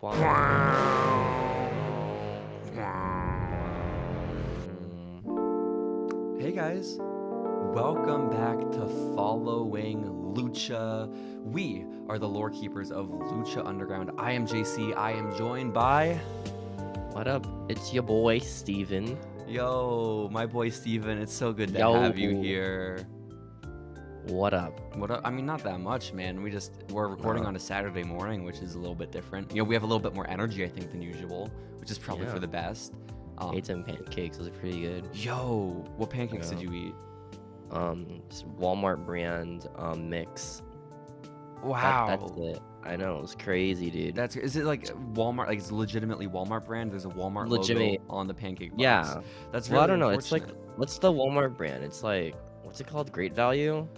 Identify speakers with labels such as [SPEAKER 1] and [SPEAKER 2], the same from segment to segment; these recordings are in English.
[SPEAKER 1] Hey guys, welcome back to Following Lucha. We are the lore keepers of Lucha Underground. I am JC. I am joined by...
[SPEAKER 2] What up? It's your boy, Steven.
[SPEAKER 1] Yo, my boy Steven. It's so good to have you here.
[SPEAKER 2] What up?
[SPEAKER 1] What up? I mean, not that much, man. We're recording on a Saturday morning, which is a little bit different. You know, we have a little bit more energy, I think, than usual, which is probably for the best.
[SPEAKER 2] Ate some pancakes. Those are pretty good.
[SPEAKER 1] Yo, what pancakes did you eat?
[SPEAKER 2] Just Walmart brand mix.
[SPEAKER 1] Wow.
[SPEAKER 2] That's it. I know, it's crazy, dude.
[SPEAKER 1] Is it like Walmart? Like it's legitimately Walmart brand? There's a Walmart logo on the pancake box.
[SPEAKER 2] Yeah.
[SPEAKER 1] That's
[SPEAKER 2] really
[SPEAKER 1] I
[SPEAKER 2] don't know. It's like, what's the Walmart brand? It's like, what's it called? Great Value?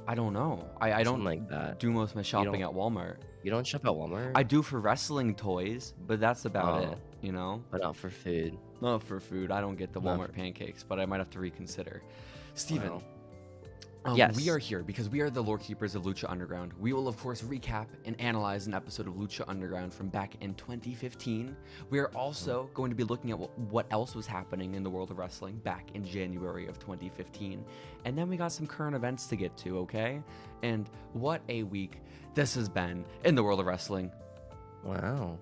[SPEAKER 1] I don't know. I don't
[SPEAKER 2] like that.
[SPEAKER 1] Do most of my shopping at Walmart.
[SPEAKER 2] You don't shop at Walmart?
[SPEAKER 1] I do for wrestling toys, but that's about it, you know?
[SPEAKER 2] But not for food.
[SPEAKER 1] Not for food. I don't get the Walmart pancakes, but I might have to reconsider. Steven.
[SPEAKER 2] Wow.
[SPEAKER 1] Yes. We are here because we are the lore keepers of Lucha Underground. We will, of course, recap and analyze an episode of Lucha Underground from back in 2015. We are also going to be looking at what else was happening in the world of wrestling back in January of 2015. And then we got some current events to get to, okay? And what a week this has been in the world of wrestling.
[SPEAKER 2] Wow.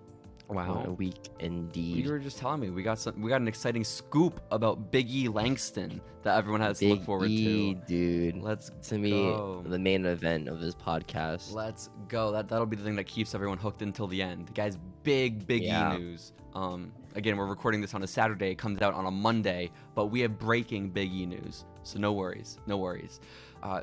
[SPEAKER 2] What a week indeed.
[SPEAKER 1] You were just telling me we got an exciting scoop about Big E Langston that everyone has to look forward to.
[SPEAKER 2] Dude.
[SPEAKER 1] Let's
[SPEAKER 2] to me the main event of this podcast.
[SPEAKER 1] Let's go. That'll be the thing that keeps everyone hooked until the end. The guy's big E news. Again, we're recording this on a Saturday. It comes out on a Monday, but we have breaking Big E news. So no worries.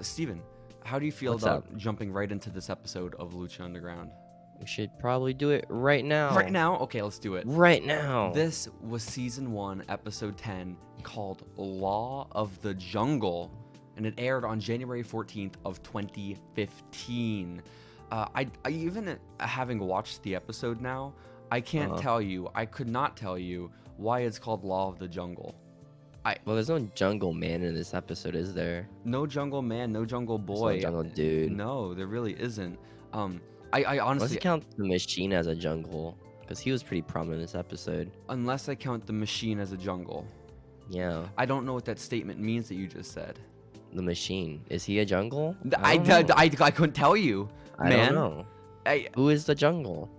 [SPEAKER 1] Steven, how do you feel about jumping right into this episode of Lucha Underground?
[SPEAKER 2] We should probably do it right now.
[SPEAKER 1] Right now? Okay, let's do it.
[SPEAKER 2] Right now.
[SPEAKER 1] This was Season 1, Episode 10, called Law of the Jungle, and it aired on January 14th of 2015. I even having watched the episode now, I can't tell you, I could not tell you why it's called Law of the Jungle.
[SPEAKER 2] Well, there's no jungle man in this episode, is there?
[SPEAKER 1] No jungle man, no jungle boy.
[SPEAKER 2] No jungle dude.
[SPEAKER 1] No, there really isn't. I honestly...
[SPEAKER 2] Unless you count the Machine as a jungle, because he was pretty prominent in this episode.
[SPEAKER 1] Unless I count the Machine as a jungle.
[SPEAKER 2] Yeah.
[SPEAKER 1] I don't know what that statement means that you just said.
[SPEAKER 2] The Machine. Is he a jungle?
[SPEAKER 1] I couldn't tell you, man.
[SPEAKER 2] I don't know. Who is the jungle?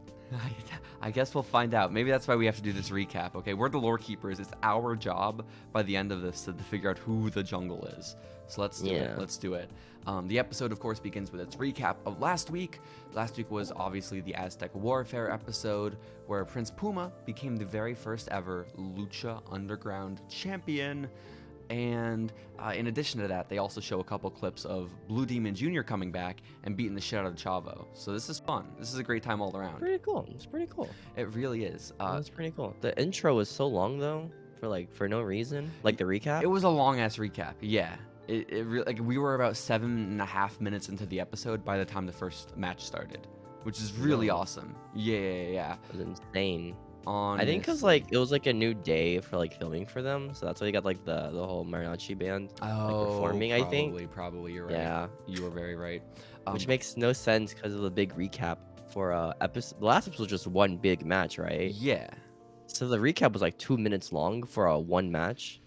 [SPEAKER 1] I guess we'll find out. Maybe that's why we have to do this recap, okay? We're the lore keepers. It's our job by the end of this to figure out who the jungle is. So let's do it. Let's do it. The episode, of course, begins with its recap of last week. Last week was obviously the Aztec Warfare episode, where Prince Puma became the very first ever Lucha Underground champion. And in addition to that, they also show a couple clips of Blue Demon Jr. coming back and beating the shit out of Chavo. So this is fun. This is a great time all around.
[SPEAKER 2] Pretty cool. It's pretty cool.
[SPEAKER 1] It really is.
[SPEAKER 2] It's pretty cool. The intro was so long though, for no reason. Like the recap.
[SPEAKER 1] It was a long ass recap. Yeah. It really, like, we were about 7.5 minutes into the episode by the time the first match started, which is really awesome. Yeah.
[SPEAKER 2] It was insane.
[SPEAKER 1] Honestly.
[SPEAKER 2] I think because like it was like a new day for like filming for them, so that's why you got like the whole mariachi band performing. I think
[SPEAKER 1] probably you're right.
[SPEAKER 2] Yeah,
[SPEAKER 1] you were very right.
[SPEAKER 2] Which makes no sense because of the big recap for episode. The last episode was just one big match, right?
[SPEAKER 1] Yeah.
[SPEAKER 2] So the recap was like 2 minutes long for a one match.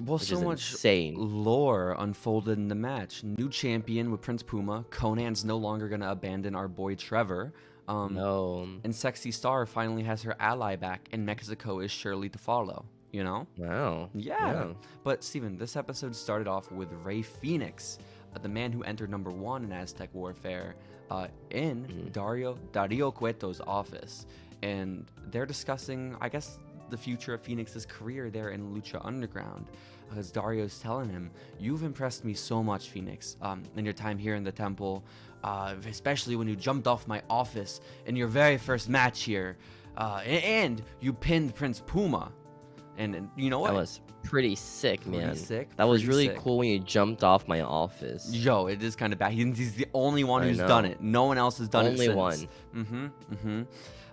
[SPEAKER 1] Well, so much
[SPEAKER 2] insane
[SPEAKER 1] lore unfolded in the match. New champion with Prince Puma. Conan's no longer gonna abandon our boy Trevor.
[SPEAKER 2] No.
[SPEAKER 1] And Sexy Star finally has her ally back, and Mexico is surely to follow. You know?
[SPEAKER 2] Wow.
[SPEAKER 1] Yeah. But Steven, this episode started off with Rey Fénix, the man who entered number 1 in Aztec Warfare, in Dario Cueto's office, and they're discussing, I guess, the future of Fénix's career there in Lucha Underground, because Dario's telling him, "You've impressed me so much, Fénix, in your time here in the temple, especially when you jumped off my office in your very first match here, and you pinned Prince Puma." And you know what?
[SPEAKER 2] That was pretty sick, man.
[SPEAKER 1] Pretty sick.
[SPEAKER 2] That was really
[SPEAKER 1] sick.
[SPEAKER 2] cool when you jumped off my office.
[SPEAKER 1] Yo, it is kind of bad. He's the only one who's done it. No one else has done it since.
[SPEAKER 2] Only one.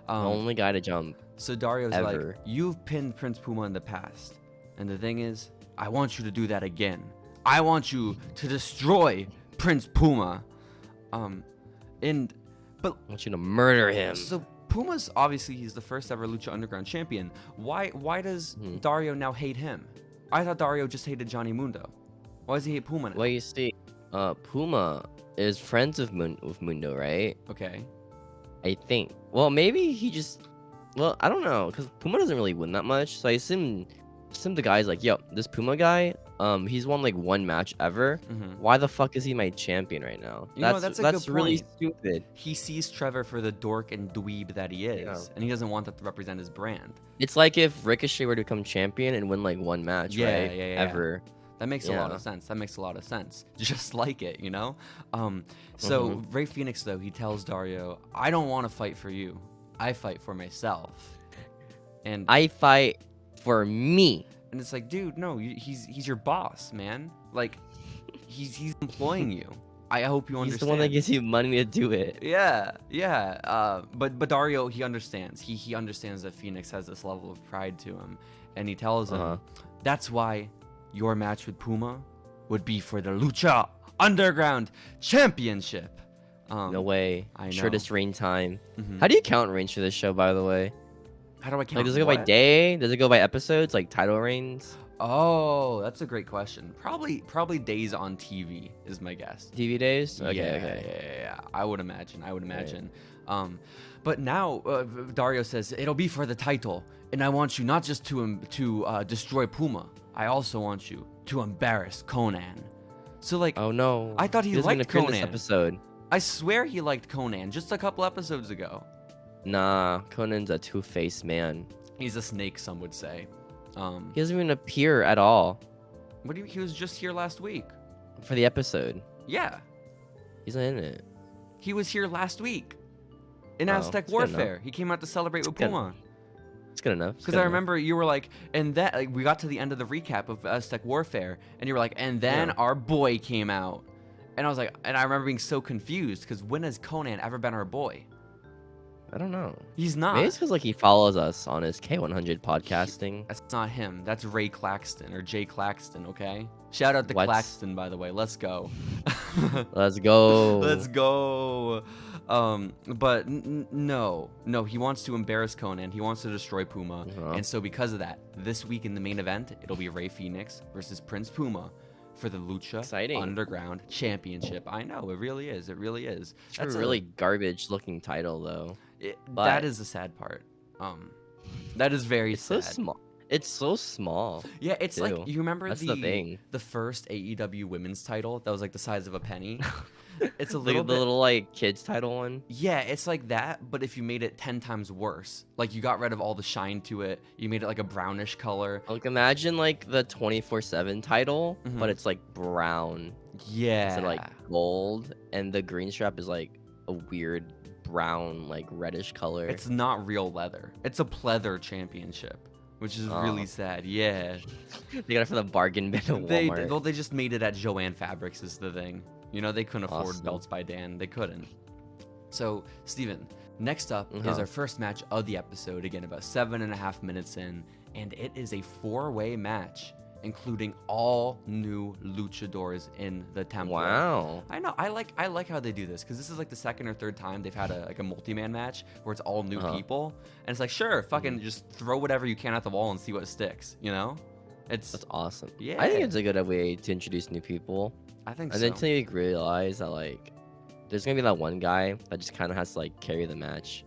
[SPEAKER 2] The only guy to jump.
[SPEAKER 1] So Dario's
[SPEAKER 2] ever.
[SPEAKER 1] like, "You've pinned Prince Puma in the past. And the thing is, I want you to do that again. I want you to destroy Prince Puma." I
[SPEAKER 2] want you to murder him.
[SPEAKER 1] So Puma's obviously he's the first ever Lucha Underground champion. Why does Dario now hate him? I thought Dario just hated Johnny Mundo. Why does he hate Puma now?
[SPEAKER 2] Well, you see, Puma is friends with Mundo, right?
[SPEAKER 1] Okay.
[SPEAKER 2] I think. Well, maybe he just. Well, I don't know, because Puma doesn't really win that much. So I assume the guy's like, yo, this Puma guy, he's won like one match ever. Why the fuck is he my champion right now?
[SPEAKER 1] That's a good point.
[SPEAKER 2] Really stupid.
[SPEAKER 1] He sees Trevor for the dork and dweeb that he is, and he doesn't want that to represent his brand.
[SPEAKER 2] It's like if Ricochet were to become champion and win like one match, right? Ever.
[SPEAKER 1] That makes a lot of sense. That makes a lot of sense. Just like it, you know? So Rey Fénix, though, he tells Dario, I don't want to fight for you. I fight for myself. And
[SPEAKER 2] I fight for me.
[SPEAKER 1] And it's like, dude, no, he's your boss, man. Like, he's employing you. I hope you understand.
[SPEAKER 2] He's the one that gives you money to do it.
[SPEAKER 1] Yeah. But Dario, he understands. He understands that Fénix has this level of pride to him, and he tells him, that's why your match with Puma would be for the Lucha Underground Championship.
[SPEAKER 2] No way.
[SPEAKER 1] I know.
[SPEAKER 2] Shortest reign time. How do you count reigns for this show, by the way?
[SPEAKER 1] How do I count?
[SPEAKER 2] Like, does it go by day? Does it go by episodes, like title reigns?
[SPEAKER 1] Oh, that's a great question. Probably days on TV is my guess.
[SPEAKER 2] TV days?
[SPEAKER 1] Yeah. I would imagine. Yeah. But now Dario says it'll be for the title, and I want you not just to destroy Puma. I also want you to embarrass Conan. So like,
[SPEAKER 2] oh no,
[SPEAKER 1] I thought he liked Conan.
[SPEAKER 2] This episode.
[SPEAKER 1] I swear he liked Conan just a couple episodes ago.
[SPEAKER 2] Nah, Conan's a two-faced man.
[SPEAKER 1] He's a snake, some would say.
[SPEAKER 2] He doesn't even appear at all.
[SPEAKER 1] What do you? He was just here last week.
[SPEAKER 2] For the episode.
[SPEAKER 1] Yeah.
[SPEAKER 2] He's not in it.
[SPEAKER 1] He was here last week. In Aztec Warfare. He came out to celebrate with Puma.
[SPEAKER 2] It's good enough.
[SPEAKER 1] Because I remember you were like, and that like, we got to the end of the recap of Aztec Warfare, and you were like, and then our boy came out. And I was like, and I remember being so confused, because when has Conan ever been our boy?
[SPEAKER 2] I don't know.
[SPEAKER 1] He's not.
[SPEAKER 2] Maybe it's because like he follows us on his K100 podcasting.
[SPEAKER 1] That's not him. That's Ray Claxton or Jay Claxton. Okay. Shout out to Claxton, by the way. Let's go.
[SPEAKER 2] Let's go.
[SPEAKER 1] Let's go. But no. He wants to embarrass Conan. He wants to destroy Puma. And so because of that, this week in the main event, it'll be Rey Fénix versus Prince Puma for the Lucha Underground Championship. I know, it really is.
[SPEAKER 2] That's a really garbage-looking title, though.
[SPEAKER 1] That is the sad part. That is very sad.
[SPEAKER 2] So small. It's so small.
[SPEAKER 1] Yeah, it's too. Like, you remember
[SPEAKER 2] the
[SPEAKER 1] first AEW women's title that was like the size of a penny? It's a
[SPEAKER 2] the
[SPEAKER 1] little
[SPEAKER 2] little like kids title one.
[SPEAKER 1] Yeah, it's like that, but if you made it 10 times worse, like you got rid of all the shine to it, you made it like a brownish color.
[SPEAKER 2] Like imagine like the 24/7 title, but it's like brown.
[SPEAKER 1] Yeah.
[SPEAKER 2] Instead of like gold, and the green strap is like a weird brown, like reddish color.
[SPEAKER 1] It's not real leather. It's a pleather championship, which is really sad. Yeah.
[SPEAKER 2] They got it for the bargain bin at Walmart.
[SPEAKER 1] They just made it at Joanne Fabrics is the thing. You know, they couldn't afford Belts by Dan. They couldn't. So, Steven, next up is our first match of the episode. Again, about 7.5 minutes in. And it is a 4-way match, including all new luchadors in the temple.
[SPEAKER 2] Wow.
[SPEAKER 1] I know. I like how they do this, because this is like the second or third time they've had a multi-man match where it's all new people. And it's like, sure, fucking just throw whatever you can at the wall and see what sticks, you know?
[SPEAKER 2] That's awesome.
[SPEAKER 1] Yeah.
[SPEAKER 2] I think it's a good way to introduce new people.
[SPEAKER 1] I think
[SPEAKER 2] so. And then until you realize that, like, there's going to be that one guy that just kind of has to, like, carry the match.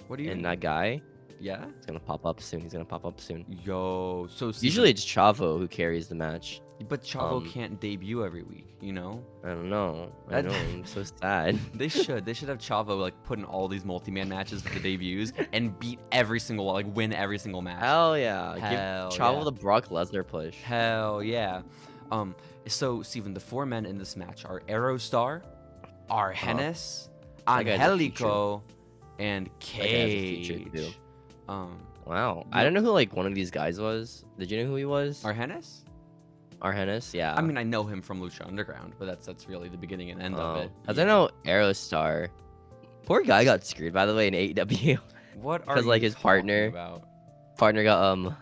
[SPEAKER 1] What do you mean?
[SPEAKER 2] And that guy,
[SPEAKER 1] yeah,
[SPEAKER 2] he's going to pop up soon.
[SPEAKER 1] Yo, so
[SPEAKER 2] usually it's Chavo who carries the match.
[SPEAKER 1] But Chavo can't debut every week, you know?
[SPEAKER 2] I don't know. I know. I'm so sad.
[SPEAKER 1] They should have Chavo, like, put in all these multi-man matches with the debuts and beat every single one, like, win every single match.
[SPEAKER 2] Hell yeah. Give Chavo the Brock Lesnar push.
[SPEAKER 1] Hell yeah. So, Steven, the 4 men in this match are Aerostar, Argenis, Angelico, and Cage.
[SPEAKER 2] Wow. I don't know who, like, one of these guys was. Did you know who he was?
[SPEAKER 1] Argenis,
[SPEAKER 2] yeah.
[SPEAKER 1] I mean, I know him from Lucha Underground, but that's really the beginning and end of it.
[SPEAKER 2] Because I know Aerostar. Poor guy got screwed, by the way, in AEW.
[SPEAKER 1] What are you
[SPEAKER 2] Because, like, his partner
[SPEAKER 1] about?
[SPEAKER 2] Partner got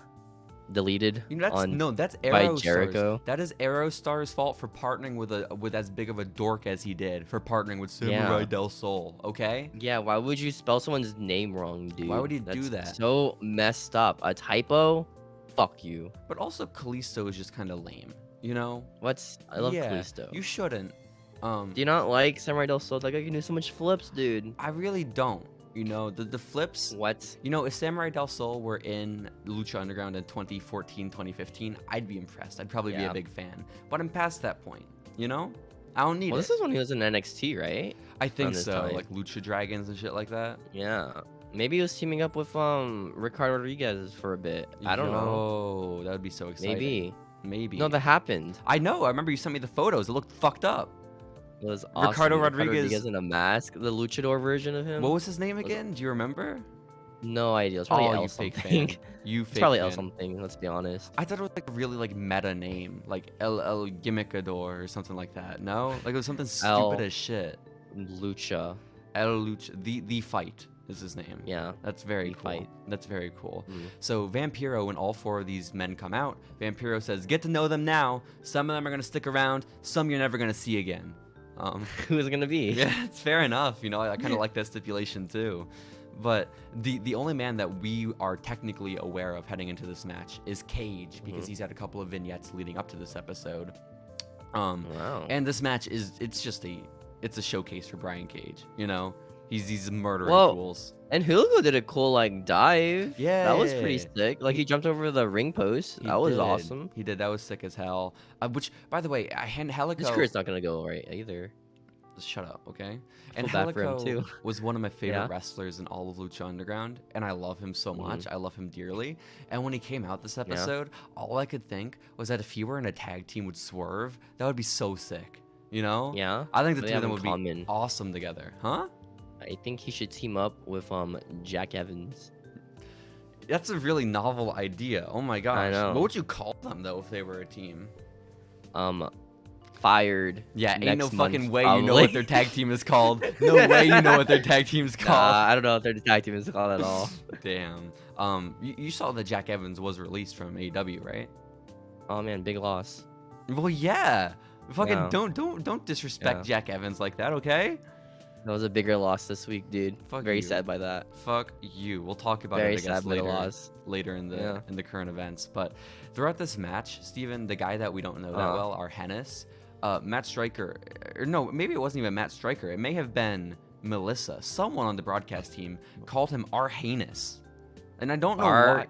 [SPEAKER 2] deleted
[SPEAKER 1] that's
[SPEAKER 2] by
[SPEAKER 1] Aerostar's.
[SPEAKER 2] Jericho.
[SPEAKER 1] That is Aerostar's fault for partnering with as big of a dork as he did, for partnering with Samurai del Sol, okay?
[SPEAKER 2] Yeah, why would you spell someone's name wrong, dude?
[SPEAKER 1] Why would he do that?
[SPEAKER 2] So messed up. A typo? Fuck you.
[SPEAKER 1] But also Kalisto is just kind of lame, you know?
[SPEAKER 2] I love Kalisto.
[SPEAKER 1] You shouldn't.
[SPEAKER 2] Do you not like Samurai del Sol? Like, I can do so much flips, dude.
[SPEAKER 1] I really don't. You know, the flips.
[SPEAKER 2] What?
[SPEAKER 1] You know, if Samurai del Sol were in Lucha Underground in 2014, 2015, I'd be impressed. I'd probably be a big fan. But I'm past that point, you know? I don't need it.
[SPEAKER 2] This is when he was in NXT, right?
[SPEAKER 1] I think so. Like Lucha Dragons and shit like that.
[SPEAKER 2] Yeah. Maybe he was teaming up with Ricardo Rodriguez for a bit. I don't know.
[SPEAKER 1] Oh, that would be so exciting.
[SPEAKER 2] Maybe. No, that happened.
[SPEAKER 1] I know. I remember you sent me the photos. It looked fucked up.
[SPEAKER 2] It was awesome.
[SPEAKER 1] Ricardo Rodriguez
[SPEAKER 2] in a mask, the luchador version of him.
[SPEAKER 1] What was his name again? Do you remember?
[SPEAKER 2] No idea. It's probably
[SPEAKER 1] you fake fan.
[SPEAKER 2] It's probably L something. Let's be honest.
[SPEAKER 1] I thought it was like a really like meta name, like El Gimmicador or something like that. No, like it was something stupid as shit.
[SPEAKER 2] Lucha.
[SPEAKER 1] El Lucha. The Fight is his name.
[SPEAKER 2] Yeah.
[SPEAKER 1] That's very cool.
[SPEAKER 2] Fight.
[SPEAKER 1] That's very cool. So Vampiro, when all four of these men come out, Vampiro says, "Get to know them now. Some of them are gonna stick around. Some you're never gonna see again."
[SPEAKER 2] Who's it gonna be?
[SPEAKER 1] Yeah, it's fair enough. You know, I kind of like that stipulation too. But the only man that we are technically aware of heading into this match is Cage, because he's had a couple of vignettes leading up to this episode.
[SPEAKER 2] Wow.
[SPEAKER 1] And this match it's a showcase for Brian Cage. You know, he's murdering fools.
[SPEAKER 2] And Julio did a cool like dive.
[SPEAKER 1] Yeah,
[SPEAKER 2] that was pretty sick. Like he jumped over the ring post. That was awesome.
[SPEAKER 1] He did. That was sick as hell. Which, by the way, Helico.
[SPEAKER 2] His career's not gonna go right either.
[SPEAKER 1] Shut up, okay? And Helico was one of my favorite wrestlers in all of Lucha Underground, and I love him so much. I love him dearly. And when he came out this episode, all I could think was that if he were in a tag team with Swerve, that would be so sick. You know?
[SPEAKER 2] Yeah.
[SPEAKER 1] I think the two of them would be awesome together. Huh?
[SPEAKER 2] I think he should team up with Jack Evans.
[SPEAKER 1] That's a really novel idea. Oh my gosh.
[SPEAKER 2] I know.
[SPEAKER 1] What would you call them though if they were a team?
[SPEAKER 2] Fired.
[SPEAKER 1] Yeah, ain't no fucking way you know what their tag team is called. No way you know what their tag team is called.
[SPEAKER 2] I don't know what their tag team is called at all.
[SPEAKER 1] Damn. You saw that Jack Evans was released from AEW, right?
[SPEAKER 2] Oh man, big loss.
[SPEAKER 1] Well, yeah. Fucking don't disrespect Jack Evans like that, okay?
[SPEAKER 2] That was a bigger loss this week, dude. Very sad by that.
[SPEAKER 1] Fuck you. We'll talk about it, I guess, later in the current events. But throughout this match, Steven, the guy that we don't know that well, our Hennis, Matt Striker, or no, maybe it wasn't even Matt Striker. It may have been Melissa. Someone on the broadcast team called him our heinous, and I don't know why.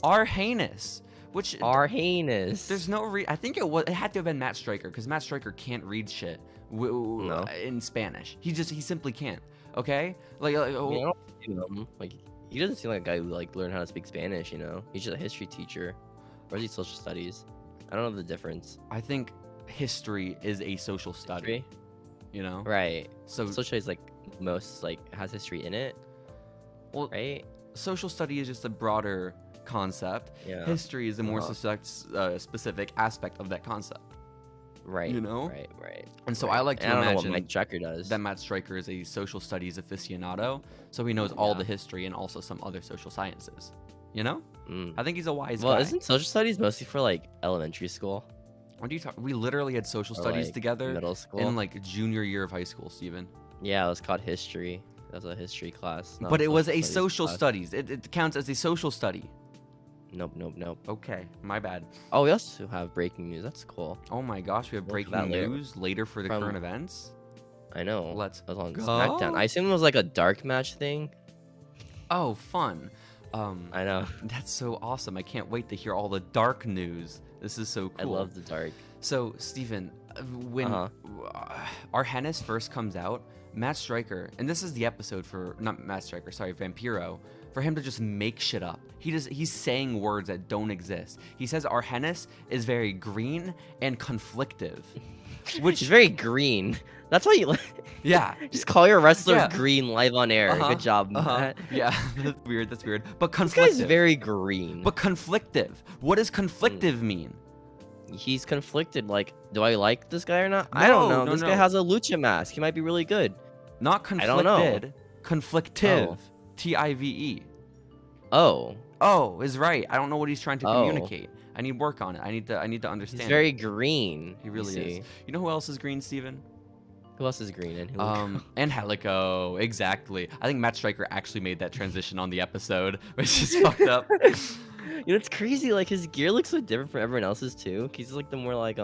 [SPEAKER 1] Our heinous. Which
[SPEAKER 2] our heinous.
[SPEAKER 1] There's no I think it had to have been Matt Striker, because Matt Striker can't read shit in Spanish. He simply can't. Okay, like
[SPEAKER 2] he doesn't seem like a guy who like learned how to speak Spanish. You know, he's just a history teacher, or is he social studies? I don't know the difference.
[SPEAKER 1] I think history is a social study. You know,
[SPEAKER 2] right? So social studies like most like has history in it.
[SPEAKER 1] Well,
[SPEAKER 2] right.
[SPEAKER 1] Social study is just a broader concept. History is a more specific aspect of that concept.
[SPEAKER 2] Right.
[SPEAKER 1] You know?
[SPEAKER 2] Right.
[SPEAKER 1] And so I like to imagine
[SPEAKER 2] what Mike Striker does.
[SPEAKER 1] That Matt Striker is a social studies aficionado, so he knows all the history and also some other social sciences. You know? I think he's a wise guy.
[SPEAKER 2] Well, isn't social studies mostly for like elementary school?
[SPEAKER 1] What do you talk? We literally had social studies together
[SPEAKER 2] middle school
[SPEAKER 1] in like junior year of high school, Steven.
[SPEAKER 2] Yeah, it was called history. That was a history class.
[SPEAKER 1] But it was a social studies. It counts as a social study.
[SPEAKER 2] Nope.
[SPEAKER 1] Okay, my bad.
[SPEAKER 2] Oh, we also have breaking news. That's cool.
[SPEAKER 1] Oh my gosh, we have breaking news later for the current events.
[SPEAKER 2] I know.
[SPEAKER 1] Let's
[SPEAKER 2] go. On
[SPEAKER 1] Smackdown.
[SPEAKER 2] I assume it was like a dark match thing.
[SPEAKER 1] Oh, fun.
[SPEAKER 2] I know.
[SPEAKER 1] That's so awesome. I can't wait to hear all the dark news. This is so cool.
[SPEAKER 2] I love the dark.
[SPEAKER 1] So, Steven, when our Hennis first comes out, Matt Striker, and this is the episode for, not Matt Striker, sorry, Vampiro, for him to just make shit up. He's saying words that don't exist. He says our Hennis is very green and conflictive. Which
[SPEAKER 2] is very green. That's why you just call your wrestler green live on air. Good job, Matt.
[SPEAKER 1] Yeah, that's weird. But conflictive.
[SPEAKER 2] This guy's very green.
[SPEAKER 1] But conflictive. What does conflictive mean?
[SPEAKER 2] He's conflicted. Like, do I like this guy or not? I don't know. This guy has a lucha mask. He might be really good.
[SPEAKER 1] Not conflicted.
[SPEAKER 2] I don't know.
[SPEAKER 1] Conflictive. TIVE.
[SPEAKER 2] Oh.
[SPEAKER 1] Oh, is right. I don't know what he's trying to
[SPEAKER 2] Oh.
[SPEAKER 1] communicate. I need work on it. I need to understand.
[SPEAKER 2] He's very
[SPEAKER 1] it.
[SPEAKER 2] green.
[SPEAKER 1] He really is. You know who else is green, Steven?
[SPEAKER 2] Who else is green? And Helico.
[SPEAKER 1] And Helico, exactly. I think Matt Striker actually made that transition on the episode, which is fucked up.
[SPEAKER 2] You know, it's crazy. Like his gear looks so different from everyone else's too. He's like the more like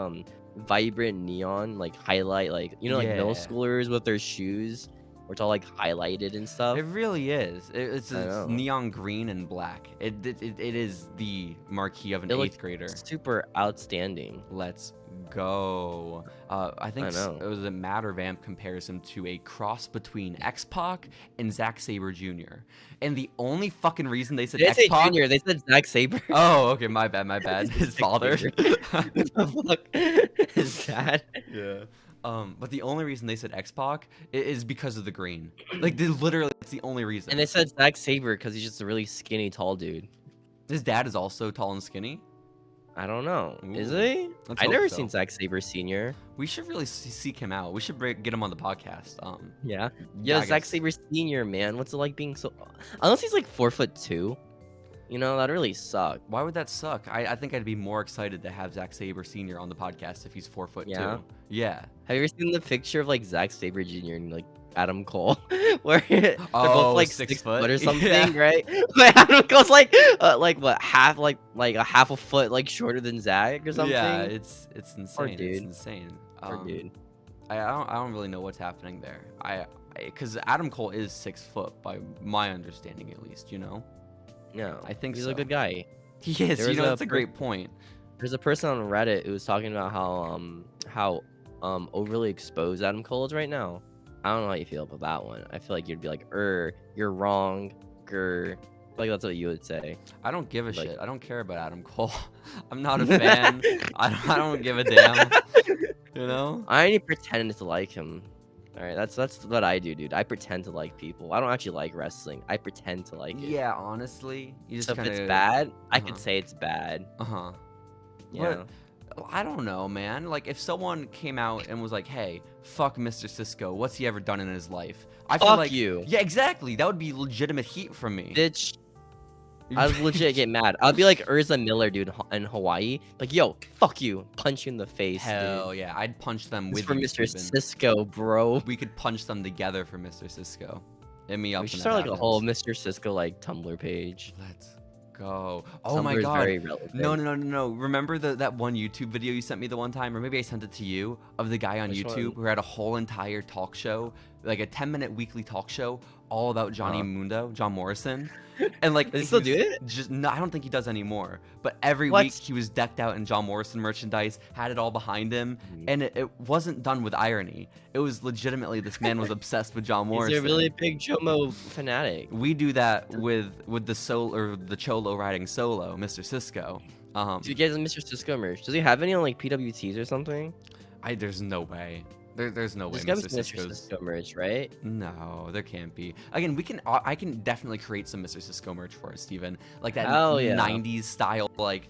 [SPEAKER 2] vibrant neon, like highlight, like you know, like middle schoolers with their shoes, where it's all like highlighted and stuff.
[SPEAKER 1] It really is. It's neon green and black. It is the marquee of an 8th grader.
[SPEAKER 2] Super outstanding.
[SPEAKER 1] Let's go. I think it was a Matt or Vamp compares him to a cross between X-Pac and Zack Sabre Jr. And the only fucking reason they said X-Pac...
[SPEAKER 2] Junior, they said Zack Sabre.
[SPEAKER 1] Oh, okay, my bad. His father.
[SPEAKER 2] What the fuck is that?
[SPEAKER 1] Yeah. But the only reason they said X-Pac is because of the green. Like, literally, it's the only reason.
[SPEAKER 2] And they said Zack Sabre because he's just a really skinny, tall dude.
[SPEAKER 1] His dad is also tall and skinny?
[SPEAKER 2] I don't know.
[SPEAKER 1] Ooh,
[SPEAKER 2] is he? I've never seen Zack Sabre Sr.
[SPEAKER 1] We should really seek him out. We should get him on the podcast.
[SPEAKER 2] Yeah, Zack Sabre Sr., man. What's it like being so... Unless he's like 4'2". You know, that'd really suck.
[SPEAKER 1] Why would that suck? I think I'd be more excited to have Zack Sabre Sr. on the podcast if he's 4'2". Yeah.
[SPEAKER 2] Have you ever seen the picture of like Zack Sabre Jr. and like Adam Cole, where they're both like 6 foot or something, right? Like Adam Cole's like what half like a half a foot like shorter than Zack or something.
[SPEAKER 1] Yeah, it's insane.
[SPEAKER 2] Poor dude.
[SPEAKER 1] It's insane.
[SPEAKER 2] Poor dude.
[SPEAKER 1] I don't really know what's happening there. Because Adam Cole is 6 foot by my understanding, at least. You know.
[SPEAKER 2] Yeah,
[SPEAKER 1] I think
[SPEAKER 2] he's a good guy.
[SPEAKER 1] He is. You know, that's a great point.
[SPEAKER 2] There's a person on Reddit who was talking about how overly exposed Adam Cole is right now. I don't know how you feel about that one. I feel like you'd be like, you're wrong, like that's what you would say.
[SPEAKER 1] I don't give a shit. I don't care about Adam Cole. I'm not a fan. I don't give a damn. You know?
[SPEAKER 2] I only pretend to like him. All right, that's what I do, dude. I pretend to like people. I don't actually like wrestling. I pretend to like it.
[SPEAKER 1] Yeah, honestly, you just
[SPEAKER 2] so if it's bad, I could say it's bad.
[SPEAKER 1] Yeah. I don't know, man. Like, if someone came out and was like, "Hey, fuck Mr. Cisco. What's he ever done in his life?" I feel like
[SPEAKER 2] you.
[SPEAKER 1] Yeah, exactly. That would be legitimate heat from me.
[SPEAKER 2] Bitch. I'd legit get mad. I'd be like Urza Miller, dude, in Hawaii. Like, yo, fuck you. Punch you in the face.
[SPEAKER 1] Hell yeah. I'd punch them with
[SPEAKER 2] for
[SPEAKER 1] you,
[SPEAKER 2] Mr.
[SPEAKER 1] Steven.
[SPEAKER 2] Cisco, bro.
[SPEAKER 1] We could punch them together for Mr. Cisco. Hit me up.
[SPEAKER 2] We should start like a whole Mr. Cisco like Tumblr page.
[SPEAKER 1] Let's go. Oh
[SPEAKER 2] Tumblr
[SPEAKER 1] my
[SPEAKER 2] is
[SPEAKER 1] god.
[SPEAKER 2] very relevant.
[SPEAKER 1] No. Remember that one YouTube video you sent me the one time, or maybe I sent it to you, of the guy on YouTube who had a whole entire talk show, like a 10-minute weekly talk show, all about Johnny Mundo, John Morrison. And like,
[SPEAKER 2] does he still do it?
[SPEAKER 1] No, I don't think he does anymore. But every week he was decked out in John Morrison merchandise, had it all behind him, and it wasn't done with irony. It was legitimately this man was obsessed with John Morrison.
[SPEAKER 2] He's a really big Jomo fanatic.
[SPEAKER 1] We do that with the Cholo riding solo, Mr. Cisco.
[SPEAKER 2] Do you get Mr. Cisco merch? Does he have any on like PWTs or something?
[SPEAKER 1] There's no way. There's no way
[SPEAKER 2] Mr. Cisco merch, right?
[SPEAKER 1] No, there can't be. Again, I can definitely create some Mr. Cisco merch for us, Steven. Like that 90s style, like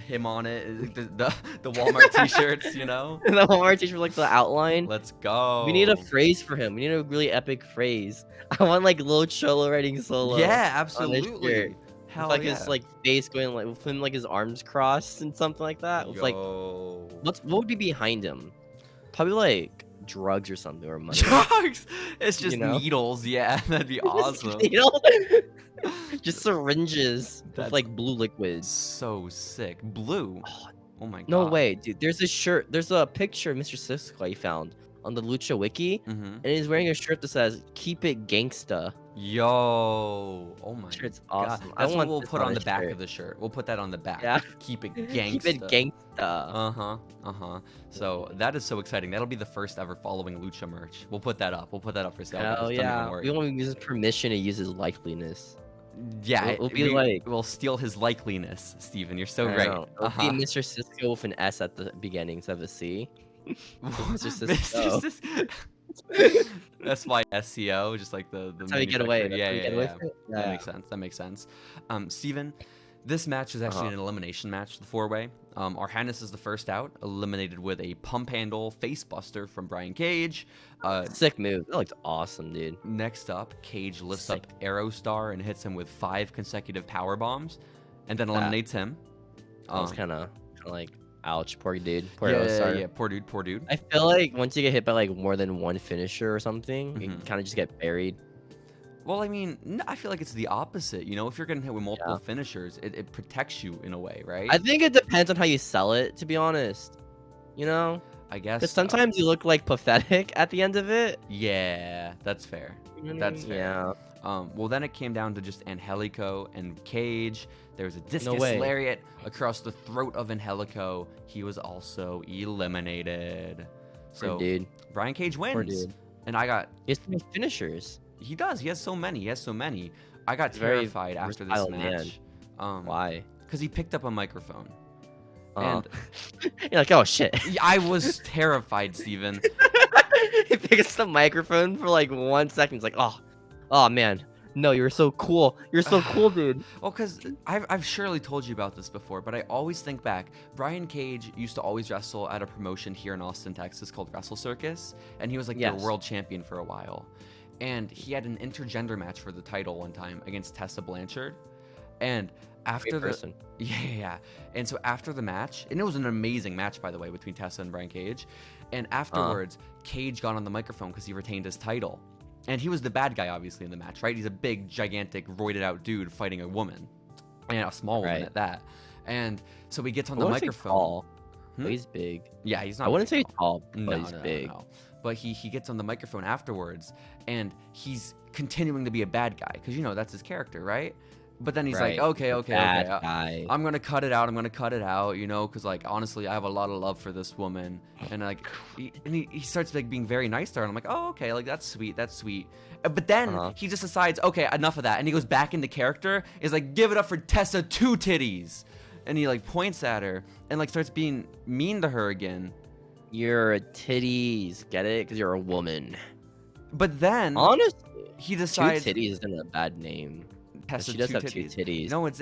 [SPEAKER 1] him on it, the Walmart t-shirts, you know?
[SPEAKER 2] The Walmart t-shirt, like the outline.
[SPEAKER 1] Let's go.
[SPEAKER 2] We need a phrase for him. We need a really epic phrase. I want like Lil Cholo writing solo.
[SPEAKER 1] Yeah, absolutely.
[SPEAKER 2] Hell like his like face going like with him like his arms crossed and something like that. With, like what would be behind him? Probably like drugs or something, or money.
[SPEAKER 1] Drugs. It's just needles. Yeah, that'd be awesome.
[SPEAKER 2] Needles? Just syringes with like blue liquids.
[SPEAKER 1] So sick. Blue. Oh my god.
[SPEAKER 2] No way, dude. There's a shirt. There's a picture of Mr. Cisco I found on the Lucha Wiki, and he's wearing a shirt that says "Keep it gangsta."
[SPEAKER 1] Yo, oh my
[SPEAKER 2] shirt's awesome.
[SPEAKER 1] That's what we'll put on the back of the shirt. We'll put that on the back.
[SPEAKER 2] Yeah.
[SPEAKER 1] Keep it gangsta.
[SPEAKER 2] Keep it gangsta.
[SPEAKER 1] So that is so exciting. That'll be the first ever Following Lucha merch. We'll put that up. We'll put that up for sale.
[SPEAKER 2] Hell yeah. We won't use his permission to use his likeliness.
[SPEAKER 1] Yeah, we'll steal his likeliness, Steven. You're so right.
[SPEAKER 2] It'll be Mr. Cisco with an S at the beginning instead of a C. Mr. Cisco.
[SPEAKER 1] That's why SEO, just like the
[SPEAKER 2] that's how you get away.
[SPEAKER 1] Yeah. That makes sense. Steven, This match is actually an elimination match, the 4-way. Our Highness is the first out, eliminated with a pump handle face buster from Brian Cage.
[SPEAKER 2] Sick move. That looked awesome, dude.
[SPEAKER 1] Next up, Cage lifts up Aerostar and hits him with 5 consecutive power bombs, and then eliminates him.
[SPEAKER 2] That was kind of like, ouch, poor dude.
[SPEAKER 1] Poor Aerostar. Yeah, poor dude.
[SPEAKER 2] I feel like once you get hit by like more than one finisher or something, you kind of just get buried.
[SPEAKER 1] Well, I mean, no, I feel like it's the opposite. You know, if you're getting hit with multiple finishers, it protects you in a way, right?
[SPEAKER 2] I think it depends on how you sell it, to be honest. You know?
[SPEAKER 1] I guess.
[SPEAKER 2] Because sometimes you look like pathetic at the end of it.
[SPEAKER 1] Yeah, that's fair. That's fair.
[SPEAKER 2] Yeah.
[SPEAKER 1] Well, then it came down to just Angelico and Cage. There was a discus lariat across the throat of Angelico. He was also eliminated. So,
[SPEAKER 2] dude.
[SPEAKER 1] Brian Cage wins. And I got...
[SPEAKER 2] He has so many finishers.
[SPEAKER 1] He does. He has so many. I got terrified after this match.
[SPEAKER 2] Why?
[SPEAKER 1] Because he picked up a microphone.
[SPEAKER 2] And you're like, oh shit.
[SPEAKER 1] I was terrified, Steven.
[SPEAKER 2] He picks the microphone for like 1 second. He's like, oh man. No, you're so cool. You're so cool, dude.
[SPEAKER 1] Well, because I've surely told you about this before, but I always think back. Brian Cage used to always wrestle at a promotion here in Austin, Texas called Wrestle Circus. And he was like their world champion for a while. And he had an intergender match for the title one time against Tessa Blanchard. And after and so after the match, and it was an amazing match, by the way, between Tessa and Brian Cage. And afterwards, Cage got on the microphone because he retained his title. And he was the bad guy, obviously, in the match, right? He's a big, gigantic, roided out dude fighting a woman. And a small woman at that. And so he gets on the microphone.
[SPEAKER 2] Tall. He's big.
[SPEAKER 1] Yeah, he's not.
[SPEAKER 2] I wouldn't say tall, but
[SPEAKER 1] no,
[SPEAKER 2] he's big.
[SPEAKER 1] No. But he gets on the microphone afterwards, and he's continuing to be a bad guy because, you know, that's his character, right? But then he's like, okay, I'm gonna cut it out, you know, because like honestly, I have a lot of love for this woman, and like he starts like being very nice to her, and I'm like, oh, okay, like that's sweet. But then he just decides, okay, enough of that, and he goes back into character. Is like, give it up for Tessa Two Titties, and he like points at her and like starts being mean to her again.
[SPEAKER 2] You're a titties, get it? Because you're a woman.
[SPEAKER 1] But then,
[SPEAKER 2] honestly,
[SPEAKER 1] he decides
[SPEAKER 2] Two Titties isn't a bad name. She does have two titties.
[SPEAKER 1] No, it's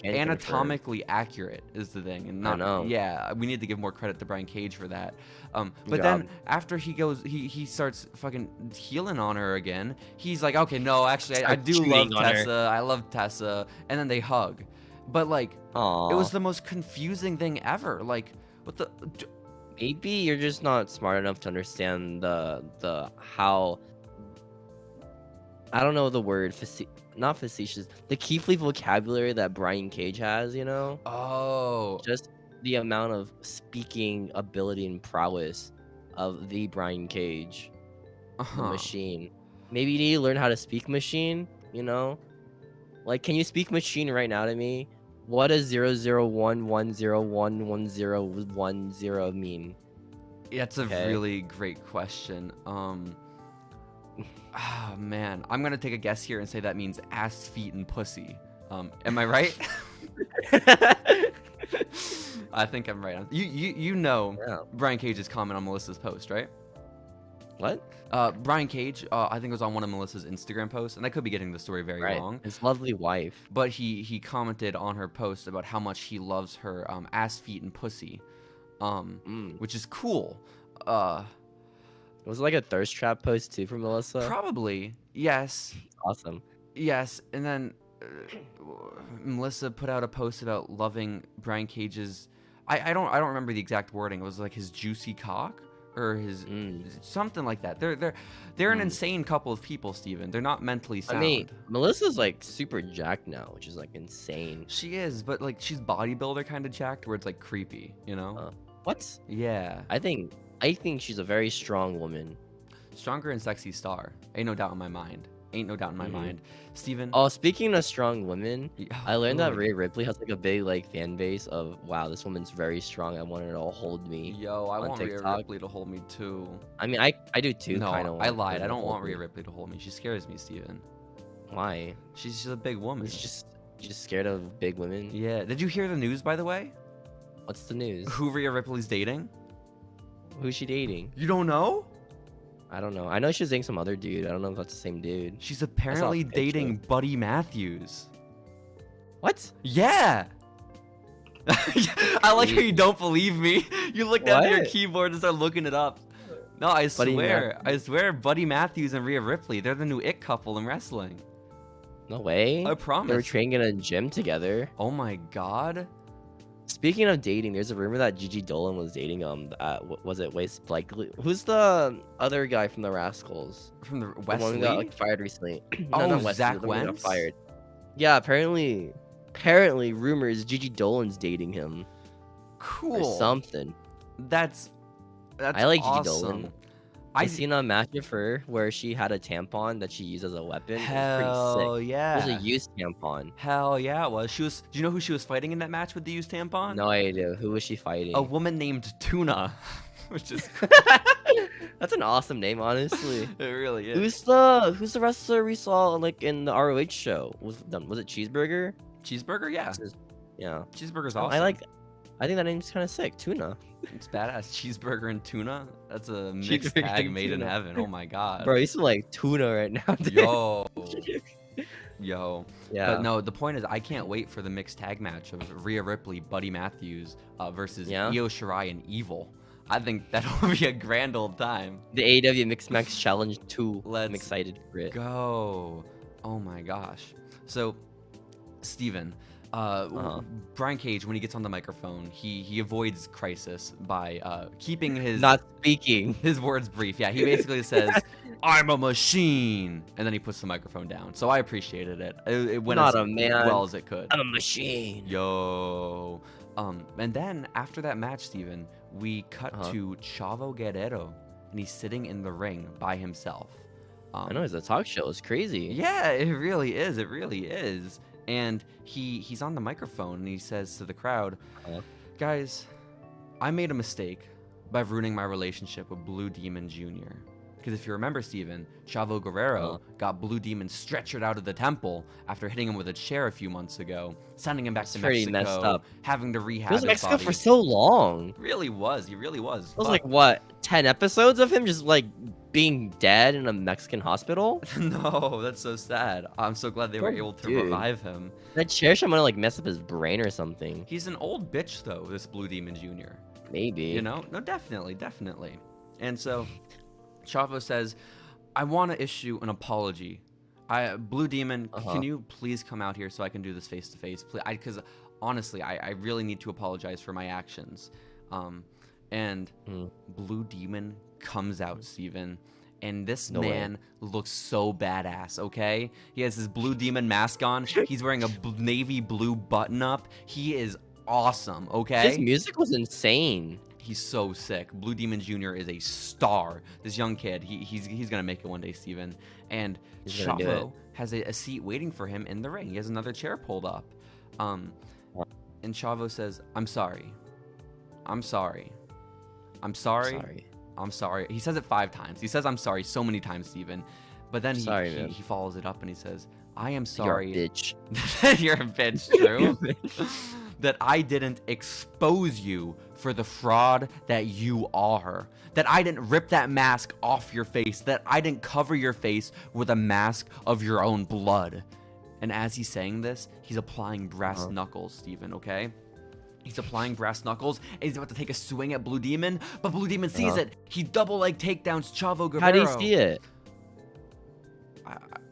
[SPEAKER 1] anatomically accurate is the thing, and not. Yeah, we need to give more credit to Brian Cage for that. But then after he starts fucking healing on her again. He's like, okay, no, actually, I do love Tessa. I love Tessa, and then they hug. But like, it was the most confusing thing ever. Like, what the.
[SPEAKER 2] Maybe you're just not smart enough to understand the how. I don't know the word, not facetious. The Keith Lee vocabulary that Brian Cage has, you know.
[SPEAKER 1] Oh.
[SPEAKER 2] Just the amount of speaking ability and prowess of the Brian Cage, the machine. Maybe you need to learn how to speak machine. You know, like, can you speak machine right now to me? What does 00110111010 mean?
[SPEAKER 1] That's a really great question. Oh man, I'm gonna take a guess here and say that means ass, feet, and pussy. Am I right? I think I'm right. You know Brian Cage's comment on Melissa's post, right?
[SPEAKER 2] What?
[SPEAKER 1] Brian Cage, I think it was on one of Melissa's Instagram posts, and I could be getting the story very wrong.
[SPEAKER 2] His lovely wife.
[SPEAKER 1] But he commented on her post about how much he loves her ass, feet, and pussy, which is cool.
[SPEAKER 2] Was it like a thirst trap post too from Melissa?
[SPEAKER 1] Probably, yes.
[SPEAKER 2] Awesome.
[SPEAKER 1] Yes, and then Melissa put out a post about loving Brian Cage's. I don't remember the exact wording. It was like his juicy cock. Or his something like that. They're an insane couple of people, Steven. They're not mentally sound.
[SPEAKER 2] I mean, Melissa's like super jacked now, which is like insane.
[SPEAKER 1] She is, but like she's bodybuilder kind of jacked, where it's like creepy, you know?
[SPEAKER 2] What?
[SPEAKER 1] Yeah.
[SPEAKER 2] I think she's a very strong woman.
[SPEAKER 1] Stronger and sexy star. Ain't no doubt in my mind. Steven.
[SPEAKER 2] Oh, speaking of strong women, I learned that Rhea Ripley has like a big like fan base of, wow, this woman's very strong. I want her to hold me.
[SPEAKER 1] Yo, I want Rhea Ripley to hold me too.
[SPEAKER 2] I mean, I do too.
[SPEAKER 1] No,
[SPEAKER 2] kind of.
[SPEAKER 1] I lied. I don't want Rhea Ripley to hold me. She scares me, Steven.
[SPEAKER 2] Why?
[SPEAKER 1] She's just a big woman.
[SPEAKER 2] She's scared of big women.
[SPEAKER 1] Yeah. Did you hear the news, by the way?
[SPEAKER 2] What's the news?
[SPEAKER 1] Who Rhea Ripley's dating?
[SPEAKER 2] Who's she dating?
[SPEAKER 1] You don't know?
[SPEAKER 2] I don't know. I know she's dating some other dude. I don't know if that's the same dude.
[SPEAKER 1] She's apparently dating Buddy Matthews.
[SPEAKER 2] What?
[SPEAKER 1] Yeah. I like how you don't believe me. You looked down at your keyboard and started looking it up. No, I swear, Buddy Matthews and Rhea Ripley, they're the new it couple in wrestling.
[SPEAKER 2] No way.
[SPEAKER 1] I promise.
[SPEAKER 2] They were training in a gym together.
[SPEAKER 1] Oh my god.
[SPEAKER 2] Speaking of dating, there's a rumor that Gigi Dolan was dating was it Waste Blakely? Who's the other guy from the Rascals?
[SPEAKER 1] From the
[SPEAKER 2] The
[SPEAKER 1] Wesley?
[SPEAKER 2] one who got like fired recently.
[SPEAKER 1] Oh,
[SPEAKER 2] not Wesley,
[SPEAKER 1] Zach
[SPEAKER 2] the one who got
[SPEAKER 1] Wentz?
[SPEAKER 2] fired. Yeah, apparently rumors Gigi Dolan's dating him.
[SPEAKER 1] Cool.
[SPEAKER 2] Or something.
[SPEAKER 1] That's
[SPEAKER 2] I like
[SPEAKER 1] awesome.
[SPEAKER 2] Gigi Dolan. I seen a match of her where she had a tampon that she used as a weapon.
[SPEAKER 1] Hell
[SPEAKER 2] it was pretty sick.
[SPEAKER 1] yeah.
[SPEAKER 2] It was a used tampon.
[SPEAKER 1] Hell yeah, it was. Do you know who she was fighting in that match with the used tampon?
[SPEAKER 2] No idea. Who was she fighting?
[SPEAKER 1] A woman named Tuna, which is
[SPEAKER 2] That's an awesome name, honestly.
[SPEAKER 1] it really is.
[SPEAKER 2] Who's the wrestler we saw like in the ROH show? Was it Cheeseburger?
[SPEAKER 1] Cheeseburger? Yeah.
[SPEAKER 2] Yeah.
[SPEAKER 1] Cheeseburger's awesome.
[SPEAKER 2] I think that name's kind of sick. Tuna.
[SPEAKER 1] It's badass. Cheeseburger and tuna. That's a mixed
[SPEAKER 2] Cheeseburger
[SPEAKER 1] tag
[SPEAKER 2] and
[SPEAKER 1] made in
[SPEAKER 2] tuna.
[SPEAKER 1] heaven. Oh my god.
[SPEAKER 2] Bro, you smell like tuna right now. Dude.
[SPEAKER 1] Yo.
[SPEAKER 2] Yeah.
[SPEAKER 1] But no, the point is, I can't wait for the mixed tag match of Rhea Ripley, Buddy Matthews versus Io Shirai and Evil. I think that'll be a grand old time.
[SPEAKER 2] The AEW Mixed Match Challenge 2.
[SPEAKER 1] Let's
[SPEAKER 2] I'm excited for it.
[SPEAKER 1] Go. Oh my gosh. So, Steven, Brian Cage, when he gets on the microphone, he avoids crisis by keeping his
[SPEAKER 2] Not speaking.
[SPEAKER 1] his words brief. Yeah, he basically says, "I'm a machine," and then he puts the microphone down. So I appreciated it. It went
[SPEAKER 2] Not
[SPEAKER 1] as
[SPEAKER 2] a man.
[SPEAKER 1] well as it could.
[SPEAKER 2] I'm a machine.
[SPEAKER 1] Yo. And then after that match, Steven, we cut to Chavo Guerrero, and he's sitting in the ring by himself.
[SPEAKER 2] I know, it's a talk show. It's crazy.
[SPEAKER 1] Yeah, it really is. It really is. And he's on the microphone and he says to the crowd, guys, I made a mistake by ruining my relationship with Blue Demon Jr. Because if you remember, Steven, Chavo Guerrero got Blue Demon stretchered out of the temple after hitting him with a chair a few months ago, sending him back to
[SPEAKER 2] pretty
[SPEAKER 1] Mexico,
[SPEAKER 2] messed up.
[SPEAKER 1] having to rehab
[SPEAKER 2] He was in
[SPEAKER 1] his
[SPEAKER 2] Mexico
[SPEAKER 1] body.
[SPEAKER 2] for so long.
[SPEAKER 1] He really was. He really was.
[SPEAKER 2] It was like, what, 10 episodes of him just like being dead in a Mexican hospital?
[SPEAKER 1] No, that's so sad. I'm so glad they were able to revive him.
[SPEAKER 2] That chair should like mess up his brain or something.
[SPEAKER 1] He's an old bitch, though, this Blue Demon Jr.
[SPEAKER 2] Maybe.
[SPEAKER 1] You know? No, definitely. And so, Chavo says, I want to issue an apology. Blue Demon, can you please come out here so I can do this face to face? Because honestly, I really need to apologize for my actions. And Blue Demon comes out, Steven. And this man looks so badass, okay? He has his Blue Demon mask on. He's wearing a navy blue button up. He is awesome, okay?
[SPEAKER 2] His music was insane.
[SPEAKER 1] He's so sick. Blue Demon Jr. is a star. This young kid, he's gonna make it one day, Steven. And Chavo has a seat waiting for him in the ring. He has another chair pulled up. And Chavo says, I'm sorry. I'm sorry. I'm sorry. I'm sorry. He says it 5 times. He says I'm sorry so many times, Steven. But then he follows it up and he says, I am sorry.
[SPEAKER 2] You're a bitch.
[SPEAKER 1] You're a bitch, true. That I didn't expose you for the fraud that you are. That I didn't rip that mask off your face. That I didn't cover your face with a mask of your own blood. And as he's saying this, he's applying brass knuckles, Steven, okay? He's applying brass knuckles, and he's about to take a swing at Blue Demon, but Blue Demon sees it. He double leg takedowns Chavo Guerrero.
[SPEAKER 2] How do you see it?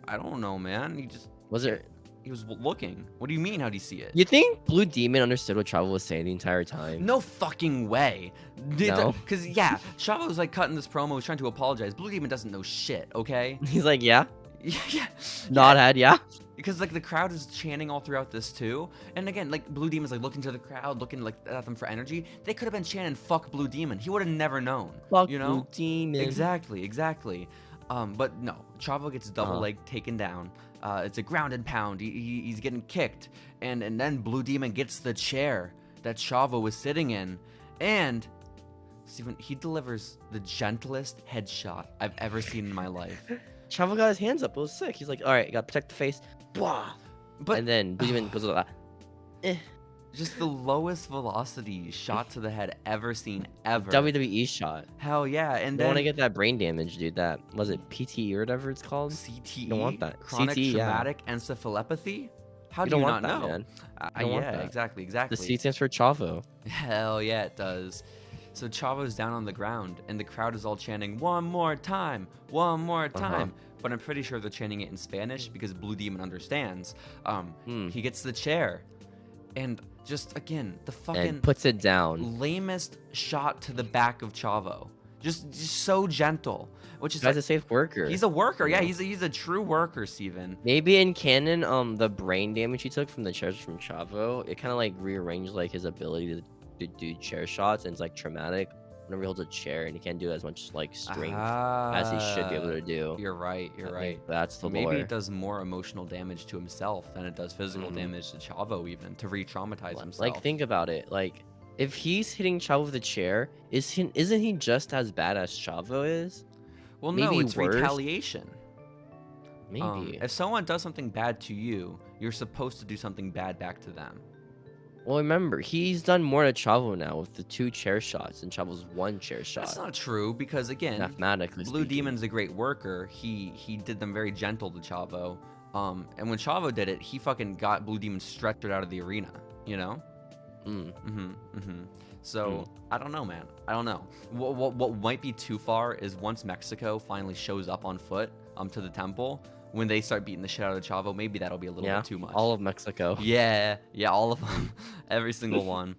[SPEAKER 1] I don't know, man. He was looking. What do you mean, how do you see it?
[SPEAKER 2] You think Blue Demon understood what Chavo was saying the entire time?
[SPEAKER 1] No fucking way.
[SPEAKER 2] No?
[SPEAKER 1] Because, yeah, Chavo was like cutting this promo, was trying to apologize. Blue Demon doesn't know shit, okay?
[SPEAKER 2] He's like, yeah?
[SPEAKER 1] Yeah.
[SPEAKER 2] Nod head, yeah?
[SPEAKER 1] Because like the crowd is chanting all throughout this too, and again, like Blue Demon's like looking to the crowd, looking like at them for energy. They could have been chanting "fuck Blue Demon." He would have never known.
[SPEAKER 2] Fuck
[SPEAKER 1] you know?
[SPEAKER 2] Blue Demon.
[SPEAKER 1] Exactly. But no, Chavo gets double leg taken down. It's a ground and pound. He's getting kicked, and then Blue Demon gets the chair that Chavo was sitting in, and Steven, he delivers the gentlest headshot I've ever seen in my life.
[SPEAKER 2] Chavo got his hands up. It was sick. He's like, all right, gotta protect the face. Blah. And then Blue Demon goes like that.
[SPEAKER 1] Just the lowest velocity shot to the head ever seen, ever.
[SPEAKER 2] WWE shot.
[SPEAKER 1] Hell yeah. And
[SPEAKER 2] You
[SPEAKER 1] then
[SPEAKER 2] want to get that brain damage, dude. That, was it PT or whatever it's called?
[SPEAKER 1] CTE?
[SPEAKER 2] You don't want that.
[SPEAKER 1] Chronic
[SPEAKER 2] CTE,
[SPEAKER 1] traumatic encephalopathy? How
[SPEAKER 2] You
[SPEAKER 1] do
[SPEAKER 2] don't
[SPEAKER 1] you
[SPEAKER 2] want
[SPEAKER 1] not
[SPEAKER 2] that,
[SPEAKER 1] know?
[SPEAKER 2] man. You don't want
[SPEAKER 1] Yeah,
[SPEAKER 2] that.
[SPEAKER 1] exactly.
[SPEAKER 2] The C stands for Chavo.
[SPEAKER 1] Hell yeah, it does. So Chavo's down on the ground, and the crowd is all chanting, "One more time! One more time!" But I'm pretty sure they're chanting it in Spanish because Blue Demon understands. He gets the chair, and just, again, the fucking...
[SPEAKER 2] And puts it down.
[SPEAKER 1] lamest shot to the back of Chavo. Just so gentle. Which is
[SPEAKER 2] Guy's a safe worker.
[SPEAKER 1] He's a worker, yeah.
[SPEAKER 2] know?
[SPEAKER 1] He's a true worker, Steven.
[SPEAKER 2] Maybe in canon, the brain damage he took from the chairs from Chavo, it kind of like rearranged like his ability to do chair shots, and it's like traumatic whenever he holds a chair, and he can't do as much like strength as he should be able to do.
[SPEAKER 1] You're right. You're right.
[SPEAKER 2] That's the
[SPEAKER 1] Maybe
[SPEAKER 2] lore.
[SPEAKER 1] it does more emotional damage to himself than it does physical damage to Chavo, even to re-traumatize himself.
[SPEAKER 2] Like, think about it. Like, if he's hitting Chavo with a chair, isn't he just as bad as Chavo is?
[SPEAKER 1] Well,
[SPEAKER 2] maybe
[SPEAKER 1] no, it's
[SPEAKER 2] worse.
[SPEAKER 1] Retaliation.
[SPEAKER 2] Maybe.
[SPEAKER 1] If someone does something bad to you, you're supposed to do something bad back to them.
[SPEAKER 2] Well, remember, he's done more to Chavo now with the 2 chair shots and Chavo's 1 chair shot.
[SPEAKER 1] That's not true because, again,
[SPEAKER 2] mathematically
[SPEAKER 1] Blue
[SPEAKER 2] speaking.
[SPEAKER 1] Demon's a great worker. He did them very gentle to Chavo. And when Chavo did it, he fucking got Blue Demon stretchered out of the arena, you know? So, I don't know, man. I don't know. What might be too far is once Mexico finally shows up on foot to the temple, when they start beating the shit out of Chavo, maybe that'll be a little bit too much.
[SPEAKER 2] All of Mexico.
[SPEAKER 1] Yeah, all of them. Every single one.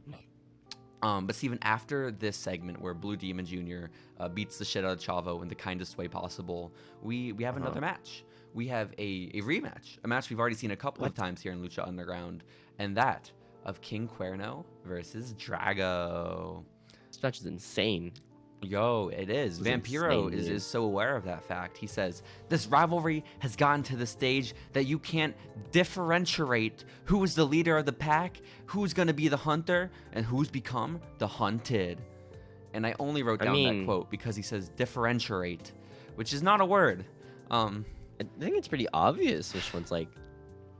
[SPEAKER 1] But Steven, after this segment where Blue Demon Jr. Beats the shit out of Chavo in the kindest way possible, we have another match. We have a rematch, a match we've already seen a couple of times here in Lucha Underground, and that of King Cuerno versus Drago.
[SPEAKER 2] This match is insane.
[SPEAKER 1] Yo, it is. Vampiro is so aware of that fact. He says, this rivalry has gotten to the stage that you can't differentiate who is the leader of the pack, who's going to be the hunter, and who's become the hunted. And I only wrote down that quote because he says differentiate, which is not a word.
[SPEAKER 2] I think it's pretty obvious which one's like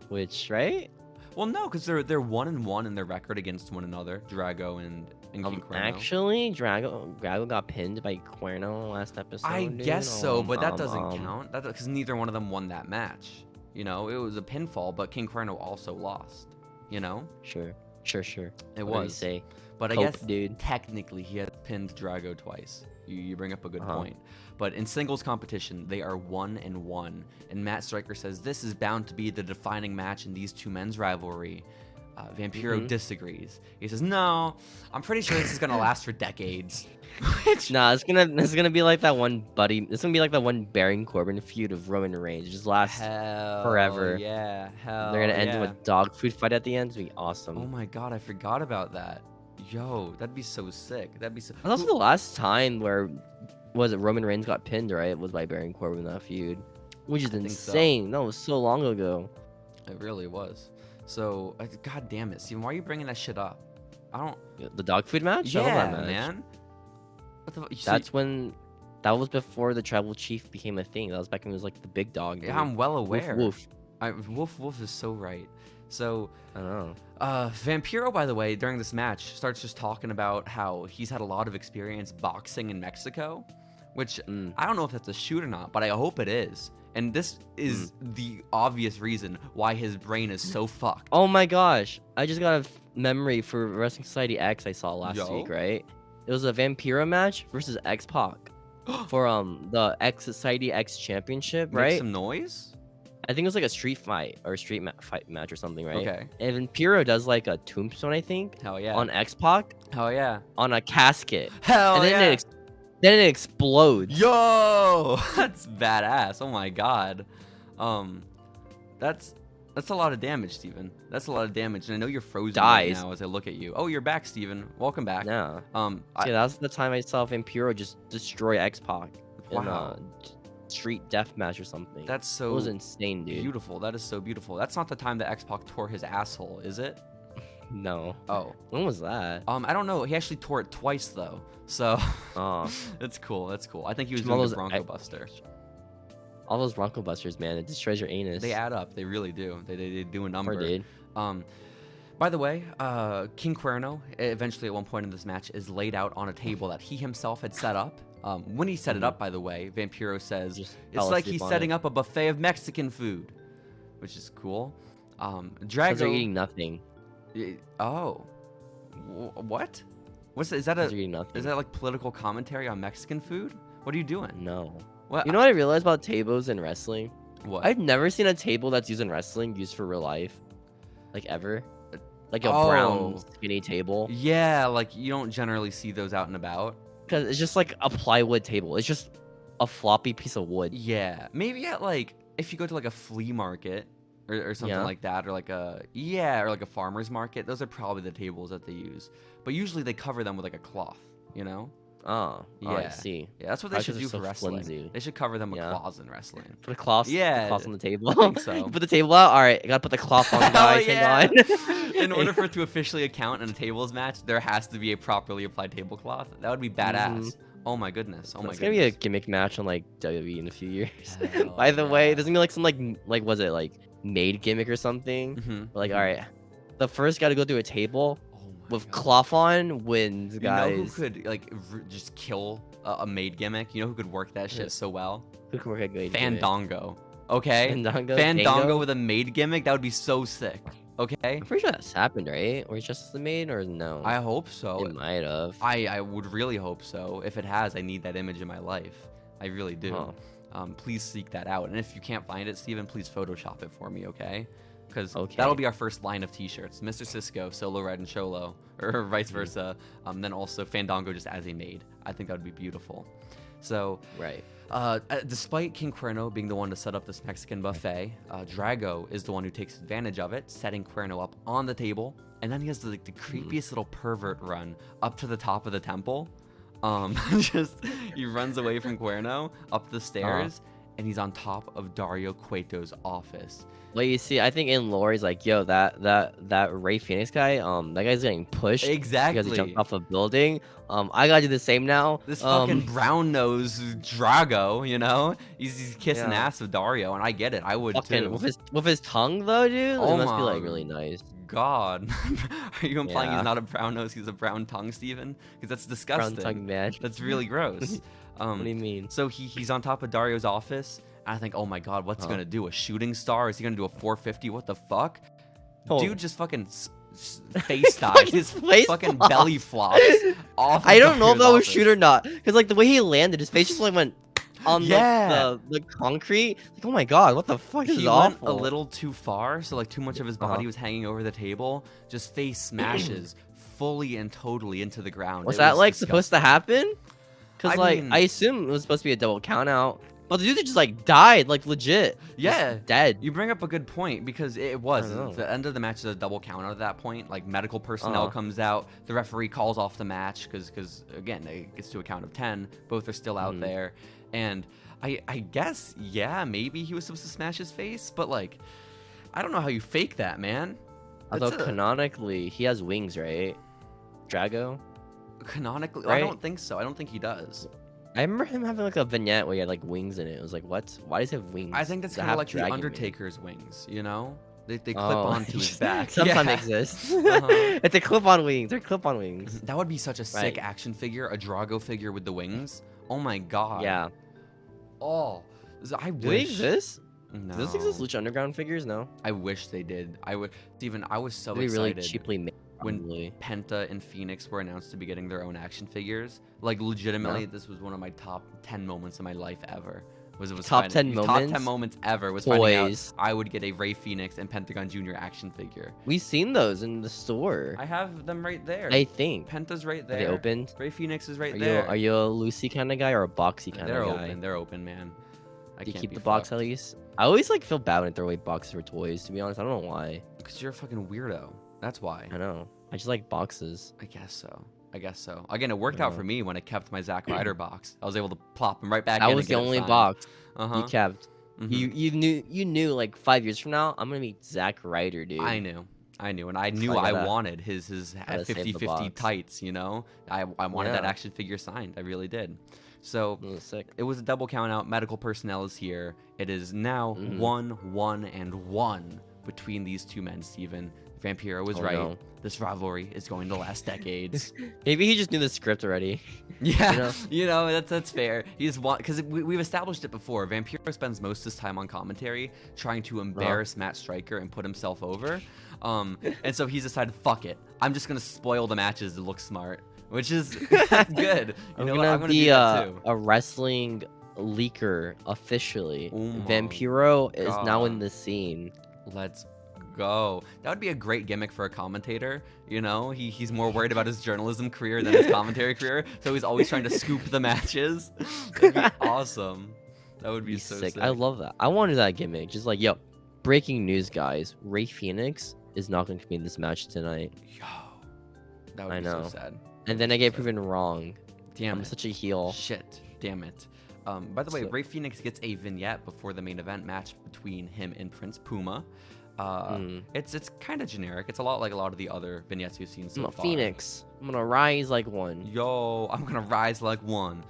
[SPEAKER 2] which, right?
[SPEAKER 1] Well, no, because they're 1-1 in their record against one another, Drago and King Cuerno.
[SPEAKER 2] Actually, Drago got pinned by Cuerno last episode.
[SPEAKER 1] I guess so, but that doesn't count. Because neither one of them won that match. You know, it was a pinfall, but King Cuerno also lost. You know?
[SPEAKER 2] Sure.
[SPEAKER 1] It
[SPEAKER 2] what
[SPEAKER 1] was.
[SPEAKER 2] Do you say?
[SPEAKER 1] But I
[SPEAKER 2] Hope,
[SPEAKER 1] guess
[SPEAKER 2] dude.
[SPEAKER 1] technically he had pinned Drago twice. You bring up a good point. But in singles competition, they are 1-1. And Matt Stryker says this is bound to be the defining match in these two men's rivalry. Vampiro disagrees. He says, "No, I'm pretty sure this is gonna last for decades."
[SPEAKER 2] Nah, it's gonna be like that one It's gonna be like that one Baron Corbin feud of Roman Reigns. It just lasts forever.
[SPEAKER 1] Yeah,
[SPEAKER 2] They're gonna end with a dog food fight at the end. It's gonna be awesome.
[SPEAKER 1] Oh my god, I forgot about that. Yo, that'd be so sick. That'd be so.
[SPEAKER 2] That's also the last time where Roman Reigns got pinned, right? It was by Baron Corbin in that feud, which is insane. That was so long ago.
[SPEAKER 1] It really was. So, god damn it, Steven, why are you bringing that shit up? I don't.
[SPEAKER 2] The dog food match?
[SPEAKER 1] Yeah,
[SPEAKER 2] I love that match.
[SPEAKER 1] man.
[SPEAKER 2] That was before the tribal chief became a thing. That was back when it was like the big dog.
[SPEAKER 1] Yeah, I'm well aware.
[SPEAKER 2] Woof.
[SPEAKER 1] Woof is so right. So,
[SPEAKER 2] I don't know.
[SPEAKER 1] Vampiro, by the way, during this match, starts just talking about how he's had a lot of experience boxing in Mexico, which I don't know if that's a shoot or not, but I hope it is. And this is the obvious reason why his brain is so fucked.
[SPEAKER 2] Oh my gosh. I just got a memory for Wrestling Society X I saw last week, right? It was a Vampiro match versus X-Pac for the X Society X Championship, right?
[SPEAKER 1] Make some noise?
[SPEAKER 2] I think it was like a street fight or a fight match or something, right?
[SPEAKER 1] Okay.
[SPEAKER 2] And Vampiro does like a tombstone, I think.
[SPEAKER 1] Hell yeah.
[SPEAKER 2] On X-Pac.
[SPEAKER 1] Hell yeah.
[SPEAKER 2] On a casket.
[SPEAKER 1] Hell
[SPEAKER 2] and then
[SPEAKER 1] yeah.
[SPEAKER 2] Then it explodes.
[SPEAKER 1] Yo, that's badass. Oh my god. That's a lot of damage, Steven. That's a lot of damage, and I know you're frozen right now as I look at you. Oh, you're back, Steven. Welcome back.
[SPEAKER 2] Yeah. That was the time I saw Vampiro just destroy X-Pac in a street death match or something.
[SPEAKER 1] That's so.
[SPEAKER 2] It was insane, dude.
[SPEAKER 1] Beautiful. That is so beautiful. That's not the time that X-Pac tore his asshole, is it?
[SPEAKER 2] No.
[SPEAKER 1] Oh.
[SPEAKER 2] When was that?
[SPEAKER 1] I don't know. He actually tore it twice though. So.
[SPEAKER 2] Oh.
[SPEAKER 1] That's cool. That's cool. I think he was doing a Bronco Buster.
[SPEAKER 2] All those Bronco Busters, man, it destroys your anus.
[SPEAKER 1] They add up. They really do. They do a number.
[SPEAKER 2] Dude.
[SPEAKER 1] By the way, King Cuerno, eventually at one point in this match, is laid out on a table that he himself had set up. When he set it up, by the way, Vampiro says, it's like he's setting up a buffet of Mexican food, which is cool. Drago.
[SPEAKER 2] They're eating nothing.
[SPEAKER 1] Oh, what? Is that
[SPEAKER 2] They're eating nothing.
[SPEAKER 1] is that like political commentary on Mexican food? What are you doing?
[SPEAKER 2] No.
[SPEAKER 1] What?
[SPEAKER 2] You know what I realized about tables in wrestling?
[SPEAKER 1] What?
[SPEAKER 2] I've never seen a table that's used in wrestling used for real life, like ever. Like a brown skinny table.
[SPEAKER 1] Yeah, like you don't generally see those out and about.
[SPEAKER 2] Because it's just like a plywood table. It's just a floppy piece of wood.
[SPEAKER 1] Yeah, maybe at like if you go to like a flea market or something like that, or like a farmer's market. Those are probably the tables that they use. But usually they cover them with like a cloth, you know?
[SPEAKER 2] Oh,
[SPEAKER 1] yeah.
[SPEAKER 2] I see.
[SPEAKER 1] Yeah, that's what they should do for wrestling.
[SPEAKER 2] Flimsy.
[SPEAKER 1] They should cover them with cloths in wrestling.
[SPEAKER 2] Put a cloth,
[SPEAKER 1] yeah,
[SPEAKER 2] on the table.
[SPEAKER 1] I think so.
[SPEAKER 2] You put the table out. All right, I gotta put the cloth on, guys. Hang on.
[SPEAKER 1] In order for it to officially account in a tables match, there has to be a properly applied tablecloth. That would be badass. Oh my goodness. Oh my goodness.
[SPEAKER 2] It's gonna be a gimmick match on like WWE in a few years. By the way, there's gonna be like some like was it like maid gimmick or something? Like, all right, the first guy to go through a table with cloth on wins, guys.
[SPEAKER 1] You know who could like just kill a maid gimmick? You know who could work that shit so well?
[SPEAKER 2] Who could work a maid
[SPEAKER 1] Fandango. Okay.
[SPEAKER 2] Fandango
[SPEAKER 1] with a maid gimmick. That would be so sick. Okay.
[SPEAKER 2] I'm pretty sure that's happened, right? Or just the maid, or no?
[SPEAKER 1] I hope so.
[SPEAKER 2] It might have.
[SPEAKER 1] I would really hope so. If it has, I need that image in my life. I really do. Please seek that out. And if you can't find it, Steven, please Photoshop it for me, okay? Because that'll be our first line of t-shirts. Mr. Cisco, Solo Red and Cholo, or vice versa. Then also Fandango just as a maid. I think that would be beautiful. So, despite King Cuerno being the one to set up this Mexican buffet, Drago is the one who takes advantage of it, setting Cuerno up on the table. And then he has the creepiest little pervert run up to the top of the temple. He runs away from Cuerno up the stairs, and he's on top of Dario Cueto's office.
[SPEAKER 2] Well, you see, I think in lore, he's like, yo, that Ray Phoenix guy, that guy's getting pushed.
[SPEAKER 1] Exactly.
[SPEAKER 2] Because he jumped off a building. I gotta do the same now.
[SPEAKER 1] This fucking brown nose Drago, you know? He's kissing ass with Dario, and I get it. I would too.
[SPEAKER 2] With his tongue, though, dude? It must be, like, really nice.
[SPEAKER 1] God. Are you implying he's not a brown nose, he's a brown tongue, Steven? Because that's disgusting.
[SPEAKER 2] Brown tongue, man.
[SPEAKER 1] That's really gross.
[SPEAKER 2] What do you mean?
[SPEAKER 1] So he's on top of Dario's office. I think, oh my god, what's he gonna do? A shooting star? Is he gonna do a 450? What the fuck? Dude just fucking face dives. His fucking belly flops off.
[SPEAKER 2] I don't know if that was shoot or not, because like the way he landed, his face just like went on the concrete. Like, oh my god, what the fuck? This is awful.
[SPEAKER 1] Went a little too far, so like too much of his body was hanging over the table. Just face smashes fully and totally into the ground.
[SPEAKER 2] Was that like supposed to happen? Because I assume it was supposed to be a double count out. But the dude just like died, like legit.
[SPEAKER 1] Yeah,
[SPEAKER 2] dead.
[SPEAKER 1] You bring up a good point, because it was the end of the match is a double count out at that point. Like medical personnel comes out, the referee calls off the match because again it gets to a count of 10. Both are still out there, and I guess maybe he was supposed to smash his face, but like I don't know how you fake that, man.
[SPEAKER 2] Although canonically he has wings, right? Drago.
[SPEAKER 1] Canonically,
[SPEAKER 2] right?
[SPEAKER 1] I don't think so. I don't think he does.
[SPEAKER 2] I remember him having like a vignette where he had like wings in it. It was like, what? Why does he have wings?
[SPEAKER 1] I think that's kind of like the Undertaker's wings, you know? They clip onto his back.
[SPEAKER 2] Sometimes exists. It's a clip-on wings. They're clip-on wings.
[SPEAKER 1] That would be such a sick action figure, a Drago figure with the wings. Oh my god.
[SPEAKER 2] Yeah.
[SPEAKER 1] Oh, I wish.
[SPEAKER 2] Do they exist?
[SPEAKER 1] No.
[SPEAKER 2] Does this exist? Lucha Underground figures? No.
[SPEAKER 1] I wish they did. Steven, I was so
[SPEAKER 2] excited.
[SPEAKER 1] Really
[SPEAKER 2] cheaply made.
[SPEAKER 1] When Penta and Phoenix were announced to be getting their own action figures, like legitimately, this was one of my top 10 moments of my life ever.
[SPEAKER 2] Top 10
[SPEAKER 1] moments ever was finding out I would get a Ray Phoenix and Pentagon Jr. action figure.
[SPEAKER 2] We've seen those in the store.
[SPEAKER 1] I have them right there.
[SPEAKER 2] I think
[SPEAKER 1] Penta's right there.
[SPEAKER 2] Are they opened?
[SPEAKER 1] Ray Phoenix is right there.
[SPEAKER 2] Are you a Lucy kind of guy or a boxy kind of guy?
[SPEAKER 1] They're open, man.
[SPEAKER 2] Do you keep the box at least? I always like feel bad when I throw away boxes for toys. To be honest, I don't know why.
[SPEAKER 1] Because you're a fucking weirdo. That's why.
[SPEAKER 2] I know. I just like boxes.
[SPEAKER 1] I guess so. Again, it worked out for me when I kept my Zack Ryder box. I was able to plop him right back in.
[SPEAKER 2] That was the only box you kept.
[SPEAKER 1] Mm-hmm.
[SPEAKER 2] You knew like 5 years from now I'm gonna meet Zack Ryder, dude.
[SPEAKER 1] I knew, and I knew I wanted his 50-50 tights. You know, I wanted that action figure signed. I really did. So it was a double count out. Medical personnel is here. It is now 1-1-1 between these two men, Steven. Vampiro was
[SPEAKER 2] Oh,
[SPEAKER 1] right.
[SPEAKER 2] no.
[SPEAKER 1] This rivalry is going to last decades.
[SPEAKER 2] Maybe he just knew the script already.
[SPEAKER 1] Yeah, that's fair. He's because we've established it before. Vampiro spends most of his time on commentary trying to embarrass Matt Striker and put himself over. And so he's decided, fuck it, I'm just gonna spoil the matches to look smart, which is good.
[SPEAKER 2] I'm gonna be a wrestling leaker officially. Vampiro is now in the scene.
[SPEAKER 1] Let's go. That would be a great gimmick for a commentator. He's more worried about his journalism career than his commentary career, so he's always trying to scoop the matches. That'd be awesome. That would be so sick.
[SPEAKER 2] I love that. I wanted that gimmick. Just like, yo, breaking news, guys. Rey Fénix is not going to be in this match tonight.
[SPEAKER 1] Yo, that would be so sad.
[SPEAKER 2] And then I get proven wrong.
[SPEAKER 1] Damn,
[SPEAKER 2] I'm such a heel.
[SPEAKER 1] Shit, damn it. By the way, Rey Fénix gets a vignette before the main event match between him and Prince Puma. It's kind of generic. It's a lot like a lot of the other vignettes we've seen so far.
[SPEAKER 2] I'm a phoenix. I'm gonna rise like one.
[SPEAKER 1] Yo, I'm gonna rise like one.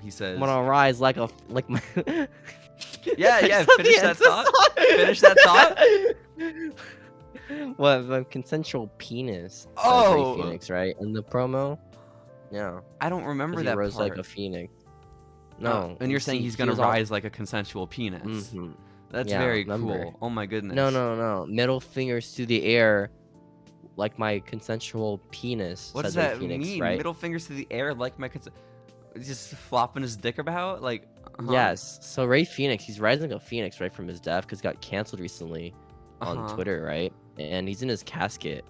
[SPEAKER 1] He says.
[SPEAKER 2] I'm gonna rise like my.
[SPEAKER 1] yeah. Finish that thought. Finish that thought.
[SPEAKER 2] What, the consensual penis?
[SPEAKER 1] Oh,
[SPEAKER 2] Rey Fénix, right? In the promo. Yeah.
[SPEAKER 1] I don't remember that
[SPEAKER 2] rose
[SPEAKER 1] part.
[SPEAKER 2] like a phoenix. No.
[SPEAKER 1] And you're saying he's gonna rise like a consensual penis.
[SPEAKER 2] Mm-hmm.
[SPEAKER 1] That's very cool. Oh my goodness.
[SPEAKER 2] No. Middle fingers to the air, like my consensual penis.
[SPEAKER 1] What does that
[SPEAKER 2] Fénix,
[SPEAKER 1] mean?
[SPEAKER 2] right?
[SPEAKER 1] Middle fingers to the air, like my just flopping his dick about, like.
[SPEAKER 2] Yes. So Rey Fénix, he's rising like a phoenix right from his death because got canceled recently on Twitter, right? And he's in his casket,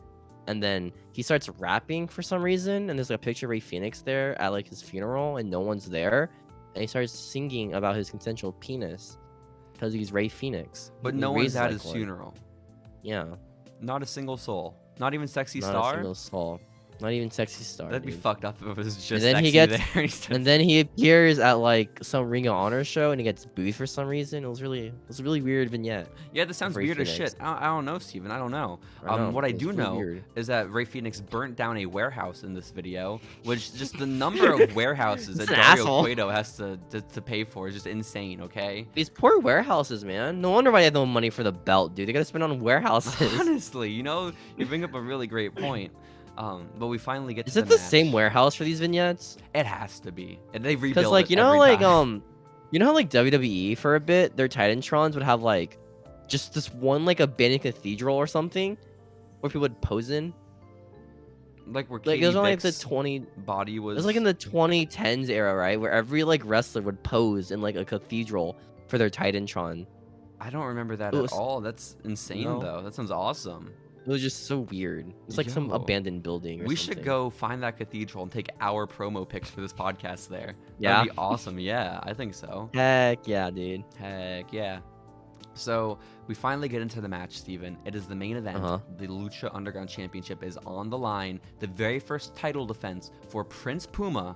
[SPEAKER 2] and then he starts rapping for some reason, and there's like a picture of Rey Fénix there at like his funeral, and no one's there, and he starts singing about his consensual penis. Because he's Rey Fénix.
[SPEAKER 1] But no one's at his funeral.
[SPEAKER 2] Yeah.
[SPEAKER 1] Not a single soul. Not even Sexy Star?
[SPEAKER 2] Not a single soul. Not even Sexy Star.
[SPEAKER 1] That'd be fucked up if it was just
[SPEAKER 2] and then
[SPEAKER 1] Sexy there.
[SPEAKER 2] And then he appears at like some Ring of Honor show and he gets booed for some reason. It was a really weird vignette.
[SPEAKER 1] Yeah, this sounds weird as shit. I don't know, Steven. I don't know. What I do know is that Rey Fénix burnt down a warehouse in this video, which just the number of warehouses that Dario Cueto has to pay for is just insane, okay?
[SPEAKER 2] These poor warehouses, man. No wonder why they have no money for the belt, dude. They gotta spend on warehouses.
[SPEAKER 1] Honestly, you bring up a really great point. But we finally get to
[SPEAKER 2] the match. Is it the same warehouse for these vignettes?
[SPEAKER 1] It has to be. And they rebuild
[SPEAKER 2] because, like,
[SPEAKER 1] you know
[SPEAKER 2] how like WWE for a bit, their Titantrons would have like just this one like abandoned cathedral or something where people would pose in.
[SPEAKER 1] Like where
[SPEAKER 2] it was only like the 20
[SPEAKER 1] body was.
[SPEAKER 2] It was like in the 2010s era, right? Where every like wrestler would pose in like a cathedral for their Titantron.
[SPEAKER 1] I don't remember that at all. That's insane though. That sounds awesome.
[SPEAKER 2] It was just so weird. It's like some abandoned building.
[SPEAKER 1] We should go find that cathedral and take our promo pics for this podcast there.
[SPEAKER 2] Yeah.
[SPEAKER 1] That'd be awesome. Yeah, I think so.
[SPEAKER 2] Heck yeah, dude.
[SPEAKER 1] Heck yeah. So we finally get into the match, Steven. It is the main event. The Lucha Underground Championship is on the line. The very first title defense for Prince Puma.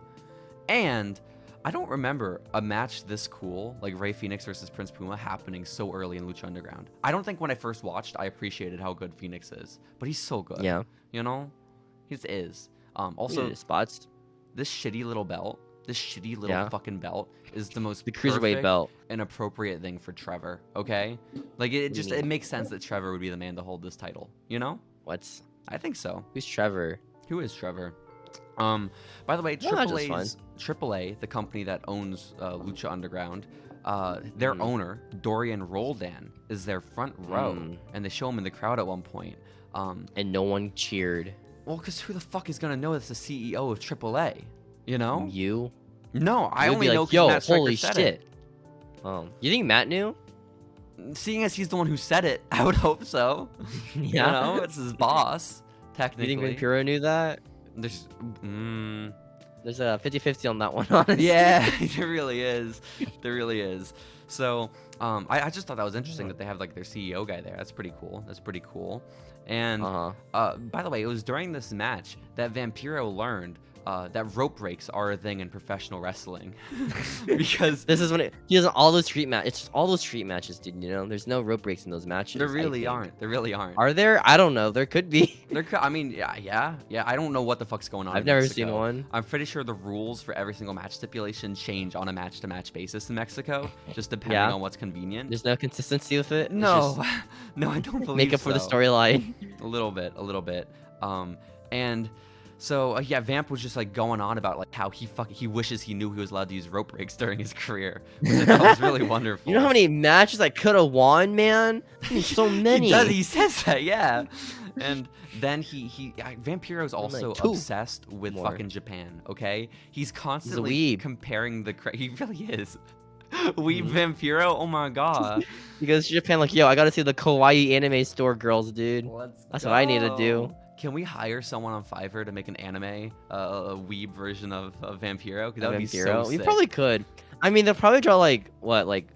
[SPEAKER 1] And I don't remember a match this cool, like Rey Fénix versus Prince Puma, happening so early in Lucha Underground. I don't think when I first watched, I appreciated how good Fénix is, but he's so good.
[SPEAKER 2] Yeah.
[SPEAKER 1] He just is. Also,
[SPEAKER 2] spots.
[SPEAKER 1] This shitty little belt, fucking belt, is the most
[SPEAKER 2] cruiserweight belt
[SPEAKER 1] and appropriate thing for Trevor. Okay, like it makes sense that Trevor would be the man to hold this title.
[SPEAKER 2] What?
[SPEAKER 1] I think so.
[SPEAKER 2] Who's Trevor?
[SPEAKER 1] Who is Trevor? By the way, AAA, the company that owns Lucha Underground, their owner, Dorian Roldan, is their front row, and they show him in the crowd at one point.
[SPEAKER 2] And no one cheered.
[SPEAKER 1] Well, because who the fuck is gonna know that's the CEO of AAA?
[SPEAKER 2] You?
[SPEAKER 1] No, I only know because Matt
[SPEAKER 2] holy
[SPEAKER 1] said
[SPEAKER 2] shit.
[SPEAKER 1] it.
[SPEAKER 2] You think Matt knew?
[SPEAKER 1] Seeing as he's the one who said it, I would hope so.
[SPEAKER 2] Yeah.
[SPEAKER 1] It's his boss, technically.
[SPEAKER 2] You think Vampiro knew that?
[SPEAKER 1] There's
[SPEAKER 2] a 50-50 on that one, honestly.
[SPEAKER 1] Yeah, there really is. There really is. So, I just thought that was interesting that they have like their CEO guy there. That's pretty cool. And by the way, it was during this match that Vampiro learned that rope breaks are a thing in professional wrestling. Because
[SPEAKER 2] this is when he does all those street matches. It's just all those street matches, dude. You know, there's no rope breaks in those matches.
[SPEAKER 1] There really aren't. There really aren't.
[SPEAKER 2] Are there? I don't know. There could be.
[SPEAKER 1] I mean, yeah. I don't know what the fuck's going on.
[SPEAKER 2] I've never seen one.
[SPEAKER 1] I'm pretty sure the rules for every single match stipulation change on a match-to-match basis in Mexico, just depending on what's convenient.
[SPEAKER 2] There's no consistency with it.
[SPEAKER 1] No, no, I don't believe.
[SPEAKER 2] Make up for the storyline.
[SPEAKER 1] A little bit. And so yeah, Vamp was just like going on about like how he wishes he knew he was allowed to use rope breaks during his career, which I thought was really wonderful.
[SPEAKER 2] You know how many matches I could have won, man? So many.
[SPEAKER 1] He says that, yeah. And then Vampiro's also
[SPEAKER 2] like
[SPEAKER 1] obsessed with fucking Japan. Okay, he's constantly comparing the. He really is. Weeb Vampiro, oh my god.
[SPEAKER 2] He goes to Japan like, yo, I gotta see the kawaii anime store girls, dude. That's what I need to do.
[SPEAKER 1] Can we hire someone on Fiverr to make an anime, a weeb version of Vampiro? Because that would be so sick.
[SPEAKER 2] We probably could. I mean, they'll probably draw like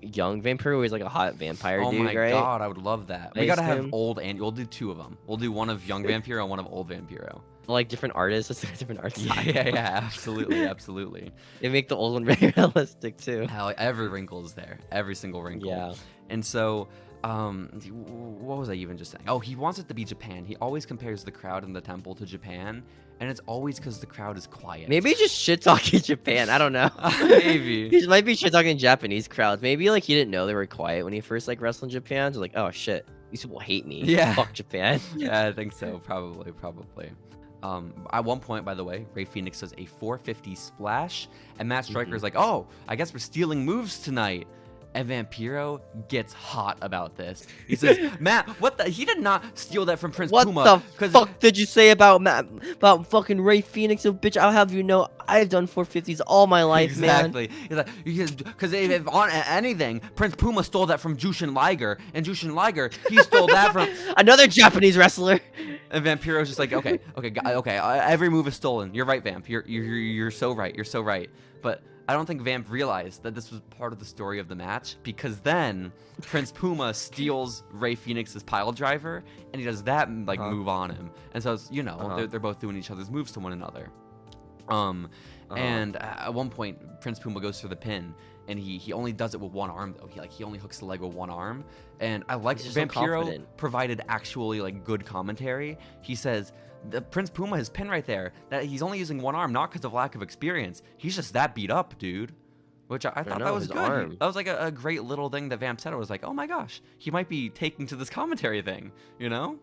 [SPEAKER 2] young Vampiro, who is like a hot vampire dude, right? Oh my
[SPEAKER 1] god, I would love that. We gotta have old and we'll do two of them. We'll do one of young Vampiro and one of old Vampiro.
[SPEAKER 2] Like different artists, different art style.
[SPEAKER 1] Yeah, absolutely.
[SPEAKER 2] They make the old one very realistic too.
[SPEAKER 1] Hell, every wrinkle is there, every single wrinkle.
[SPEAKER 2] Yeah.
[SPEAKER 1] And so, what was I even just saying? Oh, he wants it to be Japan. He always compares the crowd in the temple to Japan, and it's always because the crowd is quiet.
[SPEAKER 2] Maybe he's just shit talking Japan. I don't know.
[SPEAKER 1] Maybe
[SPEAKER 2] he might be shit talking Japanese crowds. Maybe like he didn't know they were quiet when he first like wrestled in Japan. So like, oh shit, these people hate me.
[SPEAKER 1] Yeah.
[SPEAKER 2] Fuck Japan.
[SPEAKER 1] Yeah, I think so. Probably. At one point, by the way, Rey Fénix does a 450 splash, and Matt Striker's like, "Oh, I guess we're stealing moves tonight." And Vampiro gets hot about this. He says, "Matt, what the? He did not steal that from Prince Puma."
[SPEAKER 2] What the fuck did you say about fucking Rey Fénix? You bitch! I'll have you know, I've done 450s all my life, man.
[SPEAKER 1] Exactly. He's like, because if on anything, Prince Puma stole that from Jushin Liger, and Jushin Liger, he stole that from
[SPEAKER 2] another Japanese wrestler.
[SPEAKER 1] And Vampiro's just like, okay. Every move is stolen. You're right, Vamp. You're so right. You're so right. But I don't think Vamp realized that this was part of the story of the match, because then Prince Puma steals Rey Fénix's pile driver, and he does that move on him. And so it's, they're both doing each other's moves to one another. And at one point, Prince Puma goes for the pin, and he only does it with one arm though. He only hooks the leg with one arm. And I like Vampiro provided actually like good commentary. He says, the Prince Puma, his pin right there, that he's only using one arm, not because of lack of experience. He's just that beat up, dude. Which I thought that was good. That was like a great little thing that Vamp said. I was like, oh my gosh, he might be taking to this commentary thing, you know?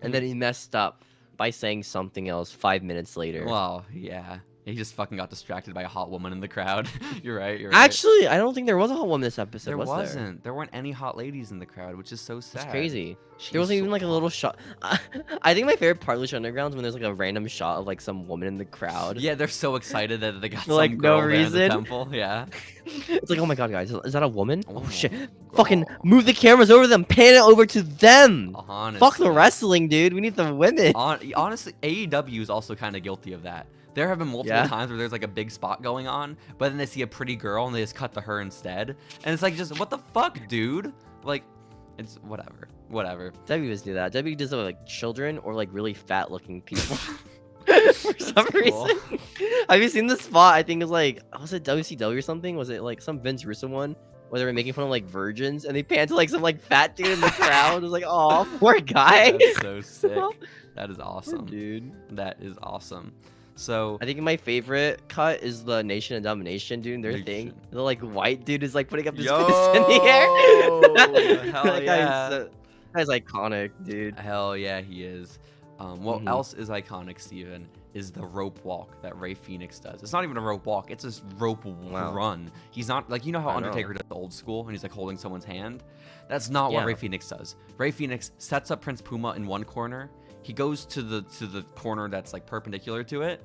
[SPEAKER 2] And then he messed up by saying something else 5 minutes later.
[SPEAKER 1] Well, yeah. He just fucking got distracted by a hot woman in the crowd. You're right.
[SPEAKER 2] Actually, I don't think there was a hot woman this episode.
[SPEAKER 1] There wasn't. There weren't any hot ladies in the crowd, which is so sad.
[SPEAKER 2] It's crazy. There wasn't even like a little shot. I think my favorite part of Lucha Underground is when there's like a random shot of like some woman in the crowd.
[SPEAKER 1] Yeah, they're so excited that they got some
[SPEAKER 2] like
[SPEAKER 1] girl
[SPEAKER 2] no reason.
[SPEAKER 1] In the temple. Yeah.
[SPEAKER 2] It's like, oh my god, guys, is that a woman? Oh shit! God. Fucking move the cameras over to them, pan it over to them.
[SPEAKER 1] Honestly.
[SPEAKER 2] Fuck the wrestling, dude. We need the women.
[SPEAKER 1] Honestly, AEW is also kind of guilty of that. There have been multiple times where there's like a big spot going on, but then they see a pretty girl and they just cut to her instead. And it's like, just what the fuck, dude? Like, it's whatever.
[SPEAKER 2] W does do that. W does it with like children or like really fat looking people. For some reason. Have you seen the spot? I think it was it WCW or something? Was it like some Vince Russo one where they were making fun of like virgins and they panned to like some like fat dude in the crowd? It was like, oh, poor guy.
[SPEAKER 1] That's so sick. That is awesome,
[SPEAKER 2] dude.
[SPEAKER 1] That is awesome. So
[SPEAKER 2] I think my favorite cut is the Nation of Domination, dude. Their thing, the like white dude is like putting up his fist in the air.
[SPEAKER 1] Hell yeah,
[SPEAKER 2] guy's iconic, dude.
[SPEAKER 1] Hell yeah, he is. What else is iconic, Steven, is the rope walk that Rey Fénix does. It's not even a rope walk; it's a rope run. He's not like, you know how Undertaker does old school and he's like holding someone's hand. That's not what Rey Fénix does. Rey Fénix sets up Prince Puma in one corner. He goes to the corner that's like perpendicular to it,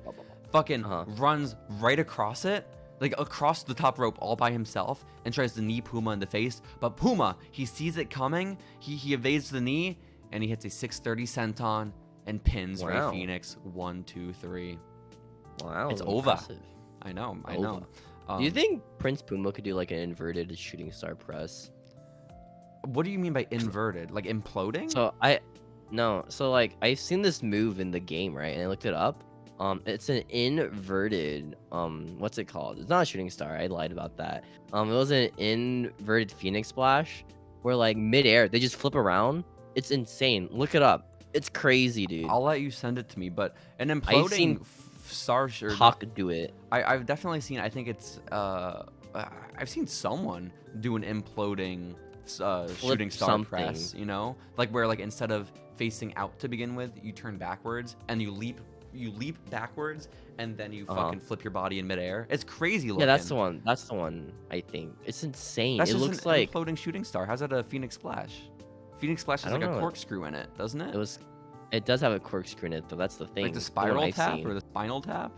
[SPEAKER 1] fucking runs right across it, like across the top rope all by himself, and tries to knee Puma in the face. But Puma, he sees it coming, he evades the knee, and he hits a 630 senton and pins Rey Fénix 1, 2, 3.
[SPEAKER 2] Wow,
[SPEAKER 1] it's over. I know.
[SPEAKER 2] Do you think Prince Puma could do like an inverted shooting star press?
[SPEAKER 1] What do you mean by inverted? Like imploding?
[SPEAKER 2] So like I've seen this move in the game, right? And I looked it up. It's an inverted what's it called? It's not a shooting star. I lied about that. It was an inverted Phoenix splash where like midair they just flip around. It's insane. Look it up. It's crazy, dude.
[SPEAKER 1] I'll let you send it to me. But an imploding star shirt.
[SPEAKER 2] Hawk do it.
[SPEAKER 1] I've definitely seen. I think it's I've seen someone do an imploding shooting star press. You know, like where like instead of facing out to begin with, you turn backwards and you leap backwards and then you fucking flip your body in midair. It's crazy looking.
[SPEAKER 2] Yeah, that's the one. That's the one. I think it's insane.
[SPEAKER 1] That's
[SPEAKER 2] it
[SPEAKER 1] just
[SPEAKER 2] looks
[SPEAKER 1] an
[SPEAKER 2] like
[SPEAKER 1] imploding shooting star. How's that a Phoenix splash? Phoenix splash has like a corkscrew in it, doesn't it?
[SPEAKER 2] It does have a corkscrew in it, though. That's the thing.
[SPEAKER 1] Like the spiral tap or the spinal tap?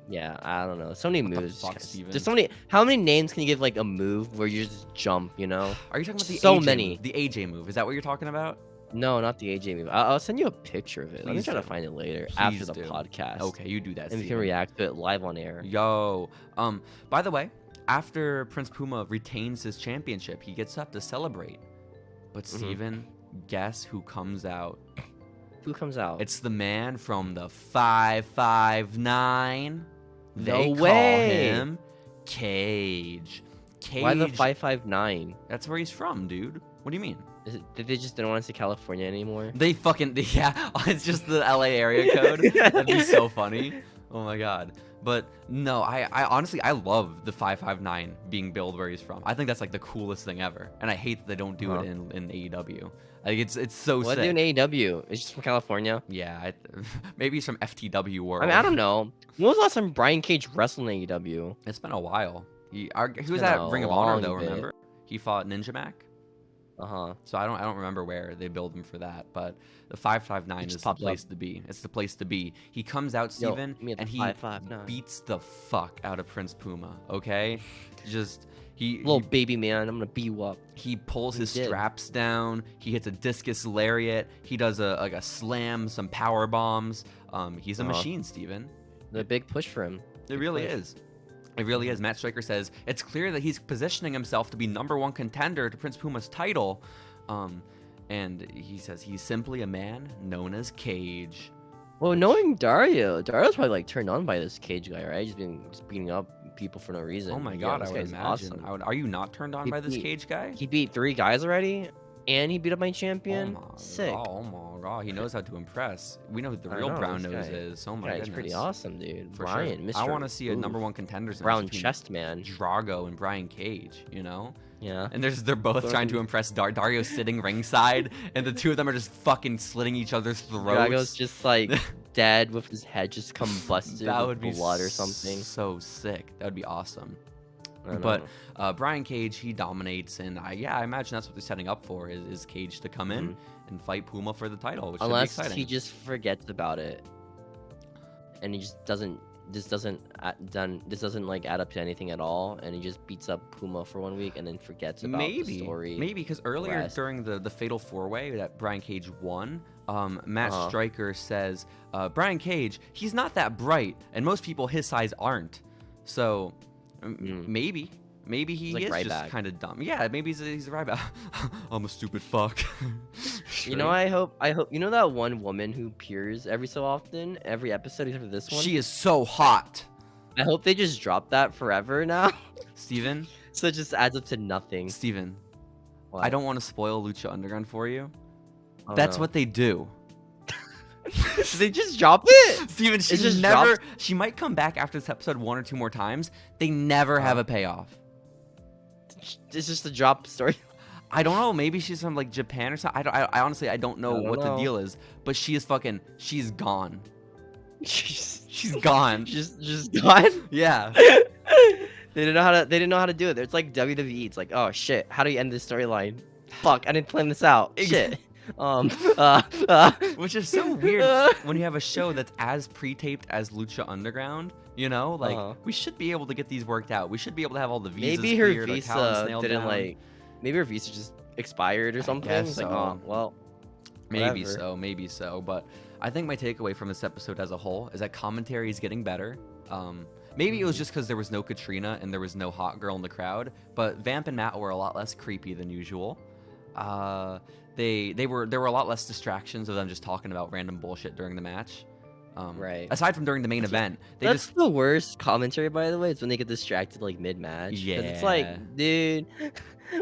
[SPEAKER 2] Yeah, I don't know. So many moves.
[SPEAKER 1] There's
[SPEAKER 2] so many. How many names can you give like a move where you just jump? You know?
[SPEAKER 1] Are you talking about the
[SPEAKER 2] so
[SPEAKER 1] AJ
[SPEAKER 2] many?
[SPEAKER 1] Move? The AJ move? Is that what you're talking about?
[SPEAKER 2] No, not the AJ move. I'll send you a picture of it. Let me try to find it later after the podcast.
[SPEAKER 1] Okay, you do that.
[SPEAKER 2] And we can react to it live on air.
[SPEAKER 1] Yo, by the way, after Prince Puma retains his championship, he gets up to celebrate. But Steven, guess who comes out?
[SPEAKER 2] Who comes out?
[SPEAKER 1] It's the man from the 559.
[SPEAKER 2] No
[SPEAKER 1] way. Call him Cage.
[SPEAKER 2] Why the 559?
[SPEAKER 1] That's where he's from, dude. What do you mean?
[SPEAKER 2] Did they just didn't want to say California anymore?
[SPEAKER 1] They fucking yeah. It's just the LA area code. That'd be so funny. Oh my god. But no, I honestly I love the 559 being billed where he's from. I think that's like the coolest thing ever, and I hate that they don't do it in AEW. Like it's so
[SPEAKER 2] what
[SPEAKER 1] sick.
[SPEAKER 2] What do in AEW? It's just from California.
[SPEAKER 1] Yeah, maybe he's from FTW world.
[SPEAKER 2] I mean, I don't know. When was the last time Brian Cage wrestled in AEW?
[SPEAKER 1] It's been a while. He was at Ring of Honor though. Remember? He fought Ninja Mac. So I don't remember where they billed him for that, but the 559 is the place to be. It's the place to be. He comes out, Steven, and he beats the fuck out of Prince Puma. Okay, just
[SPEAKER 2] little baby man, I'm gonna beat you up.
[SPEAKER 1] He pulls his straps down. He hits a discus lariat. He does a slam, some power bombs. He's a machine, Steven.
[SPEAKER 2] The big push for him.
[SPEAKER 1] It really is. It really is. Matt Striker says, it's clear that he's positioning himself to be #1 contender to Prince Puma's title. And he says he's simply a man known as Cage.
[SPEAKER 2] Well, knowing Dario's probably like turned on by this Cage guy, right? Just beating up people for no reason.
[SPEAKER 1] Oh my god, I would imagine.
[SPEAKER 2] Awesome.
[SPEAKER 1] Are you not turned on by this Cage guy?
[SPEAKER 2] He beat 3 guys already, and he beat up my champion. Sick.
[SPEAKER 1] Oh my god, he knows how to impress. We know who the real brown nose is. Oh my goodness.
[SPEAKER 2] He's pretty awesome, dude.
[SPEAKER 1] For
[SPEAKER 2] Brian,
[SPEAKER 1] sure. I want to see a #1 contenders
[SPEAKER 2] brown chest man,
[SPEAKER 1] Drago and Brian Cage. You know.
[SPEAKER 2] Yeah.
[SPEAKER 1] And they're both trying to impress Dario's sitting ringside, and the two of them are just fucking slitting each other's throats.
[SPEAKER 2] Drago's just like dead with his head just combusted
[SPEAKER 1] that
[SPEAKER 2] with
[SPEAKER 1] would be
[SPEAKER 2] blood or something.
[SPEAKER 1] So sick. That would be awesome. But Brian Cage, he dominates, and I imagine that's what they're setting up for is Cage to come in and fight Puma for the title, which
[SPEAKER 2] unless
[SPEAKER 1] should be exciting.
[SPEAKER 2] He just forgets about it, and he just doesn't. This doesn't like add up to anything at all, and he just beats up Puma for 1 week and then forgets about the story.
[SPEAKER 1] Maybe because earlier during the Fatal 4-Way that Brian Cage won, Matt Striker says Brian Cage, he's not that bright, and most people his size aren't. So maybe he
[SPEAKER 2] like
[SPEAKER 1] is
[SPEAKER 2] Ryback.
[SPEAKER 1] Just kind of dumb. Yeah, maybe he's a Ryback. I'm a stupid fuck.
[SPEAKER 2] Sure. You know, I hope you know that one woman who appears every so often, every episode except for this one.
[SPEAKER 1] She is so hot.
[SPEAKER 2] I hope they just drop that forever now.
[SPEAKER 1] Steven?
[SPEAKER 2] So it just adds up to nothing.
[SPEAKER 1] Steven, I don't want to spoil Lucha Underground for you.
[SPEAKER 2] Oh,
[SPEAKER 1] That's what they do.
[SPEAKER 2] They just drop it.
[SPEAKER 1] Steven, she might come back after this episode 1 or 2 more times. They never have a payoff.
[SPEAKER 2] It's just a drop story.
[SPEAKER 1] I don't know. Maybe she's from like Japan or something. I honestly don't know what the deal is. But she's gone. She's gone.
[SPEAKER 2] Just gone.
[SPEAKER 1] Yeah.
[SPEAKER 2] They didn't know how to do it. It's like WWE. It's like, oh shit, how do you end this storyline? Fuck, I didn't plan this out. Shit.
[SPEAKER 1] Which is so weird when you have a show that's as pre-taped as Lucha Underground. You know, like we should be able to get these worked out. We should be able to have all the visas.
[SPEAKER 2] Maybe her
[SPEAKER 1] cleared,
[SPEAKER 2] visa didn't like. Maybe her visa just expired or something.
[SPEAKER 1] It's
[SPEAKER 2] like, oh well.
[SPEAKER 1] Maybe so. But I think my takeaway from this episode as a whole is that commentary is getting better. Maybe it was just because there was no Katrina and there was no hot girl in the crowd. But Vamp and Matt were a lot less creepy than usual. There were a lot less distractions of them just talking about random bullshit during the match.
[SPEAKER 2] Right.
[SPEAKER 1] Aside from during the main event,
[SPEAKER 2] That's the worst commentary, by the way. It's when they get distracted like mid-match.
[SPEAKER 1] Yeah.
[SPEAKER 2] It's like, dude,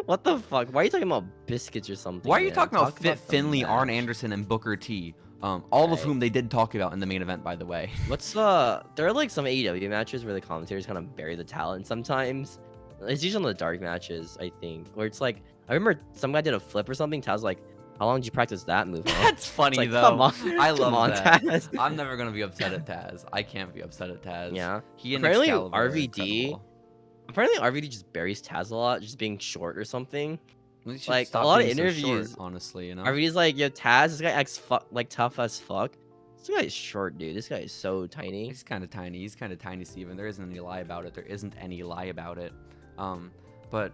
[SPEAKER 2] what the fuck? Why are you talking about biscuits or something?
[SPEAKER 1] Why are you talking about
[SPEAKER 2] Talk
[SPEAKER 1] Fit Finley, Arn Anderson, and Booker T? All of whom they did talk about in the main event, by the way.
[SPEAKER 2] There are like some AEW matches where the commentators kind of bury the talent sometimes. It's usually on the dark matches, I think, where it's like, I remember some guy did a flip or something. Taz was like, how long did you practice that move?
[SPEAKER 1] That's funny,
[SPEAKER 2] like,
[SPEAKER 1] though.
[SPEAKER 2] Come on,
[SPEAKER 1] I love that.
[SPEAKER 2] Taz.
[SPEAKER 1] I'm never gonna be upset at Taz. I can't be upset at Taz.
[SPEAKER 2] Yeah.
[SPEAKER 1] He and
[SPEAKER 2] Apparently
[SPEAKER 1] Excalibur are
[SPEAKER 2] RVD.
[SPEAKER 1] incredible.
[SPEAKER 2] Apparently RVD just buries Taz a lot, just being short or something.
[SPEAKER 1] We should
[SPEAKER 2] Like,
[SPEAKER 1] stop
[SPEAKER 2] a lot of
[SPEAKER 1] being so
[SPEAKER 2] interviews,
[SPEAKER 1] short, honestly, you know.
[SPEAKER 2] RVD's like, yo, Taz, this guy acts like tough as fuck. This guy is short, dude. This guy is so tiny.
[SPEAKER 1] He's kind of tiny. He's kind of tiny, Steven. There isn't any lie about it. There isn't any lie about it. But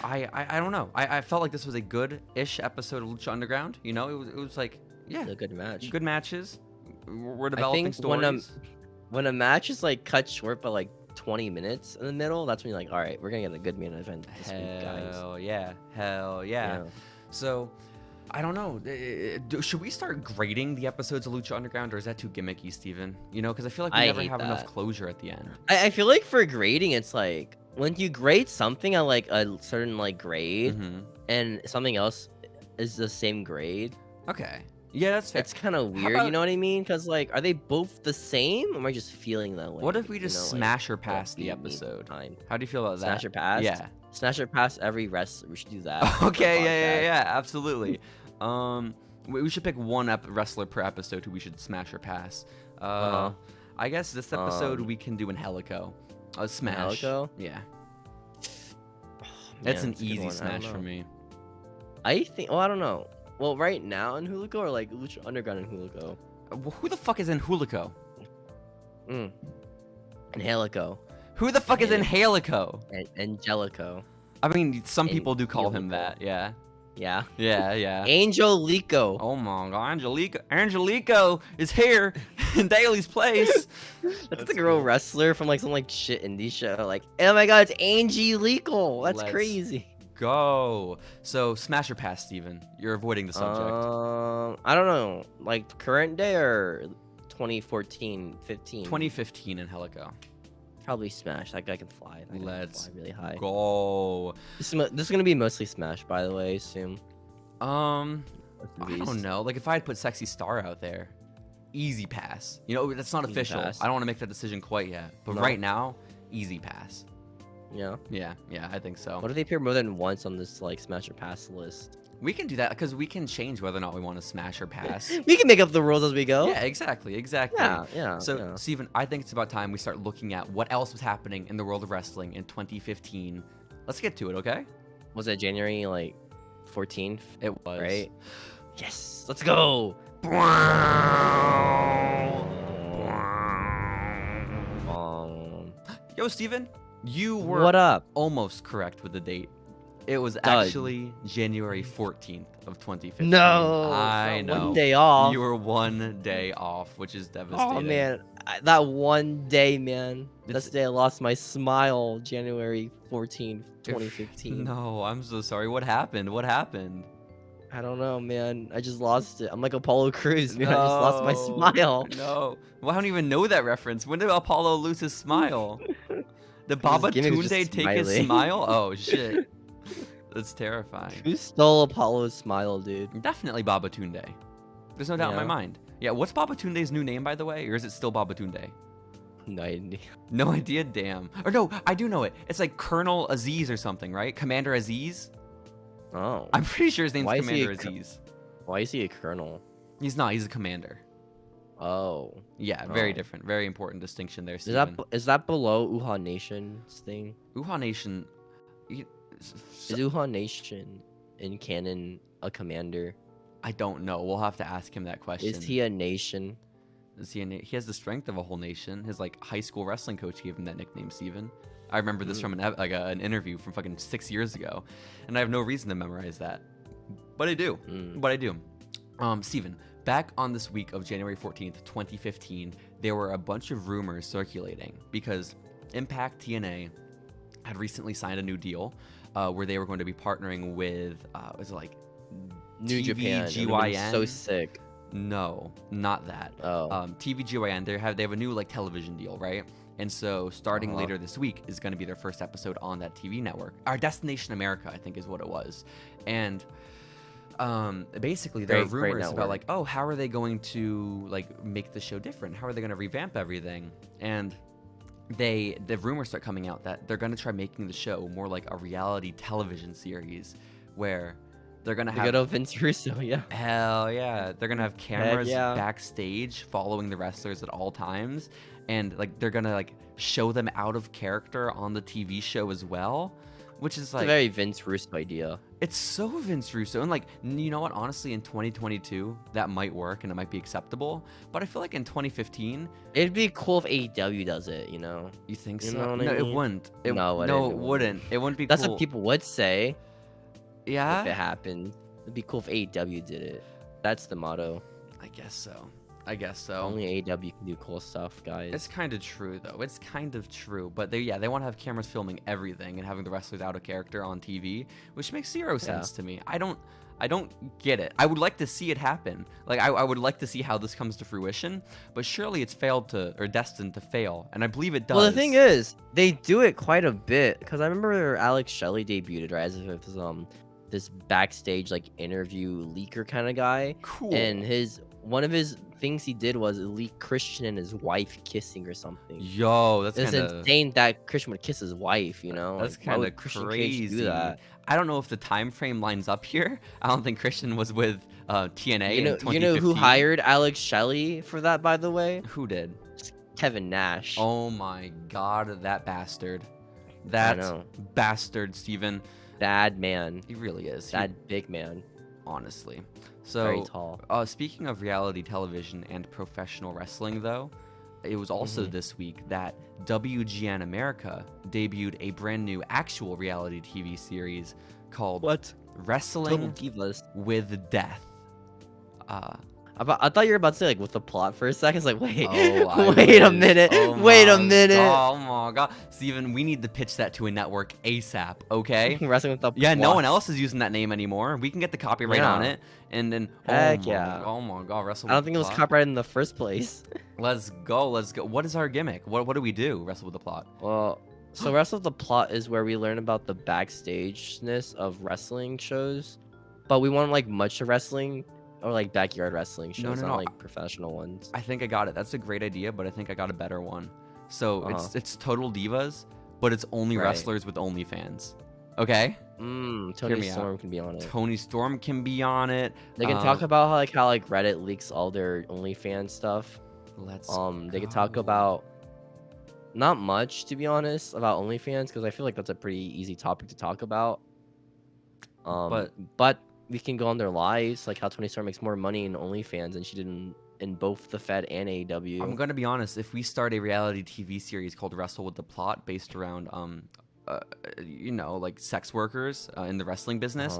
[SPEAKER 1] I don't know. I felt like this was a good-ish episode of Lucha Underground. You know, it was like, yeah,
[SPEAKER 2] a good match.
[SPEAKER 1] Good matches. We're developing
[SPEAKER 2] I think
[SPEAKER 1] stories.
[SPEAKER 2] when a match is like cut short by like 20 minutes in the middle, that's when you're like, all right, we're gonna get a good main event this week, guys.
[SPEAKER 1] Hell yeah. So, I don't know. Should we start grading the episodes of Lucha Underground, or is that too gimmicky, Steven? You know, because I feel like we never have enough closure at the end.
[SPEAKER 2] I feel like for grading, it's like when you grade something at like a certain like grade, and something else is the same grade.
[SPEAKER 1] Okay. Yeah, that's fair.
[SPEAKER 2] It's kind of weird, you know what I mean? Because like, are they both the same, or am I just feeling that way?
[SPEAKER 1] What if we just smash or pass the episode? How do you feel about that?
[SPEAKER 2] Smash or pass?
[SPEAKER 1] Yeah.
[SPEAKER 2] Smash or pass every wrestler. We should do that.
[SPEAKER 1] Okay, yeah, absolutely. We should pick one wrestler per episode who we should smash or pass. I guess this episode we can do in Helico. Smash.
[SPEAKER 2] Helico?
[SPEAKER 1] Yeah.
[SPEAKER 2] Oh,
[SPEAKER 1] It's an easy smash for me.
[SPEAKER 2] I think. Oh, I don't know. Well, right now in Helico, or like Lucha Underground in Helico?
[SPEAKER 1] Who the fuck is in Helico?
[SPEAKER 2] In Helico.
[SPEAKER 1] Who the fuck is in Helico?
[SPEAKER 2] Angelico.
[SPEAKER 1] I mean, some people do call him that, yeah.
[SPEAKER 2] Yeah.
[SPEAKER 1] Angelico. Oh my god, Angelico is here in Daly's place.
[SPEAKER 2] That's a girl wrestler from like some like shit indie show. Like, oh my god, it's Angelico. That's crazy.
[SPEAKER 1] Go. So smash or pass, Steven? You're avoiding the subject.
[SPEAKER 2] I don't know. Like current day or 2014, 15?
[SPEAKER 1] 2015 in Helico.
[SPEAKER 2] Probably smash. That guy can fly.
[SPEAKER 1] Let's
[SPEAKER 2] fly really high.
[SPEAKER 1] Go.
[SPEAKER 2] This is gonna be mostly smash, by the way. I assume.
[SPEAKER 1] I don't know. Like if I had put Sexy Star out there, easy pass. You know, that's not official. I don't want to make that decision quite yet. But right now, easy pass.
[SPEAKER 2] Yeah.
[SPEAKER 1] Yeah, I think so.
[SPEAKER 2] What if they appear more than once on this like smash or pass list?
[SPEAKER 1] We can do that because we can change whether or not we want to smash or pass.
[SPEAKER 2] We can make up the rules as we go.
[SPEAKER 1] Yeah, exactly.
[SPEAKER 2] Yeah.
[SPEAKER 1] So, Steven, I think it's about time we start looking at what else was happening in the world of wrestling in 2015. Let's get to it, okay?
[SPEAKER 2] Was it January like 14th?
[SPEAKER 1] It was.
[SPEAKER 2] Right? Yes. Let's go.
[SPEAKER 1] Yo, Steven, you were almost correct with the date. It was actually January 14th of 2015.
[SPEAKER 2] No,
[SPEAKER 1] I know.
[SPEAKER 2] 1 day off.
[SPEAKER 1] You were 1 day off, which is devastating.
[SPEAKER 2] Oh man, that 1 day, man. That's the day I lost my smile. January 14th, 2015.
[SPEAKER 1] No, I'm so sorry. What happened?
[SPEAKER 2] I don't know, man. I just lost it. I'm like Apollo Crews, man. I just lost my smile.
[SPEAKER 1] No. Well, I don't even know that reference. When did Apollo lose his smile? Did Baba Tunde take his smile? Oh, shit. That's terrifying.
[SPEAKER 2] Who stole Apollo's smile, dude?
[SPEAKER 1] Definitely Baba Tunde. There's no doubt in my mind. Yeah, what's Baba Tunde's new name, by the way? Or is it still Baba Tunde?
[SPEAKER 2] No idea.
[SPEAKER 1] No idea? Damn. Or no, I do know it. It's like Colonel Aziz or something, right? Commander Aziz?
[SPEAKER 2] Oh.
[SPEAKER 1] I'm pretty sure his name's Commander Aziz.
[SPEAKER 2] Why is he a colonel?
[SPEAKER 1] He's not. He's a commander.
[SPEAKER 2] Oh.
[SPEAKER 1] Yeah, very different. Very important distinction there, Steven.
[SPEAKER 2] Is that below Uha Nation's thing?
[SPEAKER 1] Uha Nation...
[SPEAKER 2] Is Uha Nation in canon a commander?
[SPEAKER 1] I don't know. We'll have to ask him that question.
[SPEAKER 2] Is he a nation?
[SPEAKER 1] He has the strength of a whole nation. His like high school wrestling coach gave him that nickname, Steven. I remember this from an interview from fucking 6 years ago, and I have no reason to memorize that, but I do. Steven, back on this week of January 14th, 2015, there were a bunch of rumors circulating because Impact TNA had recently signed a new deal where they were going to be partnering with was it like
[SPEAKER 2] New Japan?
[SPEAKER 1] GYN?
[SPEAKER 2] So sick.
[SPEAKER 1] No, not that.
[SPEAKER 2] Oh.
[SPEAKER 1] TVGYN, they have a new like television deal, right? And so starting later this week is going to be their first episode on that TV network. Our Destination America, I think, is what it was. And basically there are rumors about like, oh, how are they going to like make the show different? How are they going to revamp everything? And the rumors start coming out that they're going to try making the show more like a reality television series where they're going to have...
[SPEAKER 2] Good old Vince Russo, yeah.
[SPEAKER 1] Hell yeah. They're going to have cameras backstage following the wrestlers at all times. And like they're going to like show them out of character on the TV show as well. Which is like...
[SPEAKER 2] It's a very Vince Russo idea.
[SPEAKER 1] It's so Vince Russo. And like, you know what? Honestly, in 2022, that might work and it might be acceptable. But I feel like in 2015...
[SPEAKER 2] It'd be cool if AEW does it, you know?
[SPEAKER 1] You think so?
[SPEAKER 2] You know what
[SPEAKER 1] no,
[SPEAKER 2] I mean?
[SPEAKER 1] It wouldn't.
[SPEAKER 2] It
[SPEAKER 1] wouldn't. It wouldn't be
[SPEAKER 2] That's
[SPEAKER 1] cool.
[SPEAKER 2] what people would say.
[SPEAKER 1] Yeah?
[SPEAKER 2] If it happened. It'd be cool if AEW did it. That's the motto.
[SPEAKER 1] I guess so.
[SPEAKER 2] Only AEW can do cool stuff, guys.
[SPEAKER 1] It's kind of true, though. It's kind of true. But they want to have cameras filming everything and having the wrestlers out of character on TV, which makes zero sense to me. I don't get it. I would like to see it happen. Like, I would like to see how this comes to fruition, but surely it's destined to fail, and I believe it does.
[SPEAKER 2] Well, the thing is, they do it quite a bit, because I remember Alex Shelley debuted, right, as if it was this backstage, like, interview leaker kind of guy.
[SPEAKER 1] Cool.
[SPEAKER 2] And one of his things he did was leak Christian and his wife kissing or something.
[SPEAKER 1] Yo, that's kind of
[SPEAKER 2] insane that Christian would kiss his wife, you know?
[SPEAKER 1] That's kind of crazy. Do that? I don't know if the time frame lines up here. I don't think Christian was with TNA in 2015.
[SPEAKER 2] You know who hired Alex Shelley for that, by the way?
[SPEAKER 1] Who did?
[SPEAKER 2] Kevin Nash.
[SPEAKER 1] Oh my god, that bastard. That bastard, Steven.
[SPEAKER 2] Bad man.
[SPEAKER 1] He really is.
[SPEAKER 2] That big man.
[SPEAKER 1] Honestly. So,
[SPEAKER 2] very tall.
[SPEAKER 1] Speaking of reality television and professional wrestling, though, it was also this week that WGN America debuted a brand new actual reality TV series called Wrestling with Death.
[SPEAKER 2] I thought you were about to say like with the plot for a second. It's like wait a minute. Wait a minute.
[SPEAKER 1] Oh my god, Steven, we need to pitch that to a network ASAP. Okay.
[SPEAKER 2] Wrestling with the plot.
[SPEAKER 1] Yeah, no one else is using that name anymore. We can get the copyright on it, and then oh my god, wrestle.
[SPEAKER 2] I don't think it was copyrighted in the first place.
[SPEAKER 1] Let's go. What is our gimmick? What do we do? Wrestle with the plot.
[SPEAKER 2] Well, so Wrestle with the Plot is where we learn about the backstageness of wrestling shows, but we want like much of wrestling. Or like backyard wrestling shows, not like professional ones.
[SPEAKER 1] I think I got it. That's a great idea, but I think I got a better one. So it's Total Divas, but it's only wrestlers with OnlyFans. Okay?
[SPEAKER 2] Tony Storm can be on it.
[SPEAKER 1] Tony Storm can be on it.
[SPEAKER 2] They can talk about how Reddit leaks all their OnlyFans stuff. They can talk about not much, to be honest, about OnlyFans, because I feel like that's a pretty easy topic to talk about. But we can go on their lives, like how Tony Storm makes more money in OnlyFans than she did in both the Fed and AEW.
[SPEAKER 1] I'm gonna be honest. If we start a reality TV series called Wrestle with the Plot, based around like sex workers in the wrestling business,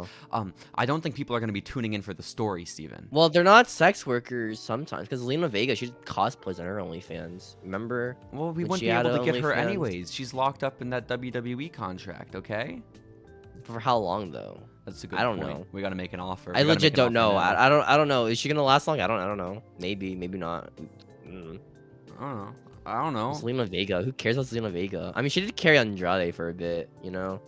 [SPEAKER 1] I don't think people are gonna be tuning in for the story, Steven.
[SPEAKER 2] Well, they're not sex workers sometimes, because Lena Vega, she cosplays on her OnlyFans. Remember?
[SPEAKER 1] Well, we wouldn't be able to get her anyways. She's locked up in that WWE contract. Okay.
[SPEAKER 2] For how long though?
[SPEAKER 1] That's a good point. I don't know. We gotta make an offer.
[SPEAKER 2] I legit don't know. I don't know. Is she gonna last long? I don't know. Maybe not.
[SPEAKER 1] I don't know.
[SPEAKER 2] Selena Vega. Who cares about Selena Vega? I mean, she did carry Andrade for a bit. You know,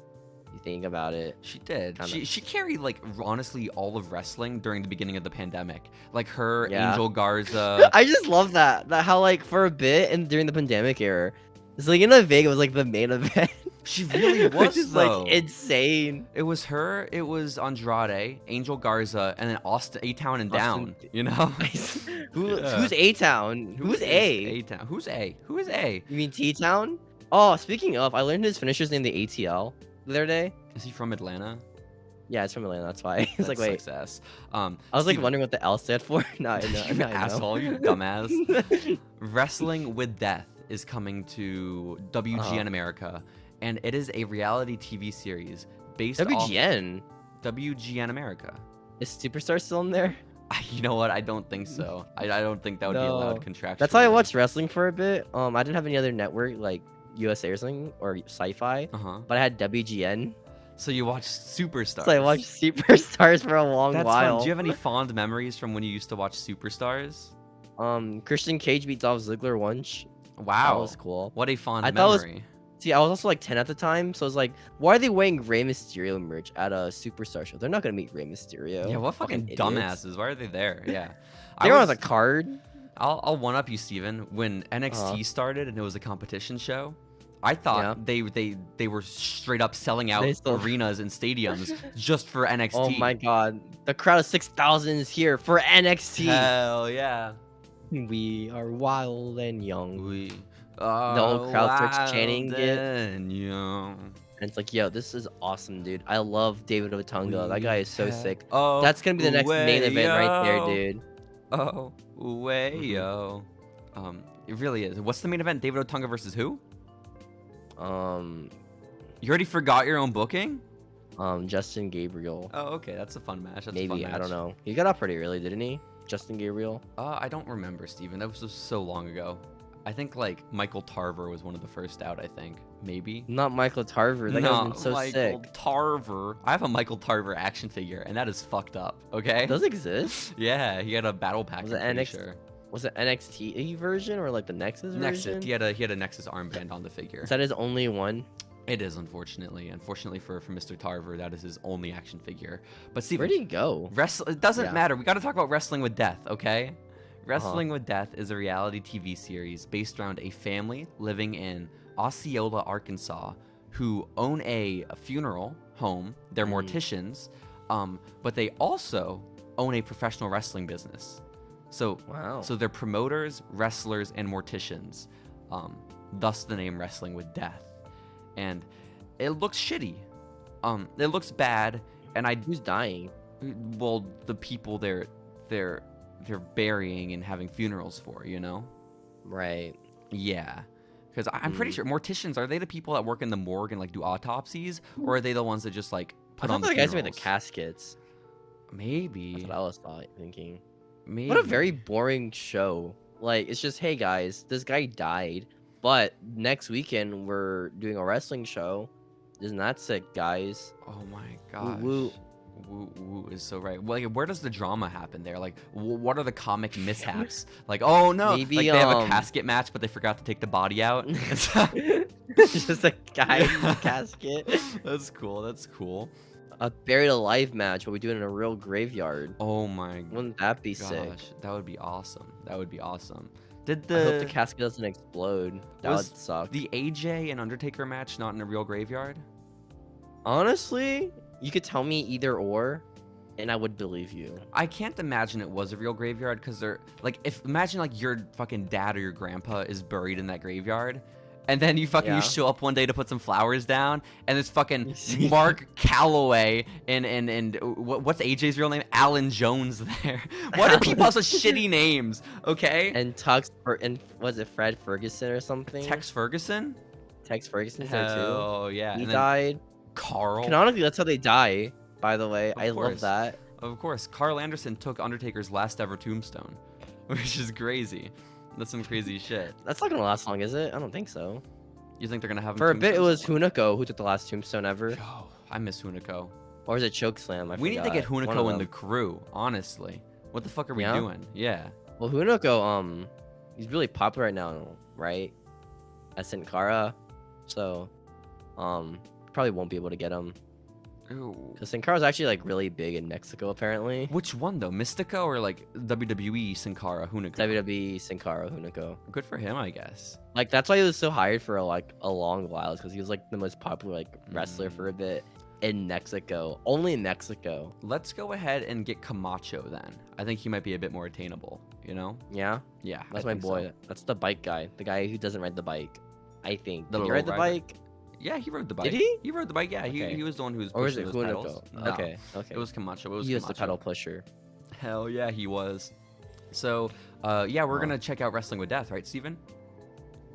[SPEAKER 2] you think about it.
[SPEAKER 1] She did. She carried like honestly all of wrestling during the beginning of the pandemic. Like her, Angel Garza.
[SPEAKER 2] I just love that how like for a bit and during the pandemic era, Selena Vega was like the main event.
[SPEAKER 1] She really was,
[SPEAKER 2] which is like insane.
[SPEAKER 1] It was her, it was Andrade, Angel Garza, and then A-Town and Down. You know,
[SPEAKER 2] who's A-Town? Who's A?
[SPEAKER 1] A-Town. Who's A? Who is A?
[SPEAKER 2] You mean T-Town? Oh, speaking of, I learned his finisher's name, the ATL, the other day.
[SPEAKER 1] Is he from Atlanta?
[SPEAKER 2] Yeah, it's from Atlanta. That's why. It's like, wait.
[SPEAKER 1] Success.
[SPEAKER 2] I was like wondering what the L stood for. No,
[SPEAKER 1] asshole, you dumbass. Wrestling with Death is coming to WGN America. And it is a reality TV series based
[SPEAKER 2] WGN?
[SPEAKER 1] WGN America.
[SPEAKER 2] Is Superstar still in there?
[SPEAKER 1] You know what? I don't think so. I don't think that would be allowed contractually.
[SPEAKER 2] That's how I watched wrestling for a bit. I didn't have any other network like USA or something or Sci-Fi. But I had WGN.
[SPEAKER 1] So you watch Superstars.
[SPEAKER 2] So I watched Superstars for a long
[SPEAKER 1] That's
[SPEAKER 2] while.
[SPEAKER 1] fun. Do you have any fond memories from when you used to watch Superstars?
[SPEAKER 2] Christian Cage beat Dolph Ziggler once.
[SPEAKER 1] Wow.
[SPEAKER 2] That was cool.
[SPEAKER 1] What a fond
[SPEAKER 2] I thought
[SPEAKER 1] memory.
[SPEAKER 2] See, I was also like 10 at the time, so I was like, why are they wearing Rey Mysterio merch at a Superstar show? They're not gonna meet Rey Mysterio.
[SPEAKER 1] Yeah, what fucking dumbasses? Why are they there? Yeah.
[SPEAKER 2] They were on the card.
[SPEAKER 1] I'll one up you, Steven. When NXT started and it was a competition show, I thought they were straight up selling out arenas and stadiums just for NXT.
[SPEAKER 2] Oh my god. The crowd of 6,000 is here for NXT.
[SPEAKER 1] Hell yeah.
[SPEAKER 2] We are wild and young.
[SPEAKER 1] We
[SPEAKER 2] The whole crowd starts chanting it.
[SPEAKER 1] And young.
[SPEAKER 2] And it's like, yo, this is awesome, dude. I love David Otunga. That guy is so sick.
[SPEAKER 1] Oh,
[SPEAKER 2] that's gonna be the next main event right there, dude.
[SPEAKER 1] Oh, way yo. It really is. What's the main event? David Otunga versus who? You already forgot your own booking?
[SPEAKER 2] Justin Gabriel.
[SPEAKER 1] Oh, okay. That's a fun match. That's
[SPEAKER 2] Maybe,
[SPEAKER 1] a fun match.
[SPEAKER 2] I don't know. He got up pretty early, didn't he? Justin Gabriel?
[SPEAKER 1] I don't remember, Steven. That was just so long ago. I think, like, Michael Tarver was one of the first out, I think. Maybe.
[SPEAKER 2] Not Michael Tarver. That guy's been so
[SPEAKER 1] Michael
[SPEAKER 2] sick.
[SPEAKER 1] Tarver. I have a Michael Tarver action figure, and that is fucked up, okay?
[SPEAKER 2] Does it exist?
[SPEAKER 1] Yeah, he had a battle pack,
[SPEAKER 2] Was it
[SPEAKER 1] sure.
[SPEAKER 2] Was it NXT version or like the Nexus version?
[SPEAKER 1] Nexus. He had a Nexus armband on the figure.
[SPEAKER 2] Is that his only one?
[SPEAKER 1] It is, unfortunately. Unfortunately for Mr. Tarver, that is his only action figure. But Steven,
[SPEAKER 2] where did he go?
[SPEAKER 1] It doesn't matter. We got to talk about Wrestling with Death, okay? Wrestling with Death is a reality TV series based around a family living in Osceola, Arkansas, who own a funeral home. They're morticians, but they also own a professional wrestling business. So, so they're promoters, wrestlers, and morticians. Thus the name Wrestling with Death. And it looks shitty. It looks bad. And
[SPEAKER 2] who's dying?
[SPEAKER 1] Well, the people they're burying and having funerals for, you know?
[SPEAKER 2] Right.
[SPEAKER 1] Yeah. Because I'm pretty sure morticians, are they the people that work in the morgue and like do autopsies, or are they the ones that just like put on the funerals?
[SPEAKER 2] guys who made the caskets.
[SPEAKER 1] Maybe.
[SPEAKER 2] That's what I was thinking.
[SPEAKER 1] Maybe.
[SPEAKER 2] What a very boring show. Like, it's just, hey guys, this guy died, but next weekend we're doing a wrestling show. Isn't that sick, guys?
[SPEAKER 1] Oh my gosh.
[SPEAKER 2] Woo.
[SPEAKER 1] Woo is so right. Well, like, where does the drama happen there? Like, what are the comic mishaps? Like, oh no,
[SPEAKER 2] maybe,
[SPEAKER 1] like they have a casket match, but they forgot to take the body out.
[SPEAKER 2] Just a guy in a casket.
[SPEAKER 1] That's cool. That's cool.
[SPEAKER 2] A buried alive match, but we do it in a real graveyard.
[SPEAKER 1] Oh my god.
[SPEAKER 2] Wouldn't that be sick?
[SPEAKER 1] That would be awesome. That would be awesome.
[SPEAKER 2] I hope the casket doesn't explode. That would suck.
[SPEAKER 1] The AJ and Undertaker match not in a real graveyard?
[SPEAKER 2] Honestly, you could tell me either or, and I would believe you.
[SPEAKER 1] I can't imagine it was a real graveyard because they're like, imagine like your fucking dad or your grandpa is buried in that graveyard, and then you show up one day to put some flowers down, and it's fucking Mark Calloway and what's AJ's real name? Alan Jones there. Why do people have such shitty names? Okay.
[SPEAKER 2] And was it Fred Ferguson or something?
[SPEAKER 1] Tex Ferguson?
[SPEAKER 2] Tex Ferguson's there too.
[SPEAKER 1] Oh yeah.
[SPEAKER 2] He died.
[SPEAKER 1] Carl.
[SPEAKER 2] Canonically, that's how they die. By the way, I love that.
[SPEAKER 1] Of course, Carl Anderson took Undertaker's last ever tombstone, which is crazy. That's some crazy shit.
[SPEAKER 2] That's not gonna last long, is it? I don't think so.
[SPEAKER 1] You think they're gonna have
[SPEAKER 2] for a bit? It was Hunico who took the last tombstone ever.
[SPEAKER 1] Oh, I miss Hunico.
[SPEAKER 2] Or was it Chokeslam?
[SPEAKER 1] We need to get Hunico in the crew. Honestly, what the fuck are we doing? Yeah.
[SPEAKER 2] Well, Hunico, he's really popular right now, right? At Sin Cara, so, probably won't be able to get him. Because Sin Cara's actually like really big in Mexico apparently.
[SPEAKER 1] Which one though, Mystico or like WWE Sin Cara Hunico?
[SPEAKER 2] WWE Sin Cara Hunico.
[SPEAKER 1] Good for him, I guess.
[SPEAKER 2] Like that's why he was so hired for like a long while, because he was like the most popular like wrestler for a bit in Mexico, only in Mexico.
[SPEAKER 1] Let's go ahead and get Camacho then. I think he might be a bit more attainable. You know?
[SPEAKER 2] Yeah.
[SPEAKER 1] Yeah.
[SPEAKER 2] That's my boy. So. That's the bike guy, the guy who doesn't ride the bike. I think. Did he ride the bike?
[SPEAKER 1] Yeah, he rode the bike.
[SPEAKER 2] Did he?
[SPEAKER 1] He rode the bike. Yeah,
[SPEAKER 2] okay.
[SPEAKER 1] he was the one who was
[SPEAKER 2] Or
[SPEAKER 1] pushing
[SPEAKER 2] was it
[SPEAKER 1] those pedals. No.
[SPEAKER 2] Okay.
[SPEAKER 1] It was Camacho. It was
[SPEAKER 2] he
[SPEAKER 1] Camacho.
[SPEAKER 2] was the pedal pusher.
[SPEAKER 1] Hell yeah, he was. So, yeah, we're gonna check out Wrestling with Death, right, Steven?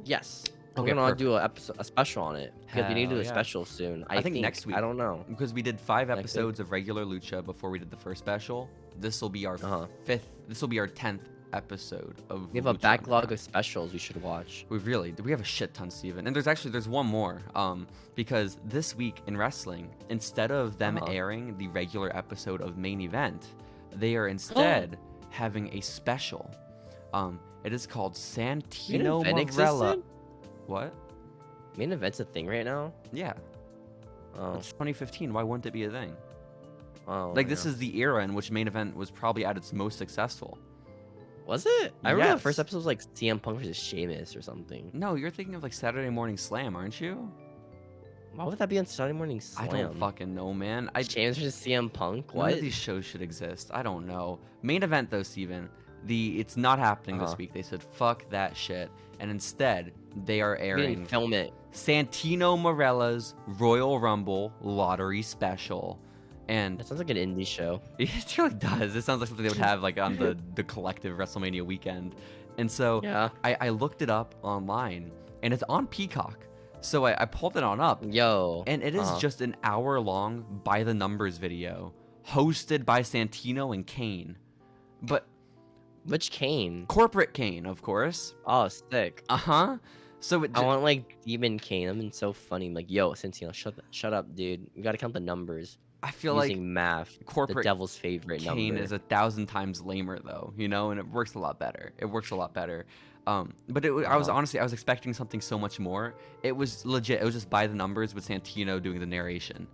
[SPEAKER 2] Yes.
[SPEAKER 1] Okay,
[SPEAKER 2] we're gonna do a special on it because we need to do a
[SPEAKER 1] yeah.
[SPEAKER 2] special soon.
[SPEAKER 1] I think next week.
[SPEAKER 2] I don't know
[SPEAKER 1] because we did 5 episodes of regular Lucha before we did the first special. This will be our 5th. This will be our 10th episode of
[SPEAKER 2] We have a
[SPEAKER 1] Lucha
[SPEAKER 2] backlog
[SPEAKER 1] Underground.
[SPEAKER 2] of specials we should watch.
[SPEAKER 1] We have a shit ton, Steven. And there's one more. Because this week in wrestling, instead of them airing the regular episode of Main Event, they are instead having a special. It is called Santino Marella. What?
[SPEAKER 2] Main Event's a thing right now?
[SPEAKER 1] Yeah.
[SPEAKER 2] Oh.
[SPEAKER 1] It's 2015. Why wouldn't it be a thing?
[SPEAKER 2] Oh.
[SPEAKER 1] Like, this is the era in which Main Event was probably at its most successful.
[SPEAKER 2] Was it? I remember the
[SPEAKER 1] Yes.
[SPEAKER 2] first episode was like CM Punk versus Sheamus or something.
[SPEAKER 1] No, you're thinking of like Saturday Morning Slam, aren't you?
[SPEAKER 2] Why would that be on Saturday Morning Slam?
[SPEAKER 1] I don't fucking know, man.
[SPEAKER 2] Sheamus versus CM Punk?
[SPEAKER 1] None
[SPEAKER 2] What?
[SPEAKER 1] of these shows should exist. I don't know. Main Event though, Steven. It's not happening this week. They said fuck that shit, and instead they are
[SPEAKER 2] We
[SPEAKER 1] airing
[SPEAKER 2] didn't film it.
[SPEAKER 1] Santino Marella's Royal Rumble Lottery Special. And
[SPEAKER 2] That sounds like an indie show.
[SPEAKER 1] it really does. It sounds like something they would have like on the collective WrestleMania weekend. And so
[SPEAKER 2] Yeah.
[SPEAKER 1] I looked it up online, and it's on Peacock. So I pulled it on up,
[SPEAKER 2] Yo.
[SPEAKER 1] and it is just an hour-long by the numbers video hosted by Santino and Kane. But
[SPEAKER 2] Which Kane?
[SPEAKER 1] corporate Kane, of course.
[SPEAKER 2] Oh, sick.
[SPEAKER 1] Uh-huh. So
[SPEAKER 2] I want like Demon Kane. I've been so funny. I'm like, yo, Santino, shut up, dude. We gotta count the numbers.
[SPEAKER 1] I feel
[SPEAKER 2] Using
[SPEAKER 1] like
[SPEAKER 2] math. The
[SPEAKER 1] corporate
[SPEAKER 2] devil's favorite
[SPEAKER 1] Kane
[SPEAKER 2] number.
[SPEAKER 1] is 1,000 times lamer though, you know, and it works a lot better. It works a lot better. But I was expecting something so much more. It was legit. It was just by the numbers with Santino doing the narration.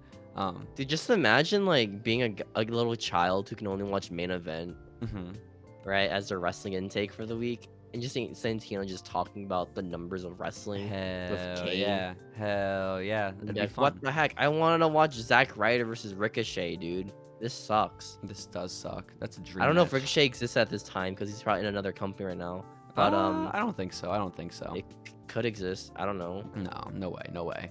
[SPEAKER 2] Dude, just imagine like being a little child who can only watch Main Event, right, as their wrestling intake for the week, and just seeing Santino just talking about the numbers of wrestling with
[SPEAKER 1] Hell
[SPEAKER 2] Kane.
[SPEAKER 1] yeah, hell yeah. That'd be
[SPEAKER 2] Like,
[SPEAKER 1] fun.
[SPEAKER 2] what the heck? I wanted to watch Zack Ryder versus Ricochet, dude. This sucks.
[SPEAKER 1] This does suck. That's a dream.
[SPEAKER 2] I don't know if
[SPEAKER 1] match.
[SPEAKER 2] Ricochet exists at this time because he's probably in another company right now. But
[SPEAKER 1] I don't think so. I don't think so.
[SPEAKER 2] it could exist. I don't know.
[SPEAKER 1] No, no way.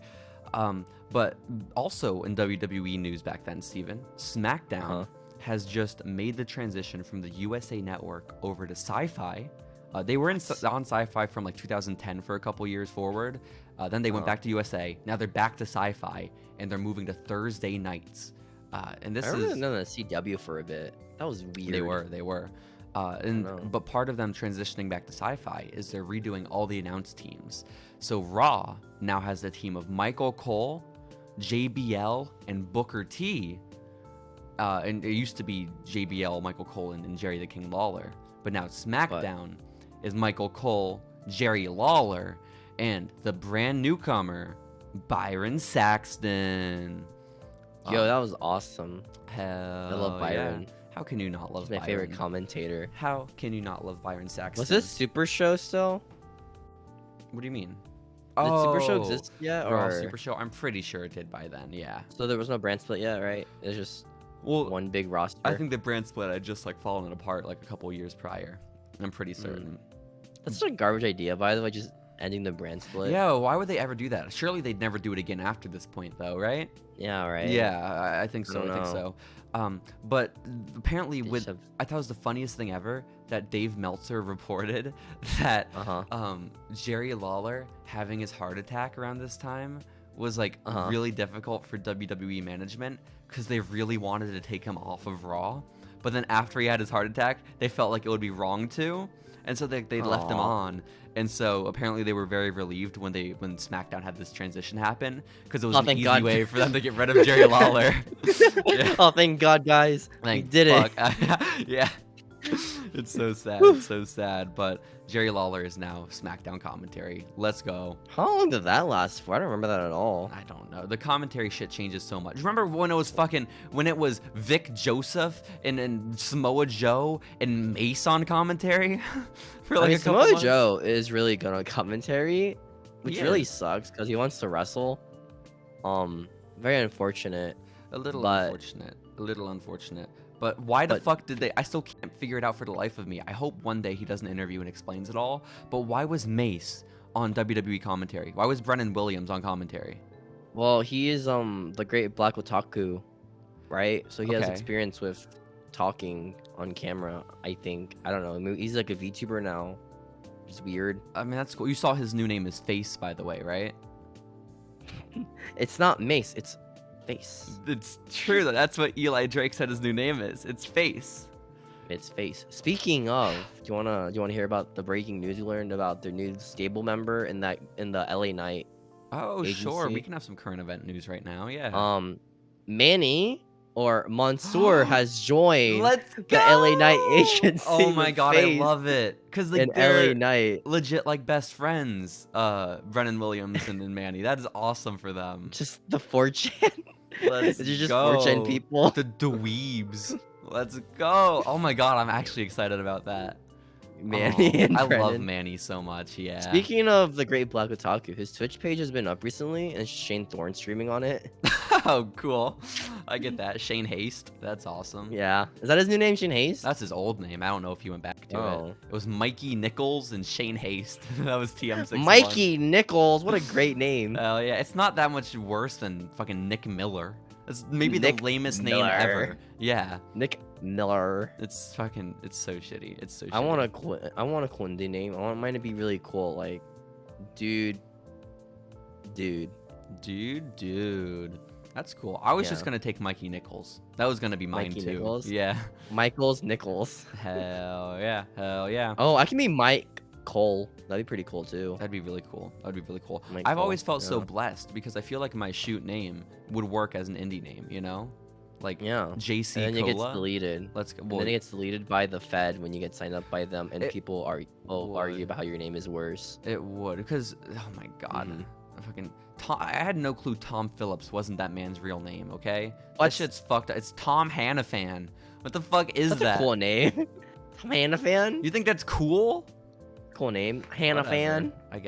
[SPEAKER 1] But also in WWE news back then, Steven, SmackDown has just made the transition from the USA Network over to Sci-Fi. They were on Sci-Fi from like 2010 for a couple years forward. Then they went back to USA. Now they're back to Sci-Fi, and they're moving to Thursday nights. And this
[SPEAKER 2] I remember
[SPEAKER 1] is
[SPEAKER 2] them on the CW for a bit. That was weird.
[SPEAKER 1] they were. But part of them transitioning back to Sci-Fi is they're redoing all the announced teams. So Raw now has a team of Michael Cole, JBL, and Booker T. And it used to be JBL, Michael Cole, and Jerry the King Lawler. But now SmackDown is Michael Cole, Jerry Lawler, and the brand newcomer, Byron Saxton.
[SPEAKER 2] Yo, that was awesome.
[SPEAKER 1] Hell,
[SPEAKER 2] I love Byron.
[SPEAKER 1] Yeah. How can you not love
[SPEAKER 2] He's my
[SPEAKER 1] Byron?
[SPEAKER 2] favorite commentator.
[SPEAKER 1] How can you not love Byron Saxton?
[SPEAKER 2] Was this Super Show still?
[SPEAKER 1] What do you mean?
[SPEAKER 2] Did Super Show exist yet?
[SPEAKER 1] Raw
[SPEAKER 2] Or
[SPEAKER 1] Super Show? I'm pretty sure it did by then, yeah.
[SPEAKER 2] so there was no brand split yet, right? It was just one big roster.
[SPEAKER 1] I think the brand split had just like fallen apart like a couple years prior. I'm pretty certain.
[SPEAKER 2] That's such a garbage idea, by the way, just ending the brand split.
[SPEAKER 1] Yeah, why would they ever do that? Surely they'd never do it again after this point, though, right?
[SPEAKER 2] Yeah, right.
[SPEAKER 1] Yeah, I think so. I think so. But apparently, I thought it was the funniest thing ever that Dave Meltzer reported that Jerry Lawler having his heart attack around this time was like really difficult for WWE management because they really wanted to take him off of Raw. But then after he had his heart attack, they felt like it would be wrong to. And so they left him on. And so apparently they were very relieved when SmackDown had this transition happen because it was an easy way for them to get rid of Jerry Lawler.
[SPEAKER 2] Yeah. Oh, thank God, guys. We did it.
[SPEAKER 1] Yeah. It's so sad. It's so sad. But Jerry Lawler is now Smackdown commentary. Let's go.
[SPEAKER 2] How long did that last for? I don't remember that at all.
[SPEAKER 1] I don't know. The commentary shit changes so much. Remember when it was Vic Joseph and Samoa Joe and Mace on commentary? For like a couple
[SPEAKER 2] Samoa
[SPEAKER 1] months?
[SPEAKER 2] Joe is really good on commentary, which
[SPEAKER 1] He
[SPEAKER 2] really
[SPEAKER 1] is.
[SPEAKER 2] sucks because he wants to wrestle. Very unfortunate.
[SPEAKER 1] A little unfortunate. But why the fuck did they? I still can't figure it out for the life of me. I hope one day he does an interview and explains it all. But why was Mace on WWE commentary? Why was Brennan Williams on commentary?
[SPEAKER 2] Well, he is the great Black Otaku, right? So he has
[SPEAKER 1] Okay.
[SPEAKER 2] experience with talking on camera, I think. I don't know. Maybe he's like a VTuber now. It's weird.
[SPEAKER 1] I mean, that's cool. You saw his new name is Face, by the way, right?
[SPEAKER 2] It's not Mace, it's Face.
[SPEAKER 1] It's true that that's what Eli Drake said his new name is. It's Face.
[SPEAKER 2] its face. Speaking of, do you wanna hear about the breaking news we learned about their new stable member in the LA Knight
[SPEAKER 1] Oh, sure. We
[SPEAKER 2] agency?
[SPEAKER 1] can have some current event news right now. Yeah.
[SPEAKER 2] Manny or Mansoor has joined
[SPEAKER 1] Let's
[SPEAKER 2] the LA Knight
[SPEAKER 1] go!
[SPEAKER 2] agency
[SPEAKER 1] Oh my
[SPEAKER 2] with
[SPEAKER 1] god, I
[SPEAKER 2] Face
[SPEAKER 1] love it. Cause
[SPEAKER 2] and
[SPEAKER 1] like
[SPEAKER 2] LA
[SPEAKER 1] they're
[SPEAKER 2] Knight.
[SPEAKER 1] legit like best friends. Brennan Williams and Manny. That is awesome for them.
[SPEAKER 2] Just the 4chan.
[SPEAKER 1] Let's
[SPEAKER 2] They're just 4chan
[SPEAKER 1] go.
[SPEAKER 2] people.
[SPEAKER 1] The dweebs. Let's go. Oh my god, I'm actually excited about that.
[SPEAKER 2] Manny
[SPEAKER 1] Oh,
[SPEAKER 2] and
[SPEAKER 1] I love
[SPEAKER 2] Brennan.
[SPEAKER 1] Manny so much. Yeah.
[SPEAKER 2] Speaking of the Great Black Otaku, his Twitch page has been up recently, and Shane Thorne streaming on it.
[SPEAKER 1] Oh, cool. I get that. Shane Haste. That's awesome.
[SPEAKER 2] Yeah, is that his new name, Shane Hayes?
[SPEAKER 1] That's his old name. I don't know if he went back to
[SPEAKER 2] Oh.
[SPEAKER 1] it. It was Mikey Nichols and Shane Haste. That was TM61.
[SPEAKER 2] Mikey Nichols, what a great name.
[SPEAKER 1] Hell yeah. It's not that much worse than fucking Nick Miller. It's maybe the
[SPEAKER 2] Nick
[SPEAKER 1] lamest
[SPEAKER 2] Miller.
[SPEAKER 1] name ever. Yeah.
[SPEAKER 2] Nick Miller.
[SPEAKER 1] It's so shitty. It's so shitty.
[SPEAKER 2] I want a cool indie name. I want mine to be really cool, like, dude.
[SPEAKER 1] Dude. That's cool. I was just
[SPEAKER 2] Yeah.
[SPEAKER 1] gonna take Mikey Nichols. That was gonna be mine
[SPEAKER 2] Mikey
[SPEAKER 1] too.
[SPEAKER 2] Nichols?
[SPEAKER 1] Yeah.
[SPEAKER 2] Michaels Nichols.
[SPEAKER 1] Hell yeah.
[SPEAKER 2] Oh, I can be Mike Cole. That'd be pretty cool too.
[SPEAKER 1] That'd be really cool.
[SPEAKER 2] Mike
[SPEAKER 1] I've
[SPEAKER 2] Cole,
[SPEAKER 1] always felt so
[SPEAKER 2] yeah.
[SPEAKER 1] blessed because I feel like my shoot name would work as an indie name, you know? Like
[SPEAKER 2] Yeah.
[SPEAKER 1] JC
[SPEAKER 2] And then it gets
[SPEAKER 1] Cola.
[SPEAKER 2] deleted.
[SPEAKER 1] Let's go.
[SPEAKER 2] And
[SPEAKER 1] Well,
[SPEAKER 2] then it gets deleted by the Fed when you get signed up by them, and
[SPEAKER 1] It
[SPEAKER 2] people will argue
[SPEAKER 1] would.
[SPEAKER 2] about how your name is worse.
[SPEAKER 1] it would because oh my god,
[SPEAKER 2] Mhm.
[SPEAKER 1] fucking Tom. I had no clue Tom Phillips wasn't that man's real name. Okay, that
[SPEAKER 2] What?
[SPEAKER 1] shit's fucked up. It's Tom Hannafan. What the fuck is
[SPEAKER 2] That's
[SPEAKER 1] that?
[SPEAKER 2] a cool name. Hannah fan.
[SPEAKER 1] You think that's cool?
[SPEAKER 2] Cool name. Hannah fan.
[SPEAKER 1] Whatever. I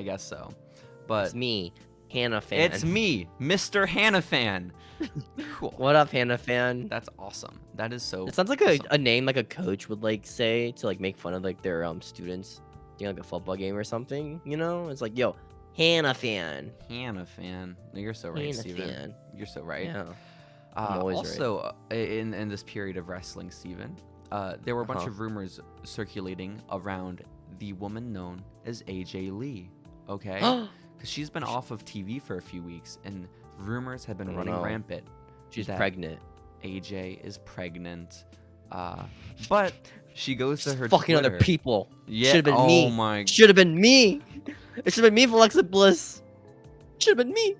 [SPEAKER 1] guess so. But
[SPEAKER 2] It's me, Hannah fan.
[SPEAKER 1] it's me, Mr. Hannafan. Cool.
[SPEAKER 2] What up, Hannah fan?
[SPEAKER 1] That's awesome. That is so.
[SPEAKER 2] It sounds like
[SPEAKER 1] awesome.
[SPEAKER 2] a name like a coach would like say to like make fun of like their students doing like a football game or something. You know, it's like, yo, Hannah fan.
[SPEAKER 1] Hannafan. You're so right,
[SPEAKER 2] Hannah
[SPEAKER 1] Steven.
[SPEAKER 2] fan.
[SPEAKER 1] You're so right.
[SPEAKER 2] Yeah. I'm always right.
[SPEAKER 1] Also, in this period of wrestling, Steven, there were a bunch
[SPEAKER 2] Uh-huh.
[SPEAKER 1] of rumors circulating around the woman known as AJ Lee. Okay, because she's been off of TV for a few weeks, and rumors have been
[SPEAKER 2] Oh,
[SPEAKER 1] running
[SPEAKER 2] no.
[SPEAKER 1] rampant.
[SPEAKER 2] She's
[SPEAKER 1] that
[SPEAKER 2] pregnant.
[SPEAKER 1] AJ is pregnant. But she goes to her
[SPEAKER 2] Fucking other
[SPEAKER 1] Twitter.
[SPEAKER 2] people.
[SPEAKER 1] Yeah.
[SPEAKER 2] Should have been
[SPEAKER 1] oh
[SPEAKER 2] me.
[SPEAKER 1] my.
[SPEAKER 2] Should have been me. It should have been me for Alexa Bliss. Should have been me.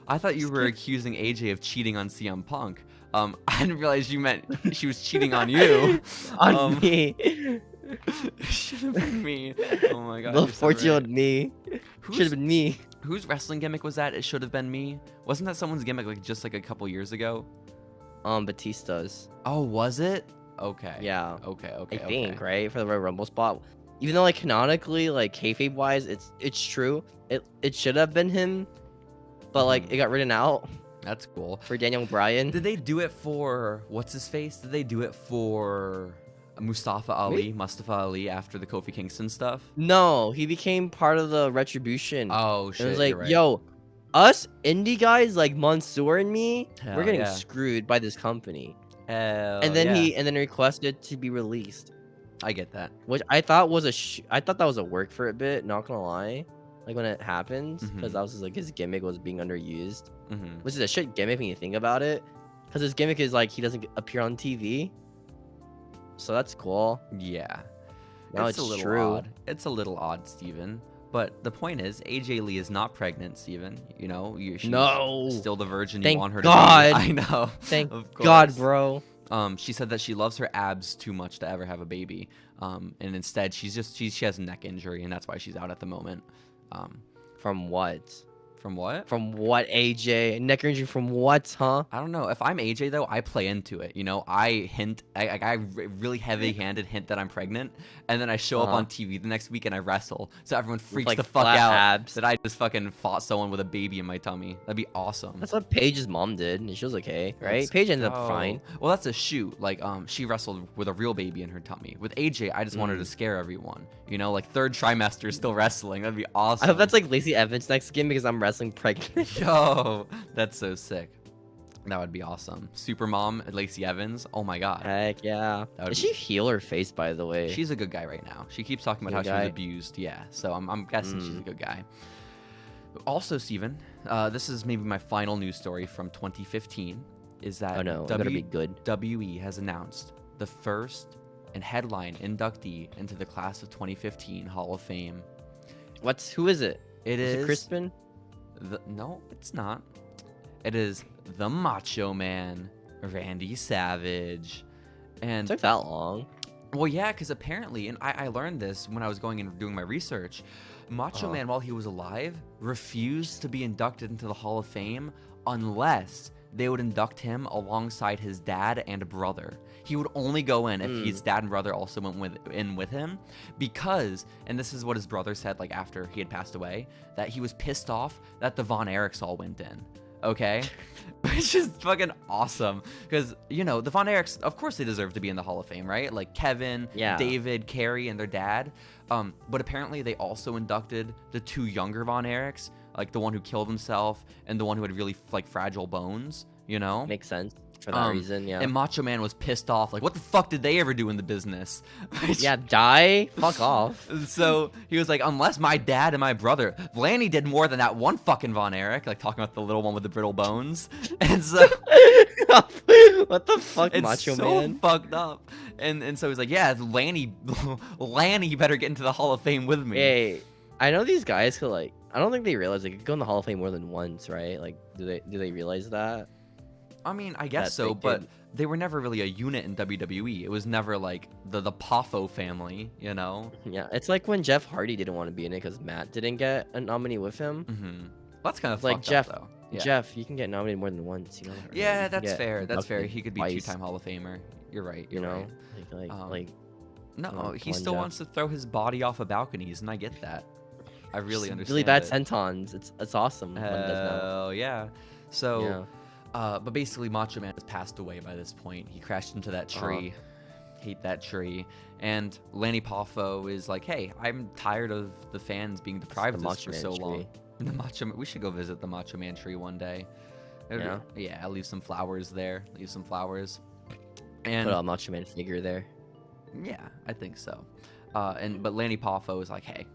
[SPEAKER 1] I thought you were accusing AJ of cheating on CM Punk. I didn't realize you meant she was cheating on you.
[SPEAKER 2] On me.
[SPEAKER 1] Should have been me. Oh my god.
[SPEAKER 2] The
[SPEAKER 1] you're so right.
[SPEAKER 2] 4-year-old me. Should have been me.
[SPEAKER 1] Whose wrestling gimmick was that? It should have been me. Wasn't that someone's gimmick like just like a couple years ago?
[SPEAKER 2] Batista's.
[SPEAKER 1] Oh, was it? Okay.
[SPEAKER 2] Yeah.
[SPEAKER 1] Okay.
[SPEAKER 2] I think, right? For the Royal Rumble spot. Even though like canonically, like kayfabe wise, it's true. It should have been him. But like it got written out
[SPEAKER 1] That's cool.
[SPEAKER 2] for Daniel Bryan.
[SPEAKER 1] Did they do it for what's his face? Did they do it for Mustafa Ali after the Kofi Kingston stuff?
[SPEAKER 2] No, he became part of the Retribution.
[SPEAKER 1] Oh shit.
[SPEAKER 2] It was like,
[SPEAKER 1] you're right.
[SPEAKER 2] yo, us indie guys like Mansoor and me,
[SPEAKER 1] Hell
[SPEAKER 2] we're getting
[SPEAKER 1] yeah.
[SPEAKER 2] screwed by this company.
[SPEAKER 1] Hell
[SPEAKER 2] And then
[SPEAKER 1] yeah.
[SPEAKER 2] he requested to be released,
[SPEAKER 1] I get that.
[SPEAKER 2] which I thought was I thought that was a work for a bit. Not gonna lie, like when it happened, because
[SPEAKER 1] Mhm.
[SPEAKER 2] that was just, like his gimmick was being underused,
[SPEAKER 1] Mm-hmm.
[SPEAKER 2] which is a shit gimmick when you think about it, because his gimmick is like he doesn't appear on TV. So that's cool.
[SPEAKER 1] Yeah.
[SPEAKER 2] Now
[SPEAKER 1] it's
[SPEAKER 2] it's
[SPEAKER 1] a little
[SPEAKER 2] true.
[SPEAKER 1] odd. It's a little odd, Steven. But the point is, AJ Lee is not pregnant, Steven. You know, she's
[SPEAKER 2] No.
[SPEAKER 1] still the virgin
[SPEAKER 2] Thank
[SPEAKER 1] you want her
[SPEAKER 2] God.
[SPEAKER 1] to be. I know.
[SPEAKER 2] Thank
[SPEAKER 1] Of
[SPEAKER 2] God,
[SPEAKER 1] course.
[SPEAKER 2] bro.
[SPEAKER 1] She said that she loves her abs too much to ever have a baby. And instead, she has a neck injury, and that's why she's out at the moment.
[SPEAKER 2] From what?
[SPEAKER 1] From what?
[SPEAKER 2] From what, AJ? Neck injury from what, huh?
[SPEAKER 1] I don't know. If I'm AJ though, I play into it. You know, I really heavy-handed hint that I'm pregnant, and then I show up
[SPEAKER 2] Uh-huh.
[SPEAKER 1] on TV the next week and I wrestle, so everyone freaks
[SPEAKER 2] like,
[SPEAKER 1] the fuck
[SPEAKER 2] flat
[SPEAKER 1] out
[SPEAKER 2] abs.
[SPEAKER 1] that I just fucking fought someone with a baby in my tummy. That'd be awesome.
[SPEAKER 2] That's what Paige's mom did, and she was okay, right?
[SPEAKER 1] Let's
[SPEAKER 2] Paige ended
[SPEAKER 1] go.
[SPEAKER 2] up fine.
[SPEAKER 1] Well, that's a shoot. Like, she wrestled with a real baby in her tummy. With AJ, I just wanted to scare everyone. You know, like third trimester still wrestling. That'd be awesome.
[SPEAKER 2] I hope that's like Lacey Evans next game because I'm wrestling pregnant.
[SPEAKER 1] Yo, that's so sick. That would be awesome. Supermom Lacey Evans. Oh my god.
[SPEAKER 2] Heck yeah.
[SPEAKER 1] That would
[SPEAKER 2] Did
[SPEAKER 1] be-
[SPEAKER 2] she heal her face, by the way?
[SPEAKER 1] She's a good guy right now. She keeps talking about
[SPEAKER 2] Good
[SPEAKER 1] how she
[SPEAKER 2] guy?
[SPEAKER 1] was abused. Yeah, so I'm guessing she's a good guy. Also, Steven, this is maybe my final news story from 2015. Is that
[SPEAKER 2] Oh no, it better be good.
[SPEAKER 1] WWE has announced the first and headline inductee into the class of 2015 Hall of Fame.
[SPEAKER 2] Who is it?
[SPEAKER 1] Is
[SPEAKER 2] it Crispin?
[SPEAKER 1] No, it's not. It is the Macho Man, Randy Savage. And
[SPEAKER 2] It took that long.
[SPEAKER 1] well, yeah, because apparently, and I learned this when I was going and doing my research, Macho Man, while he was alive, refused to be inducted into the Hall of Fame unless they would induct him alongside his dad and brother. He would only go in if his dad and brother also went in with him, because, and this is what his brother said, like after he had passed away, that he was pissed off that the Von Erichs all went in. Okay, which is fucking awesome, because the Von Erichs, of course they deserve to be in the Hall of Fame, right? Like Kevin, David, Kerry, and their dad. But apparently they also inducted the 2 younger Von Erichs, like the one who killed himself and the one who had really like fragile bones.
[SPEAKER 2] Makes sense for that reason. Yeah.
[SPEAKER 1] And Macho Man was pissed off, like, what the fuck did they ever do in the business?
[SPEAKER 2] Yeah, die, fuck off.
[SPEAKER 1] So he was like, unless my dad and my brother, Lanny did more than that one fucking Von Erich, like talking about the little one with the brittle bones. And so
[SPEAKER 2] what the fuck,
[SPEAKER 1] it's
[SPEAKER 2] Macho
[SPEAKER 1] so
[SPEAKER 2] Man?
[SPEAKER 1] fucked up. And so he's like, yeah, Lanny better get into the Hall of Fame with me.
[SPEAKER 2] Hey, I know these guys could I don't think they realize they could go in the Hall of Fame more than once, right? Like, do they realize that?
[SPEAKER 1] I mean, I guess so, but they were never really a unit in WWE. It was never like the Poffo family,
[SPEAKER 2] Yeah, it's like when Jeff Hardy didn't want to be in it because Matt didn't get a nominee with him.
[SPEAKER 1] Mm-hmm. That's kind of
[SPEAKER 2] like
[SPEAKER 1] fucked
[SPEAKER 2] Jeff,
[SPEAKER 1] up, though. Yeah.
[SPEAKER 2] Jeff, you can get nominated more than once,
[SPEAKER 1] Yeah, that's fair. That's fair. He could be
[SPEAKER 2] twice.
[SPEAKER 1] 2-time Hall of Famer. You're right. You're right. No, he still wants to throw his body off of balconies, and I get that. I really understand.
[SPEAKER 2] Really bad
[SPEAKER 1] it.
[SPEAKER 2] sentons. It's awesome.
[SPEAKER 1] Hell yeah. So, but basically, Macho Man has passed away by this point. He crashed into that tree. Hate that tree. And Lanny Poffo is like, hey, I'm tired of the fans being deprived of this for so long. We should go visit the Macho Man tree one day. I'll leave some flowers there. And
[SPEAKER 2] put a Macho Man figure there.
[SPEAKER 1] Yeah, I think so. But Lanny Poffo is like, hey,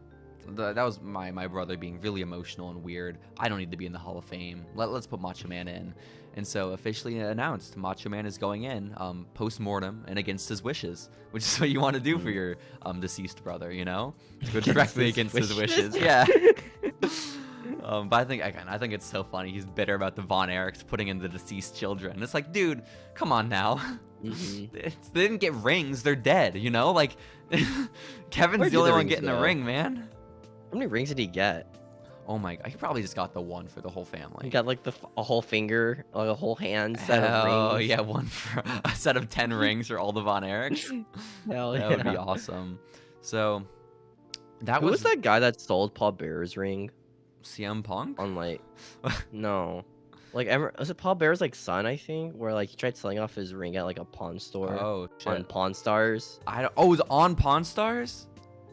[SPEAKER 1] that was my brother being really emotional and weird. I don't need to be in the Hall of Fame. Let's put Macho Man in. And so officially announced, Macho Man is going in post-mortem and against his wishes, which is what you want to do for your deceased brother, Go directly against his wishes. Yeah. But I think it's so funny. He's bitter about the Von Erichs putting in the deceased children. It's like, dude, come on now. They didn't get rings. They're dead, Like, Kevin's the only one getting a ring, man.
[SPEAKER 2] How many rings did he get?
[SPEAKER 1] Oh my god, he probably just got the one for the whole family.
[SPEAKER 2] He got like a whole finger, like a whole hand set of rings.
[SPEAKER 1] Oh yeah, one for a set of 10 rings for all the Von Erichs.
[SPEAKER 2] Hell
[SPEAKER 1] that would be awesome. So
[SPEAKER 2] Who was that guy that sold Paul Bearer's ring?
[SPEAKER 1] CM Punk?
[SPEAKER 2] No. Was it Paul Bearer's son, I think? Where he tried selling off his ring at a pawn store.
[SPEAKER 1] Oh shit.
[SPEAKER 2] On Pawn Stars.
[SPEAKER 1] It was on Pawn Stars?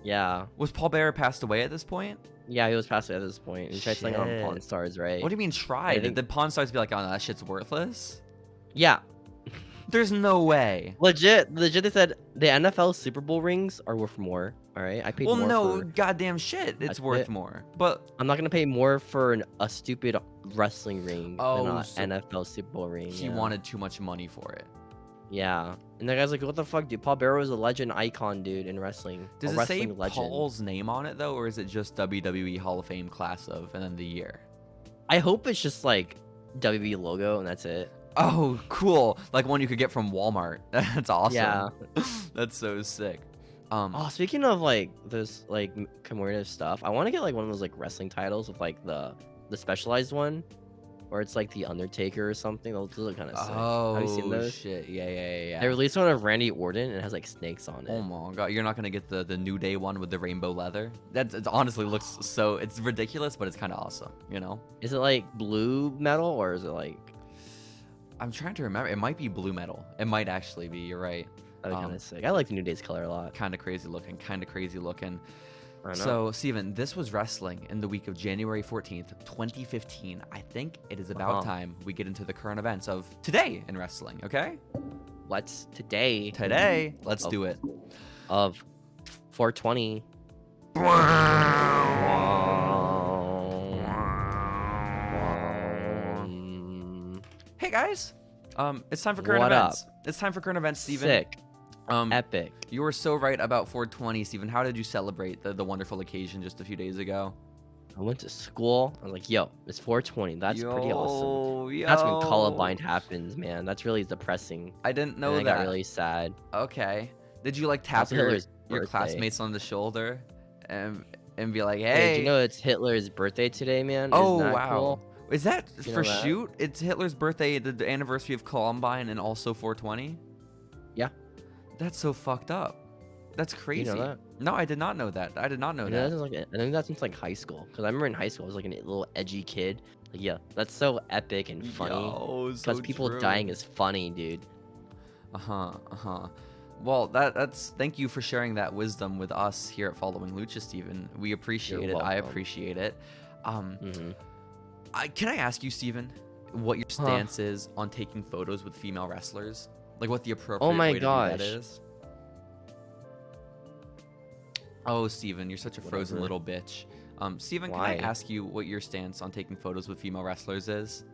[SPEAKER 2] Yeah.
[SPEAKER 1] Was Paul Bearer passed away at this point?
[SPEAKER 2] Yeah, he was passed away at this point. He tried selling on Pawn Stars, right?
[SPEAKER 1] What do you mean tried? Did the Pawn Stars be like, oh no, that shit's worthless?
[SPEAKER 2] Yeah.
[SPEAKER 1] There's no way.
[SPEAKER 2] Legit, they said the NFL Super Bowl rings are worth more. All right, I paid more.
[SPEAKER 1] Well, no, goddamn shit, it's worth more. But
[SPEAKER 2] I'm not gonna pay more for a stupid wrestling ring than
[SPEAKER 1] so
[SPEAKER 2] an NFL Super Bowl ring.
[SPEAKER 1] He wanted too much money for it.
[SPEAKER 2] Yeah, and the guy's like, "What the fuck, dude? Paul Bearer was a legend icon, dude, in wrestling."
[SPEAKER 1] Does it say Paul's name on it though, or is it just WWE Hall of Fame class of and then the year?
[SPEAKER 2] I hope it's just WWE logo and that's it.
[SPEAKER 1] Oh, cool! Like one you could get from Walmart. That's awesome.
[SPEAKER 2] Yeah,
[SPEAKER 1] that's so sick.
[SPEAKER 2] Speaking of this commemorative stuff, I want to get one of those wrestling titles with the specialized one, or it's the Undertaker or something. Those look kind of sick.
[SPEAKER 1] Oh,
[SPEAKER 2] have you seen those?
[SPEAKER 1] Shit! Yeah.
[SPEAKER 2] They released one of Randy Orton and it has snakes on it.
[SPEAKER 1] Oh my god! You're not gonna get the New Day one with the rainbow leather. It honestly looks so. It's ridiculous, but it's kind of awesome.
[SPEAKER 2] Is it blue metal or is it
[SPEAKER 1] I'm trying to remember. It might be blue metal. It might actually be. You're right.
[SPEAKER 2] That'd be kind of sick. I like the New Day's color a lot.
[SPEAKER 1] Kind of crazy looking. So, Steven, this was wrestling in the week of January 14th, 2015. I think it is about time we get into the current events of today in wrestling, okay?
[SPEAKER 2] Today,
[SPEAKER 1] let's do it.
[SPEAKER 2] Of 420.
[SPEAKER 1] Hey guys, it's time for current events. It's time for current events, Steven.
[SPEAKER 2] Sick. Epic.
[SPEAKER 1] You were so right about 420, Steven. How did you celebrate the wonderful occasion just a few days ago?
[SPEAKER 2] I went to school. I was like, yo, it's 420. That's pretty awesome.
[SPEAKER 1] Yo.
[SPEAKER 2] That's when Columbine happens, man. That's really depressing.
[SPEAKER 1] I didn't know
[SPEAKER 2] and
[SPEAKER 1] that.
[SPEAKER 2] I got really sad.
[SPEAKER 1] Okay. Did you like tap your classmates on the shoulder and be like, hey?
[SPEAKER 2] Hey, do you know it's Hitler's birthday today, man?
[SPEAKER 1] Oh,
[SPEAKER 2] Isn't that
[SPEAKER 1] wow.
[SPEAKER 2] Cool?
[SPEAKER 1] Is that for
[SPEAKER 2] that?
[SPEAKER 1] shoot? It's Hitler's birthday, the anniversary of Columbine, and also 420?
[SPEAKER 2] Yeah.
[SPEAKER 1] That's so fucked up. That's crazy.
[SPEAKER 2] You know that?
[SPEAKER 1] No, I did not know that. I did not know that.
[SPEAKER 2] I think that's since like high school. Because I remember in high school, I was like a little edgy kid. Like, yeah, that's so epic and funny. Because people dying is funny, dude.
[SPEAKER 1] Well, that's thank you for sharing that wisdom with us here at Following Lucha, Steven. We appreciate it. I appreciate it. Can I ask you, Steven, what your stance is on taking photos with female wrestlers? Like, what the appropriate way to do that is? Oh, Steven, you're such a frozen little bitch. Steven, can I ask you what your stance on taking photos with female wrestlers is?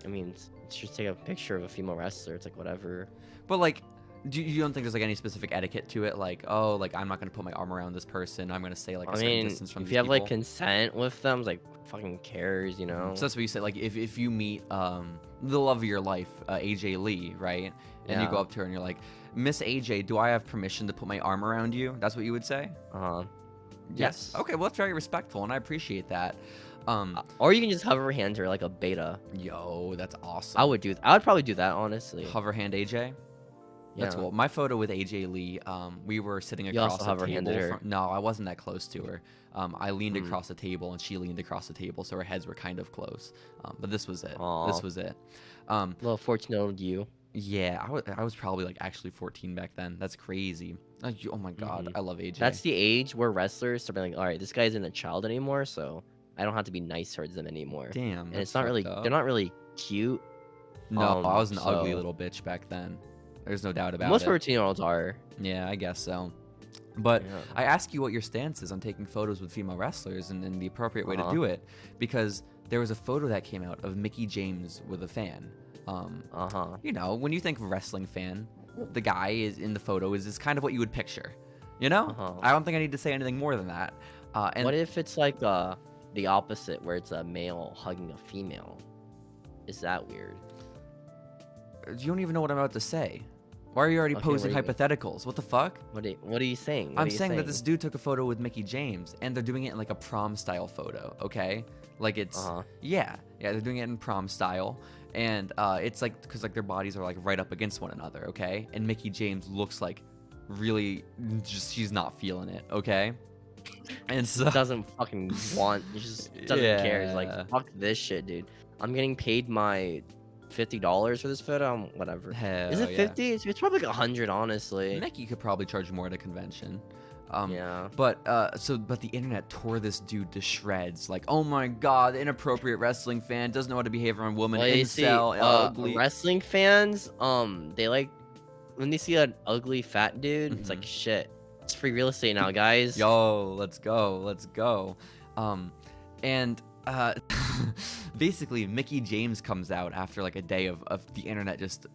[SPEAKER 2] I mean, it's just take a picture of a female wrestler. It's like whatever.
[SPEAKER 1] But like, you don't think there's like any specific etiquette to it? Like, oh, like I'm not gonna put my arm around this person. I'm gonna stay like a certain distance from these people.
[SPEAKER 2] If you have like consent with them, it's like fucking cares, you know?
[SPEAKER 1] So that's what you said. Like, if you meet the love of your life, AJ Lee, right? And you go up to her and you're like, Miss AJ, do I have permission to put my arm around you? That's what you would say? Yes. Okay, well, that's very respectful, and I appreciate that.
[SPEAKER 2] Or you can just hover hand her like a beta.
[SPEAKER 1] Yo, that's awesome.
[SPEAKER 2] I would probably do that, honestly.
[SPEAKER 1] Hover hand AJ? That's cool. My photo with AJ Lee, we were sitting across the table. No, I wasn't that close to her. I leaned across the table, and she leaned across the table, so our heads were kind of close. But this was it.
[SPEAKER 2] Aww.
[SPEAKER 1] This was it.
[SPEAKER 2] Little 14-year-old you.
[SPEAKER 1] Yeah, I was probably like actually 14 back then. That's crazy. Oh my god, I love AJ.
[SPEAKER 2] That's the age where wrestlers start being like, all right, this guy isn't a child anymore, so I don't have to be nice towards them anymore.
[SPEAKER 1] Damn.
[SPEAKER 2] And it's not really, they're not really cute.
[SPEAKER 1] No, I was an ugly little bitch back then. There's no doubt about it.
[SPEAKER 2] Most 14-year-olds are.
[SPEAKER 1] Yeah, I guess so. But I ask you what your stance is on taking photos with female wrestlers and the appropriate way to do it, because there was a photo that came out of Mickie James with a fan. You know, when you think of wrestling fan, the guy is in the photo is kind of what you would picture. You know? I don't think I need to say anything more than that. And
[SPEAKER 2] what if it's like the opposite, where it's a male hugging a female? Is that weird?
[SPEAKER 1] You don't even know what I'm about to say. Why are you already posing hypotheticals? What the fuck?
[SPEAKER 2] What are you saying?
[SPEAKER 1] I'm saying that this dude took a photo with Mickie James, and they're doing it in like a prom style photo, okay? Like it's yeah, they're doing it in prom style, and it's like because like their bodies are like right up against one another, okay? And Mickie James looks like really just she's not feeling it, okay? And so
[SPEAKER 2] doesn't fucking want, just doesn't care. He's like, fuck this shit, dude. I'm getting paid my $50 for this photo. Whatever.
[SPEAKER 1] Hell
[SPEAKER 2] is it 50? It's probably like 100, honestly.
[SPEAKER 1] Mickie could probably charge more at a convention.
[SPEAKER 2] But
[SPEAKER 1] the internet tore this dude to shreds. Like, oh my god, the inappropriate wrestling fan doesn't know how to behave around women. Incel, ugly.
[SPEAKER 2] Wrestling fans, they like when they see an ugly fat dude. It's like shit. It's free real estate now, guys.
[SPEAKER 1] Yo, let's go. And basically Mickie James comes out after like a day of the internet just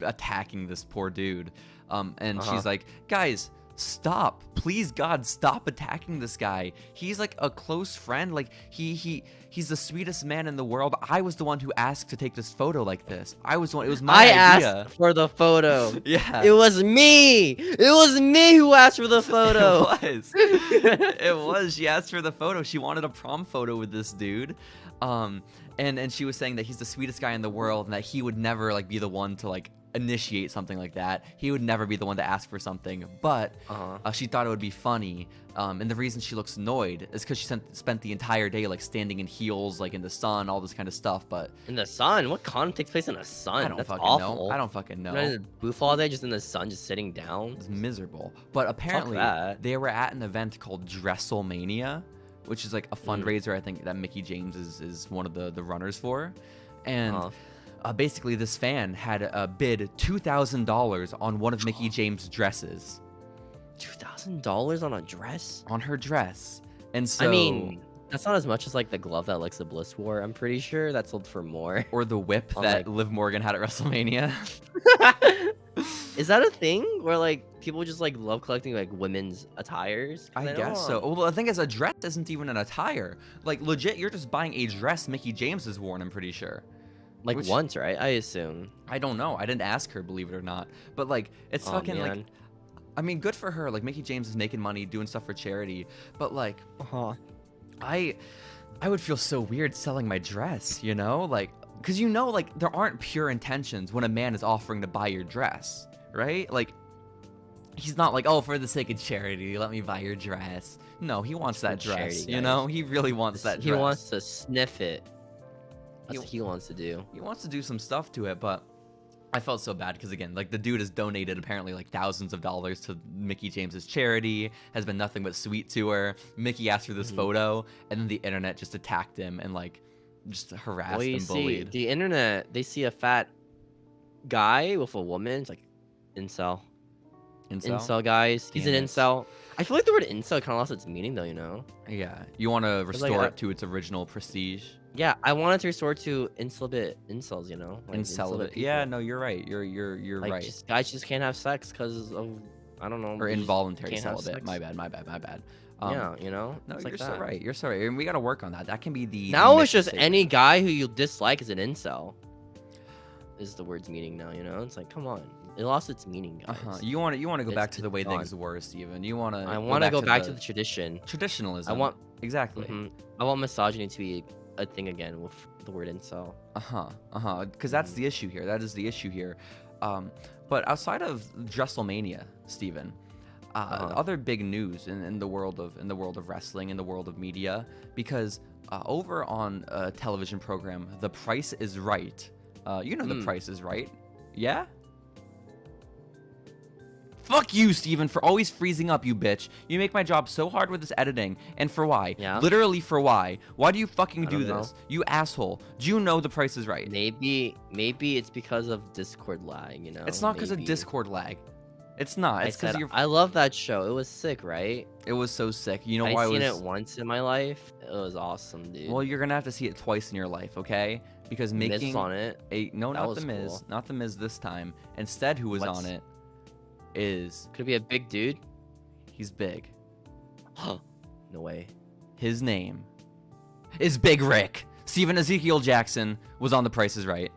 [SPEAKER 1] attacking this poor dude. And she's like, guys, stop, please God, stop attacking this guy. He's like a close friend. Like he's the sweetest man in the world. I was the one who asked to take this photo like this. I was the one. It was my idea.
[SPEAKER 2] Asked for the photo.
[SPEAKER 1] Yeah,
[SPEAKER 2] it was me. It was me who asked for the photo.
[SPEAKER 1] It was. She asked for the photo. She wanted a prom photo with this dude. And she was saying that he's the sweetest guy in the world and that he would never like be the one to like initiate something like that. He would never be the one to ask for something, but she thought it would be funny. And the reason she looks annoyed is because she spent the entire day like standing in heels, like in the sun, all this kind of stuff. But
[SPEAKER 2] in the sun, what con takes place in the sun?
[SPEAKER 1] That's awful. I don't fucking know.
[SPEAKER 2] You know, booth all day, just in the sun, just sitting down.
[SPEAKER 1] It's miserable. But apparently, they were at an event called WrestleMania, which is like a fundraiser. I think that Mickie James is one of the runners for, and. Basically, this fan had bid $2,000 on one of Mickie James' dresses.
[SPEAKER 2] $2,000 on a dress?
[SPEAKER 1] On her dress. And so...
[SPEAKER 2] I mean, that's not as much as like the glove that Alexa Bliss wore. I'm pretty sure that sold for more.
[SPEAKER 1] Or the whip that Liv Morgan had at WrestleMania.
[SPEAKER 2] Is that a thing where like people just like love collecting like women's attires?
[SPEAKER 1] I guess so. Well, the thing is, a dress isn't even an attire. Like legit, you're just buying a dress Mickie James has worn. I'm pretty sure.
[SPEAKER 2] Like once, right? I assume.
[SPEAKER 1] I don't know. I didn't ask her, believe it or not. But like, it's fucking
[SPEAKER 2] man.
[SPEAKER 1] like. I mean, good for her. Like Mickie James is making money, doing stuff for charity. But like, I would feel so weird selling my dress. You know, like, cause you know, like there aren't pure intentions when a man is offering to buy your dress. Right? Like, he's not like, oh, for the sake of charity, let me buy your dress. No, he wants that dress, charity, you know? He really wants that dress.
[SPEAKER 2] He wants to sniff it. That's what he wants to do.
[SPEAKER 1] He wants to do some stuff to it, but I felt so bad because, again, like, the dude has donated apparently, like, thousands of dollars to Mickie James's charity, has been nothing but sweet to her. Mickie asked for this photo, and then the internet just attacked him and, like, just harassed and bullied.
[SPEAKER 2] The internet, they see a fat guy with a woman, it's like, incel. Incel guys. He's an incel. I feel like the word incel kind of lost its meaning, though, you know?
[SPEAKER 1] Yeah. You want to restore it to its original prestige?
[SPEAKER 2] Yeah, I want it to restore to incels, you know?
[SPEAKER 1] Like celibate. Yeah, no, you're right. You're
[SPEAKER 2] like,
[SPEAKER 1] right.
[SPEAKER 2] Guys just can't have sex because of, I don't know.
[SPEAKER 1] Or involuntary celibate. My bad.
[SPEAKER 2] Yeah, you know?
[SPEAKER 1] No, you're so right. You're so right. And we got to work on that. That can be the...
[SPEAKER 2] Now it's just any guy who you dislike is an incel. Is the word's meaning now, you know? It's like, come on. It lost its meaning, guys.
[SPEAKER 1] You want to go back to the way things were, Steven. You want to...
[SPEAKER 2] I want to go back to the tradition.
[SPEAKER 1] Traditionalism.
[SPEAKER 2] I want...
[SPEAKER 1] Exactly.
[SPEAKER 2] I want misogyny to be a thing again with the word incel.
[SPEAKER 1] Because that's the issue here. That is the issue here. But outside of Dresselmania, Steven, other big news in the world of wrestling, in the world of media, because over on a television program, The Price is Right. You know The Price is Right. Yeah? Fuck you, Steven, for always freezing up, you bitch. You make my job so hard with this editing. And for why?
[SPEAKER 2] Yeah?
[SPEAKER 1] Literally for why? Why do you fucking do this? You asshole. Do you know The Price is Right?
[SPEAKER 2] Maybe it's because of Discord lag, you know?
[SPEAKER 1] It's not because of Discord lag. It's not. It's because
[SPEAKER 2] I love that show. It was sick, right?
[SPEAKER 1] It was so sick. You know why
[SPEAKER 2] I've seen it once in my life. It was awesome, dude.
[SPEAKER 1] Well, you're gonna have to see it twice in your life, okay? Because making
[SPEAKER 2] Miz on it.
[SPEAKER 1] Not the Miz. Cool. Not the Miz this time. Instead, who was on it is...
[SPEAKER 2] Could it be a big dude?
[SPEAKER 1] He's big.
[SPEAKER 2] No way.
[SPEAKER 1] His name is Big Rick. Steven Ezekiel Jackson was on The Price is Right.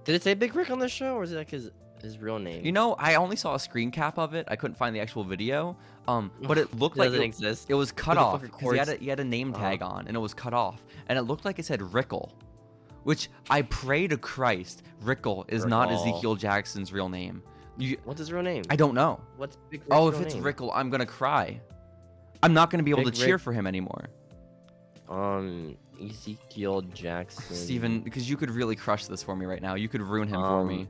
[SPEAKER 2] Did it say Big Rick on the show, or is it like his real name?
[SPEAKER 1] You know, I only saw a screen cap of it. I couldn't find the actual video. But it looked like it
[SPEAKER 2] exist.
[SPEAKER 1] It was cut off because he had a name tag on, and it was cut off, and it looked like it said Ryckle, which I pray to Christ, Ryckle is not Ezekiel Jackson's real name.
[SPEAKER 2] What's his real name?
[SPEAKER 1] I don't know.
[SPEAKER 2] What's Big Rick's
[SPEAKER 1] real name? If it's Ryckle, I'm gonna cry. I'm not gonna be able to cheer for him anymore.
[SPEAKER 2] Ezekiel Jackson.
[SPEAKER 1] Steven, because you could really crush this for me right now. You could ruin him for me.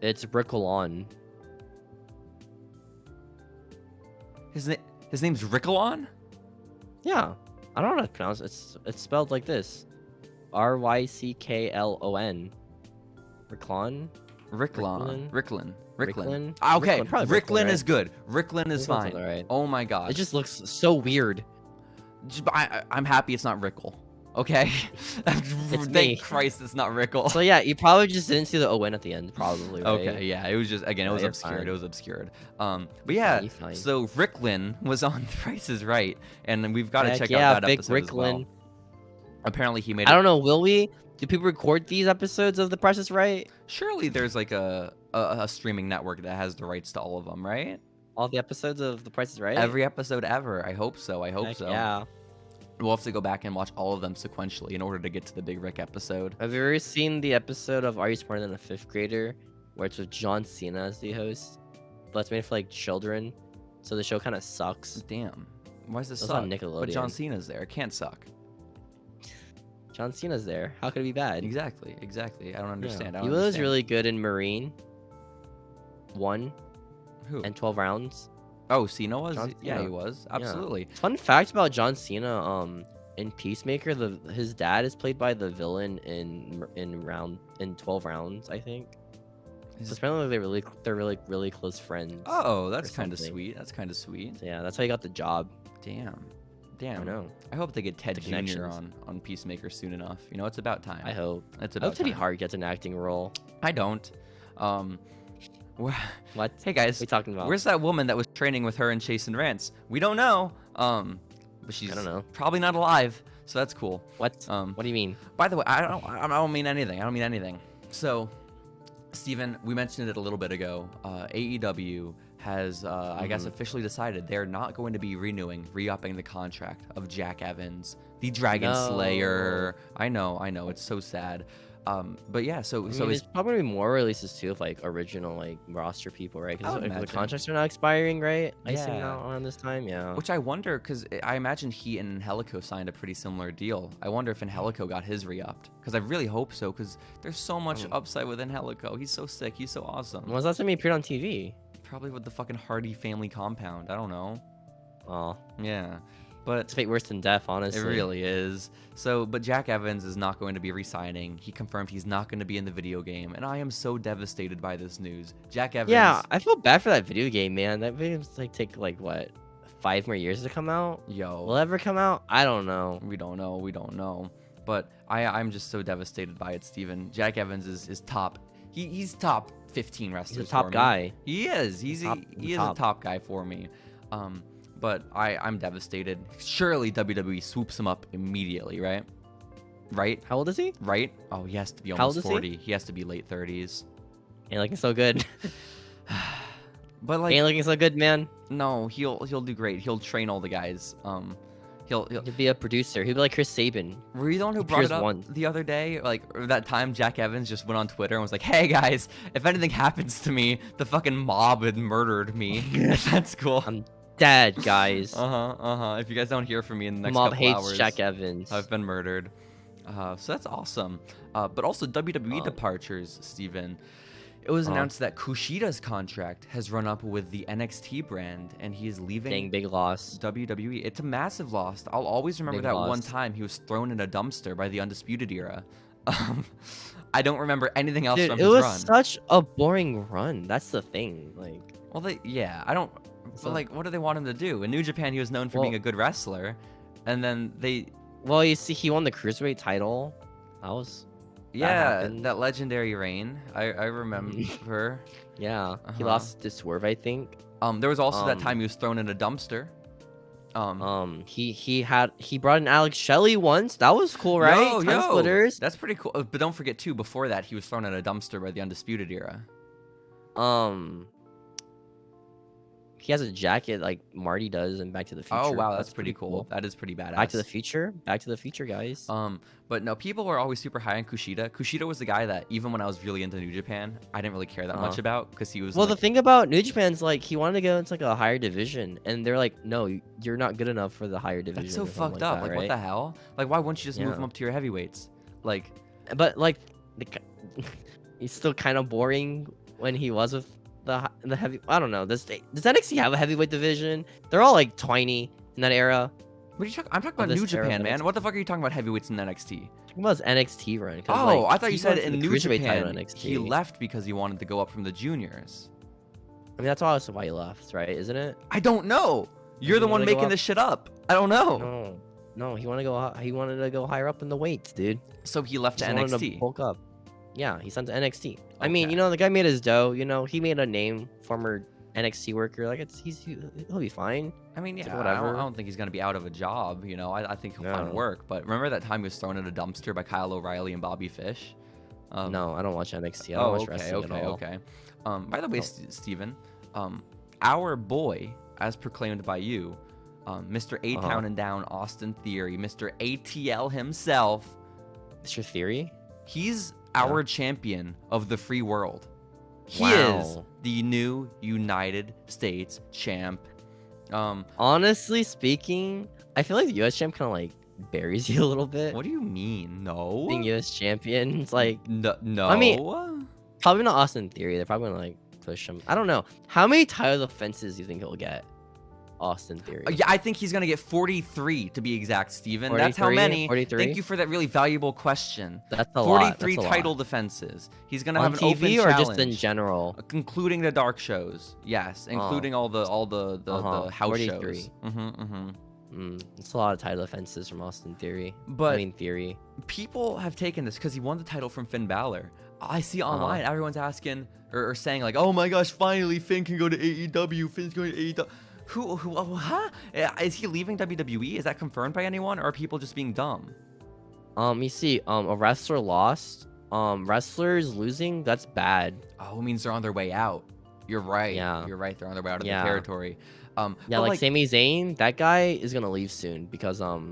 [SPEAKER 2] It's Ryckle on.
[SPEAKER 1] His name's Ryckle?
[SPEAKER 2] Yeah. I don't know how to pronounce it. It's spelled like this. Rycklon. Rycklon.
[SPEAKER 1] Okay, Rycklin is good. Rycklin is fine.
[SPEAKER 2] Right.
[SPEAKER 1] Oh my god.
[SPEAKER 2] It just looks so weird.
[SPEAKER 1] I'm happy it's not Ryckle. Okay? Thank Christ it's not Ryckle.
[SPEAKER 2] So yeah, you probably just didn't see the ON at the end, probably, right?
[SPEAKER 1] Okay, yeah. It was just, again, it was obscured. Fine. It was obscured. But yeah, so Rycklin was on The Price is Right, and we've got to check out that episode as well. Apparently he made
[SPEAKER 2] I don't know, will we? Do people record these episodes of The Price is Right?
[SPEAKER 1] Surely there's like a streaming network that has the rights to all of them, right?
[SPEAKER 2] All the episodes of The Price is Right?
[SPEAKER 1] Every episode ever. I hope so.
[SPEAKER 2] Heck yeah.
[SPEAKER 1] We'll have to go back and watch all of them sequentially in order to get to the Big Rick episode.
[SPEAKER 2] Have you ever seen the episode of Are You Smarter Than a Fifth Grader, where it's with John Cena as the host, but it's made for like children, so the show kind of sucks.
[SPEAKER 1] Damn, why does this suck?
[SPEAKER 2] On Nickelodeon.
[SPEAKER 1] But John Cena's there. It can't suck.
[SPEAKER 2] John Cena's there. How could it be bad?
[SPEAKER 1] Exactly. I don't understand.
[SPEAKER 2] He was really good in Marine 1 and 12 rounds.
[SPEAKER 1] Oh, Cena was? Yeah, he was. Absolutely.
[SPEAKER 2] Yeah. Fun fact about John Cena, in Peacemaker, his dad is played by the villain in 12 rounds, I think. So apparently they're really close friends.
[SPEAKER 1] Oh, that's kind of sweet. So
[SPEAKER 2] yeah, that's how he got the job.
[SPEAKER 1] Damn.
[SPEAKER 2] I know.
[SPEAKER 1] I hope they get Ted Jr. on Peacemaker soon enough. You know, it's about time.
[SPEAKER 2] I hope.
[SPEAKER 1] It's about
[SPEAKER 2] Teddy Hart gets an acting role.
[SPEAKER 1] I don't.
[SPEAKER 2] What?
[SPEAKER 1] Hey guys,
[SPEAKER 2] What are we talking about?
[SPEAKER 1] where's that woman that was training with her and Chase and Rance? We don't know. But she's
[SPEAKER 2] I don't know.
[SPEAKER 1] probably not alive, so that's cool.
[SPEAKER 2] What? What do you mean?
[SPEAKER 1] By the way, I don't mean anything. I don't mean anything. So, Steven, we mentioned it a little bit ago. AEW has, I guess, officially decided they're not going to be re-upping the contract of Jack Evans, the Dragon Slayer. I know, it's so sad. But yeah, so
[SPEAKER 2] there's probably more releases too of like original like roster people, right? Because the contracts are not expiring, right? I see now around this time, yeah.
[SPEAKER 1] Which I wonder, because I imagine he and Angelico signed a pretty similar deal. I wonder if Angelico got his re-upped, because I really hope so, because there's so much upside with Angelico. He's so sick. He's so awesome.
[SPEAKER 2] When was the last time he appeared on TV?
[SPEAKER 1] Probably with the fucking Hardy family compound. I don't know.
[SPEAKER 2] Oh.
[SPEAKER 1] Yeah. But
[SPEAKER 2] it's fate worse than death, honestly.
[SPEAKER 1] It really is. So, but Jack Evans is not going to be re-signing. He confirmed he's not going to be in the video game, and I am so devastated by this news. Jack Evans.
[SPEAKER 2] Yeah, I feel bad for that video game, man. That video game's like take like what, 5 more years to come out?
[SPEAKER 1] Yo.
[SPEAKER 2] Will it ever come out? I don't know.
[SPEAKER 1] We don't know. But I'm just so devastated by it, Steven. Jack Evans is top. He's top 15 wrestlers.
[SPEAKER 2] He's a top guy.
[SPEAKER 1] He is. He is a top guy for me. But I'm devastated. Surely WWE swoops him up immediately, right? Right?
[SPEAKER 2] How old is he?
[SPEAKER 1] Right? Oh, he has to be almost 40. He has to be late 30s.
[SPEAKER 2] Ain't looking so good.
[SPEAKER 1] But like,
[SPEAKER 2] ain't looking so good, man.
[SPEAKER 1] No, he'll do great. He'll train all the guys. He'll
[SPEAKER 2] be a producer. He'll be like Chris Sabin.
[SPEAKER 1] Were you the one who brought it up the other day? Like that time Jack Evans just went on Twitter and was like, "Hey guys, if anything happens to me, the fucking mob had murdered me." That's cool.
[SPEAKER 2] I'm dead, guys.
[SPEAKER 1] If you guys don't hear from me in the next
[SPEAKER 2] mob
[SPEAKER 1] couple
[SPEAKER 2] hates
[SPEAKER 1] hours,
[SPEAKER 2] Jack Evans.
[SPEAKER 1] I've been murdered. So that's awesome. But also WWE departures, Steven. It was announced that Kushida's contract has run up with the NXT brand, and he is leaving.
[SPEAKER 2] Dang, big loss.
[SPEAKER 1] WWE. It's a massive loss. I'll always remember that one time he was thrown in a dumpster by the Undisputed Era. I don't remember anything else from his run.
[SPEAKER 2] It was such a boring run. That's the thing. Like,
[SPEAKER 1] well, I don't. But like, what do they want him to do? In New Japan, he was known for being a good wrestler, and then they.
[SPEAKER 2] Well, you see, he won the Cruiserweight title.
[SPEAKER 1] That legendary reign. I remember.
[SPEAKER 2] Yeah, he lost to Swerve, I think.
[SPEAKER 1] There was also that time he was thrown in a dumpster.
[SPEAKER 2] He brought in Alex Shelley once. That was cool, right? Time Splitters.
[SPEAKER 1] That's pretty cool. But don't forget too, before that, he was thrown in a dumpster by the Undisputed Era.
[SPEAKER 2] He has a jacket like Marty does in Back to the Future.
[SPEAKER 1] Oh wow, that's pretty cool. That is pretty badass.
[SPEAKER 2] Back to the Future, guys.
[SPEAKER 1] But no, people were always super high on Kushida. Kushida was the guy that even when I was really into New Japan, I didn't really care that much about because he was.
[SPEAKER 2] Well, the thing about New Japan's like he wanted to go into like a higher division, and they're like, no, you're not good enough for the higher division.
[SPEAKER 1] That's so fucked up. Like, what the hell? Like, why wouldn't you just move him up to your heavyweights? Like,
[SPEAKER 2] but like, he's still kind of boring when he was with the heavy. I don't know. Does NXT have a heavyweight division? They're all like tiny in that era.
[SPEAKER 1] What are you talking? I'm talking about New Japan, man. What the fuck are you talking about heavyweights in NXT?
[SPEAKER 2] Talking about his NXT run.
[SPEAKER 1] Oh, like, I thought you said in New Japan he left because he wanted to go up from the juniors.
[SPEAKER 2] I mean, that's also why he left, right? Isn't it?
[SPEAKER 1] I don't know. You're the one making this shit up. I don't know.
[SPEAKER 2] No, he wanted to go higher up in the weights, dude.
[SPEAKER 1] So he left to NXT.
[SPEAKER 2] Wanted to bulk up. Yeah, he sent to NXT. Okay. I mean, you know, the guy made his dough. You know, he made a name, former NXT worker. Like, he'll be fine.
[SPEAKER 1] I mean, yeah,
[SPEAKER 2] like, whatever.
[SPEAKER 1] I don't think he's gonna be out of a job. You know, I think he'll find work. But remember that time he was thrown in a dumpster by Kyle O'Reilly and Bobby Fish?
[SPEAKER 2] No, I don't watch NXT. I don't watch wrestling at all.
[SPEAKER 1] Okay. By the way, Steven, our boy, as proclaimed by you, Mr. A-Town and Down, Austin Theory, Mr. ATL himself.
[SPEAKER 2] Mr. Theory?
[SPEAKER 1] He's our champion of the free world. He is the new United States champ.
[SPEAKER 2] Honestly speaking, I feel like the US champ kind of like buries you a little bit.
[SPEAKER 1] What do you mean? No.
[SPEAKER 2] Being US champion, it's like
[SPEAKER 1] no.
[SPEAKER 2] I mean, probably not Austin Theory. They're probably gonna like push him. I don't know. How many title defenses do you think he'll get? Austin Theory.
[SPEAKER 1] Yeah, I think he's gonna get 43 to be exact, Steven. That's how many.
[SPEAKER 2] 43?
[SPEAKER 1] Thank you for that really valuable question.
[SPEAKER 2] That's a lot.
[SPEAKER 1] 43 title defenses. He's gonna have an
[SPEAKER 2] TV
[SPEAKER 1] open
[SPEAKER 2] or
[SPEAKER 1] challenge.
[SPEAKER 2] Just in general,
[SPEAKER 1] including the dark shows. Yes, including all the house
[SPEAKER 2] 43.
[SPEAKER 1] shows.
[SPEAKER 2] It's a lot of title defenses from Austin Theory.
[SPEAKER 1] But
[SPEAKER 2] Theory.
[SPEAKER 1] People have taken this because he won the title from Finn Balor. I see online everyone's asking or saying like, oh my gosh, finally Finn can go to AEW. Finn's going to AEW. Huh? Is he leaving WWE? Is that confirmed by anyone, or are people just being dumb?
[SPEAKER 2] You see, a wrestler lost. Wrestlers losing, that's bad.
[SPEAKER 1] Oh, it means they're on their way out. You're right.
[SPEAKER 2] Yeah.
[SPEAKER 1] You're right. They're on their way out of the territory.
[SPEAKER 2] Yeah, like Sami Zayn, that guy is gonna leave soon because
[SPEAKER 1] why?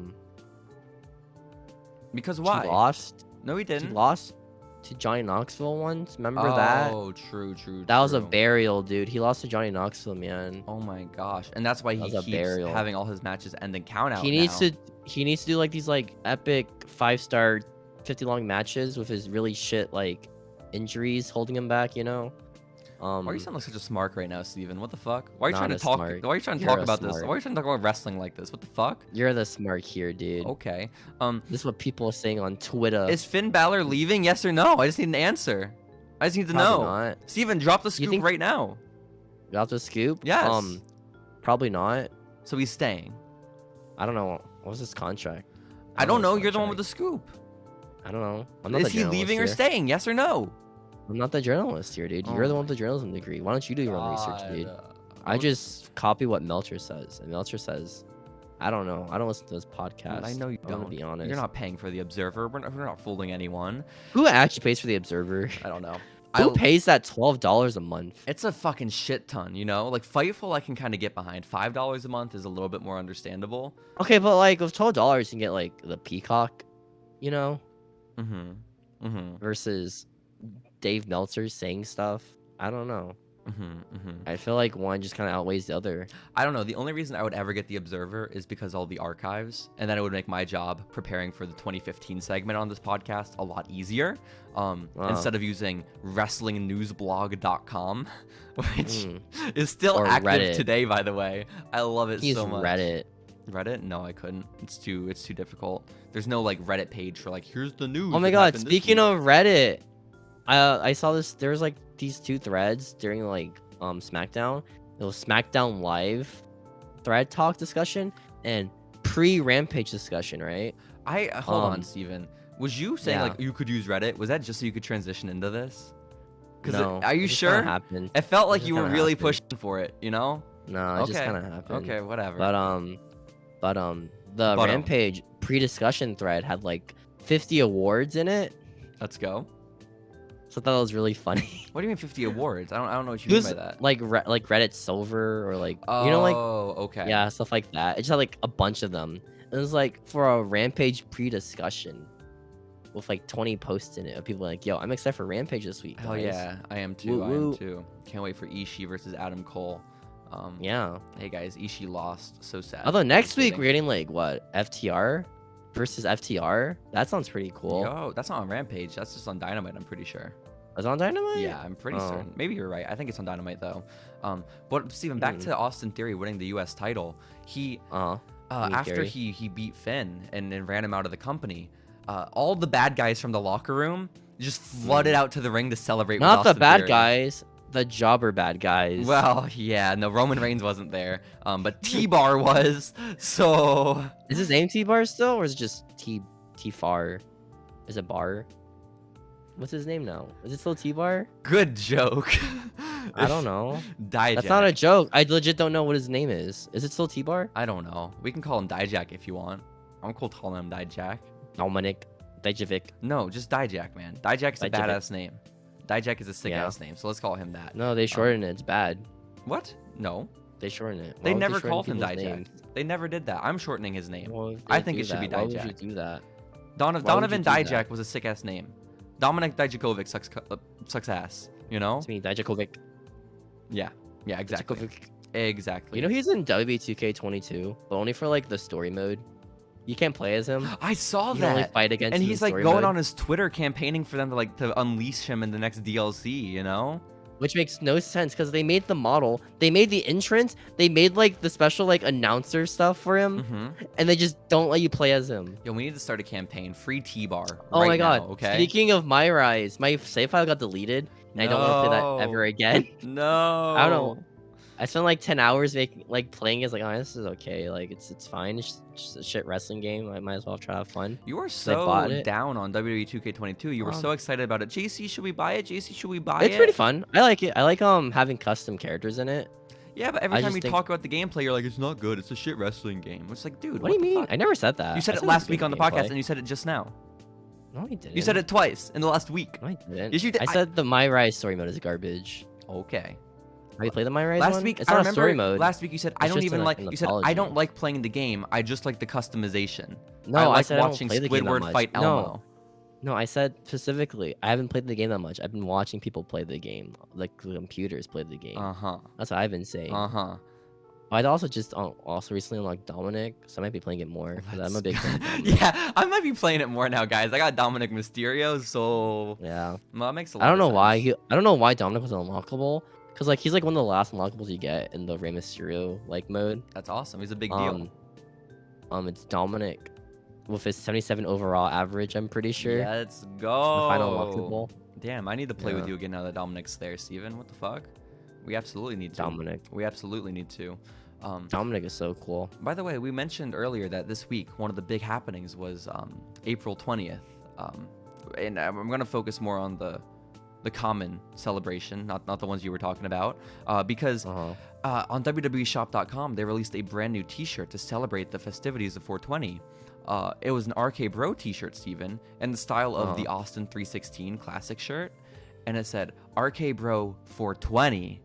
[SPEAKER 2] He lost.
[SPEAKER 1] No, he didn't.
[SPEAKER 2] He lost to Johnny Knoxville once. Remember that?
[SPEAKER 1] Oh, true.
[SPEAKER 2] That was a burial, dude. He lost to Johnny Knoxville, man.
[SPEAKER 1] Oh my gosh. And that's why he keeps having all his matches end in count out.
[SPEAKER 2] He needs to do like these like epic 5-star 50 long matches with his really shit like injuries holding him back, you know?
[SPEAKER 1] Why are you sound like such a smart right now, Steven? What the fuck? Why are you trying to talk?
[SPEAKER 2] Smart.
[SPEAKER 1] Why are you trying to talk about this? Why are you trying to talk about wrestling like this? What the fuck?
[SPEAKER 2] You're the smart here, dude.
[SPEAKER 1] Okay.
[SPEAKER 2] This is what people are saying on Twitter.
[SPEAKER 1] Is Finn Balor leaving? Yes or no? I just need an answer. I just need to know.
[SPEAKER 2] Not.
[SPEAKER 1] Steven, drop the scoop right now.
[SPEAKER 2] Drop the scoop?
[SPEAKER 1] Yes.
[SPEAKER 2] Probably not.
[SPEAKER 1] So he's staying.
[SPEAKER 2] I don't know. What was his contract?
[SPEAKER 1] I don't know. You're the one with the scoop.
[SPEAKER 2] I don't know. I'm not
[SPEAKER 1] Is he leaving or staying? Yes or no?
[SPEAKER 2] I'm not the journalist here, dude. You're the one with the journalism degree. Why don't you do your own research, dude? I just copy what Meltzer says. And Meltzer says, I don't know. I don't listen to those podcasts.
[SPEAKER 1] I know you don't.
[SPEAKER 2] To be honest.
[SPEAKER 1] You're not paying for the Observer. We're not fooling anyone.
[SPEAKER 2] Who actually pays for the Observer?
[SPEAKER 1] I don't know.
[SPEAKER 2] Who pays that $12 a month?
[SPEAKER 1] It's a fucking shit ton, you know? Like, Fightful I can kind of get behind. $5 a month is a little bit more understandable.
[SPEAKER 2] Okay, but like with $12 you can get like the Peacock, you know? Versus Dave Meltzer saying stuff. I don't know. I feel like one just kind of outweighs the other.
[SPEAKER 1] I don't know. The only reason I would ever get the Observer is because all the archives, and then it would make my job preparing for the 2015 segment on this podcast a lot easier. Instead of using wrestlingnewsblog.com, which is still active
[SPEAKER 2] Reddit.
[SPEAKER 1] Today, by the way. I love it so much.
[SPEAKER 2] Reddit?
[SPEAKER 1] No, I couldn't. It's too difficult. There's no like Reddit page for like here's the news.
[SPEAKER 2] Oh my god! Speaking of Reddit, I saw this. There was like these two threads during like Smackdown. It was Smackdown Live thread talk discussion and pre-Rampage discussion, right?
[SPEAKER 1] Hold on, Steven. Was you saying like you could use Reddit? Was that just so you could transition into this?
[SPEAKER 2] No.
[SPEAKER 1] Are you sure? It felt like you were really pushing for it, you know?
[SPEAKER 2] No, it just kind of happened.
[SPEAKER 1] Okay, whatever.
[SPEAKER 2] But the Rampage pre-discussion thread had like 50 awards in it.
[SPEAKER 1] Let's go.
[SPEAKER 2] So I thought it was really funny.
[SPEAKER 1] What do you mean 50 awards? I don't know what you mean by that.
[SPEAKER 2] Like Reddit Silver or like
[SPEAKER 1] you
[SPEAKER 2] know like
[SPEAKER 1] okay.
[SPEAKER 2] Yeah, stuff like that. It just had like a bunch of them. It was like for a Rampage pre-discussion with like 20 posts in it of people like, yo, I'm excited for Rampage this week.
[SPEAKER 1] Hell yeah, I am too.
[SPEAKER 2] Woo,
[SPEAKER 1] I
[SPEAKER 2] woo.
[SPEAKER 1] am too. Can't wait for Ishii versus Adam Cole.
[SPEAKER 2] Yeah.
[SPEAKER 1] Hey guys, Ishii lost. So sad.
[SPEAKER 2] Although next week we're getting like what, FTR versus FTR. That sounds pretty cool.
[SPEAKER 1] Yo, that's not on Rampage. That's just on Dynamite. I'm pretty sure.
[SPEAKER 2] It's on Dynamite?
[SPEAKER 1] Yeah, I'm pretty certain. Maybe you're right. I think it's on Dynamite though. But Steven, back to Austin Theory winning the U.S. title. He after he beat Finn and ran him out of the company. All the bad guys from the locker room just flooded out to the ring to celebrate.
[SPEAKER 2] Not
[SPEAKER 1] with
[SPEAKER 2] the
[SPEAKER 1] Austin
[SPEAKER 2] bad
[SPEAKER 1] Theory.
[SPEAKER 2] guys, the jobber bad guys.
[SPEAKER 1] Well, yeah, no, Roman Reigns wasn't there, but T-Bar was. So
[SPEAKER 2] is his name T-Bar still, or is it just T-Far? Is it Bar? What's his name now? Is it still T-Bar?
[SPEAKER 1] Good joke.
[SPEAKER 2] I don't know.
[SPEAKER 1] Dijak.
[SPEAKER 2] That's not a joke. I legit don't know what his name is. Is it still T-Bar?
[SPEAKER 1] I don't know. We can call him Dijak if you want. I'm cool calling him Dijak.
[SPEAKER 2] Dominic Dijakovic.
[SPEAKER 1] No, just Dijak, man. Dijak is a badass name. Dijak is a sick ass name, so let's call him that.
[SPEAKER 2] No, they shorten it. It's bad.
[SPEAKER 1] What? No.
[SPEAKER 2] They shorten it.
[SPEAKER 1] They never called him Dijak. They never did that. I'm shortening his name.
[SPEAKER 2] Well,
[SPEAKER 1] I think it should be Dijak.
[SPEAKER 2] Why would you do that?
[SPEAKER 1] Donovan Dijak was a sick ass name. Dominic Dijakovic sucks ass. You know?
[SPEAKER 2] It's me, Dijakovic.
[SPEAKER 1] Yeah. Yeah, exactly.
[SPEAKER 2] Dijakovic.
[SPEAKER 1] Exactly.
[SPEAKER 2] You know he's in WB2K22, but only for like the story mode. You can't play as him.
[SPEAKER 1] I saw
[SPEAKER 2] you
[SPEAKER 1] that.
[SPEAKER 2] Only fight against
[SPEAKER 1] and
[SPEAKER 2] him
[SPEAKER 1] he's
[SPEAKER 2] in
[SPEAKER 1] like
[SPEAKER 2] story
[SPEAKER 1] going
[SPEAKER 2] mode,
[SPEAKER 1] on his Twitter campaigning for them to unleash him in the next DLC, you know?
[SPEAKER 2] which makes no sense because they made the model, they made the entrance, they made like the special like announcer stuff for him, and they just don't let you play as him.
[SPEAKER 1] Yo, we need to start a campaign. Free T-Bar.
[SPEAKER 2] Oh
[SPEAKER 1] right
[SPEAKER 2] my god.
[SPEAKER 1] now, okay.
[SPEAKER 2] Speaking of my rise, my save file got deleted, and I don't want to play that ever again.
[SPEAKER 1] No.
[SPEAKER 2] I don't know. I spent like 10 hours making playing it. Like, oh, this is okay. Like it's fine. It's just a shit wrestling game. I might as well try to have fun.
[SPEAKER 1] You were
[SPEAKER 2] I bought
[SPEAKER 1] so
[SPEAKER 2] it.
[SPEAKER 1] down on WWE 2K22. You were so excited about it. JC, should we buy it? JC, should we buy it?
[SPEAKER 2] It's pretty fun. I like it. I like having custom characters in it.
[SPEAKER 1] Yeah, but every time we talk about the gameplay, you're like, it's not good. It's a shit wrestling game. It's like, dude,
[SPEAKER 2] what do you mean?
[SPEAKER 1] Fuck?
[SPEAKER 2] I never said that.
[SPEAKER 1] You said it last week on the podcast, and you said it just now.
[SPEAKER 2] No, I didn't.
[SPEAKER 1] You said it twice in the last week.
[SPEAKER 2] No, I didn't.
[SPEAKER 1] Yes, you did.
[SPEAKER 2] I said the My Rise story mode is garbage.
[SPEAKER 1] Okay.
[SPEAKER 2] Have you played the My Rise
[SPEAKER 1] last
[SPEAKER 2] one?
[SPEAKER 1] week?
[SPEAKER 2] It's
[SPEAKER 1] I
[SPEAKER 2] not
[SPEAKER 1] remember
[SPEAKER 2] story mode.
[SPEAKER 1] last week you said I don't even like. You said I don't like playing the game. I just like the customization.
[SPEAKER 2] No,
[SPEAKER 1] I
[SPEAKER 2] said
[SPEAKER 1] watching
[SPEAKER 2] I don't play the game that
[SPEAKER 1] Squidward
[SPEAKER 2] much.
[SPEAKER 1] fight Elmo.
[SPEAKER 2] No, I said specifically I haven't played the game that much. I've been watching people play the game, like the computers play the game. That's what I've been saying. I'd also just recently unlocked Dominic, so I might be playing it more because I'm a big fan.
[SPEAKER 1] Yeah, I might be playing it more now, guys. I got Dominic Mysterio, so
[SPEAKER 2] yeah,
[SPEAKER 1] well, that makes a lot.
[SPEAKER 2] I don't know
[SPEAKER 1] of
[SPEAKER 2] why
[SPEAKER 1] sense.
[SPEAKER 2] I don't know why Dominic was unlockable. Cause like he's like one of the last unlockables you get in the Rey Mysterio like mode.
[SPEAKER 1] That's awesome. He's a big deal.
[SPEAKER 2] It's Dominic with his 77 overall average. I'm pretty sure.
[SPEAKER 1] Let's go.
[SPEAKER 2] The final unlockable.
[SPEAKER 1] Damn, I need to play with you again now that Dominic's there, Steven. What the fuck? We absolutely need to.
[SPEAKER 2] Dominic.
[SPEAKER 1] We absolutely need to.
[SPEAKER 2] Dominic is so cool.
[SPEAKER 1] By the way, we mentioned earlier that this week one of the big happenings was April 20th, and I'm gonna focus more on the common celebration, not the ones you were talking about, because on WWEshop.com they released a brand new T-shirt to celebrate the festivities of 420. It was an RK Bro T-shirt, Steven, in the style of the Austin 316 classic shirt, and it said RK Bro 420,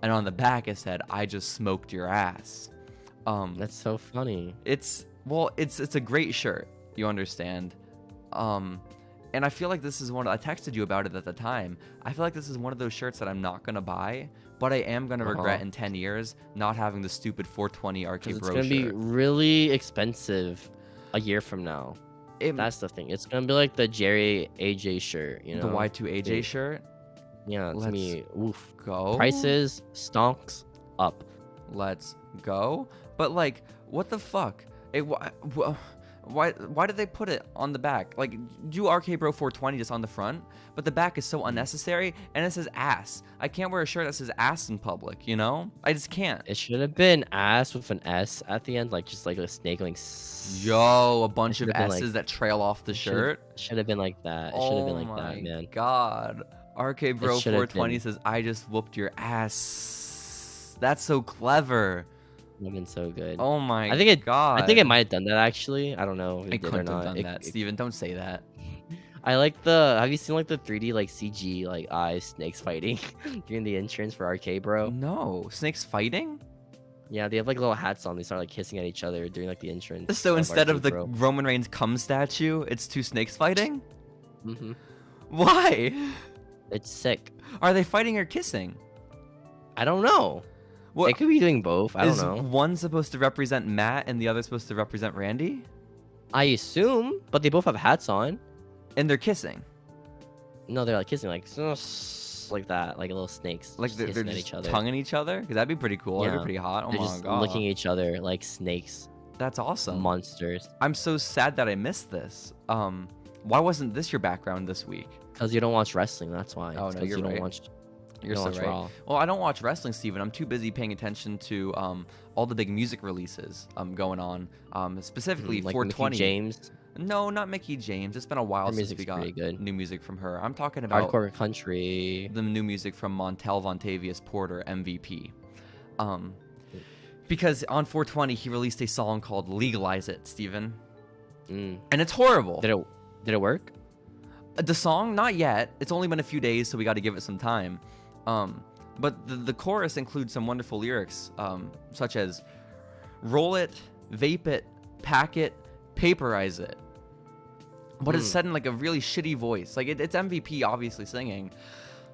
[SPEAKER 1] and on the back it said I just smoked your ass.
[SPEAKER 2] That's so funny.
[SPEAKER 1] It's a great shirt, you understand. And I feel like this is I texted you about it at the time. I feel like this is one of those shirts that I'm not going to buy, but I am going to regret in 10 years not having the stupid 420 RK Bro shirt.
[SPEAKER 2] It's going to be really expensive a year from now. That's the thing. It's going to be like the Jerry AJ shirt, you know?
[SPEAKER 1] The Y2AJ shirt?
[SPEAKER 2] Yeah, it's me. Oof.
[SPEAKER 1] Go.
[SPEAKER 2] Prices, stonks, up.
[SPEAKER 1] Let's go. But like, what the fuck? Why did they put it on the back? Like, do RK Bro 420 just on the front, but the back is so unnecessary, and it says ass. I can't wear a shirt that says ass in public, you know? I just can't.
[SPEAKER 2] It should have been ass with an S at the end, like just like a snake going.
[SPEAKER 1] Yo, a bunch of S's that trail off the shirt.
[SPEAKER 2] Should have been like that. It should have been like that, man.
[SPEAKER 1] God. RK Bro 420 says, I just whooped your ass. That's so clever.
[SPEAKER 2] Would have been so good.
[SPEAKER 1] Oh my
[SPEAKER 2] God. I think it might have done that actually. I don't know if it did or not.
[SPEAKER 1] Have done that. Steven, don't say that.
[SPEAKER 2] I like have you seen like the 3D like CG like eyes snakes fighting during the entrance for RK Bro?
[SPEAKER 1] No. Snakes fighting?
[SPEAKER 2] Yeah, they have like little hats on. They start like hissing at each other during like the entrance.
[SPEAKER 1] So instead of the Roman Reigns cum statue, it's two snakes fighting?
[SPEAKER 2] Mm-hmm.
[SPEAKER 1] Why?
[SPEAKER 2] It's sick.
[SPEAKER 1] Are they fighting or kissing?
[SPEAKER 2] I don't know. They could be doing both. I don't know.
[SPEAKER 1] Is one supposed to represent Matt and the other supposed to represent Randy?
[SPEAKER 2] I assume, but they both have hats on.
[SPEAKER 1] And they're kissing.
[SPEAKER 2] No, they're like kissing, like that, like little snakes.
[SPEAKER 1] Like they're just
[SPEAKER 2] at each other.
[SPEAKER 1] tonguing each other? Because that'd be pretty cool.
[SPEAKER 2] Yeah.
[SPEAKER 1] That'd be pretty hot. Oh
[SPEAKER 2] they're
[SPEAKER 1] my
[SPEAKER 2] just
[SPEAKER 1] god.
[SPEAKER 2] licking each other like snakes.
[SPEAKER 1] That's awesome.
[SPEAKER 2] Monsters.
[SPEAKER 1] I'm so sad that I missed this. Why wasn't this your background this week?
[SPEAKER 2] Because you don't watch wrestling. That's why.
[SPEAKER 1] Oh no, you're right. You're so right.
[SPEAKER 2] Raw.
[SPEAKER 1] Well, I don't watch wrestling, Steven. I'm too busy paying attention to all the big music releases going on. Specifically
[SPEAKER 2] like
[SPEAKER 1] 420.
[SPEAKER 2] Mickie James.
[SPEAKER 1] No, not Mickie James. It's been a while since we got new music from her. I'm talking about
[SPEAKER 2] Hardcore Country.
[SPEAKER 1] The new music from Montel Vontavious Porter, MVP. Because on 420 he released a song called "Legalize It," Steven. And it's horrible.
[SPEAKER 2] Did it work?
[SPEAKER 1] The song, not yet. It's only been a few days, so we got to give it some time. But the chorus includes some wonderful lyrics, such as "roll it, vape it, pack it, paperize it." But it's said in like a really shitty voice. Like it's MVP obviously singing,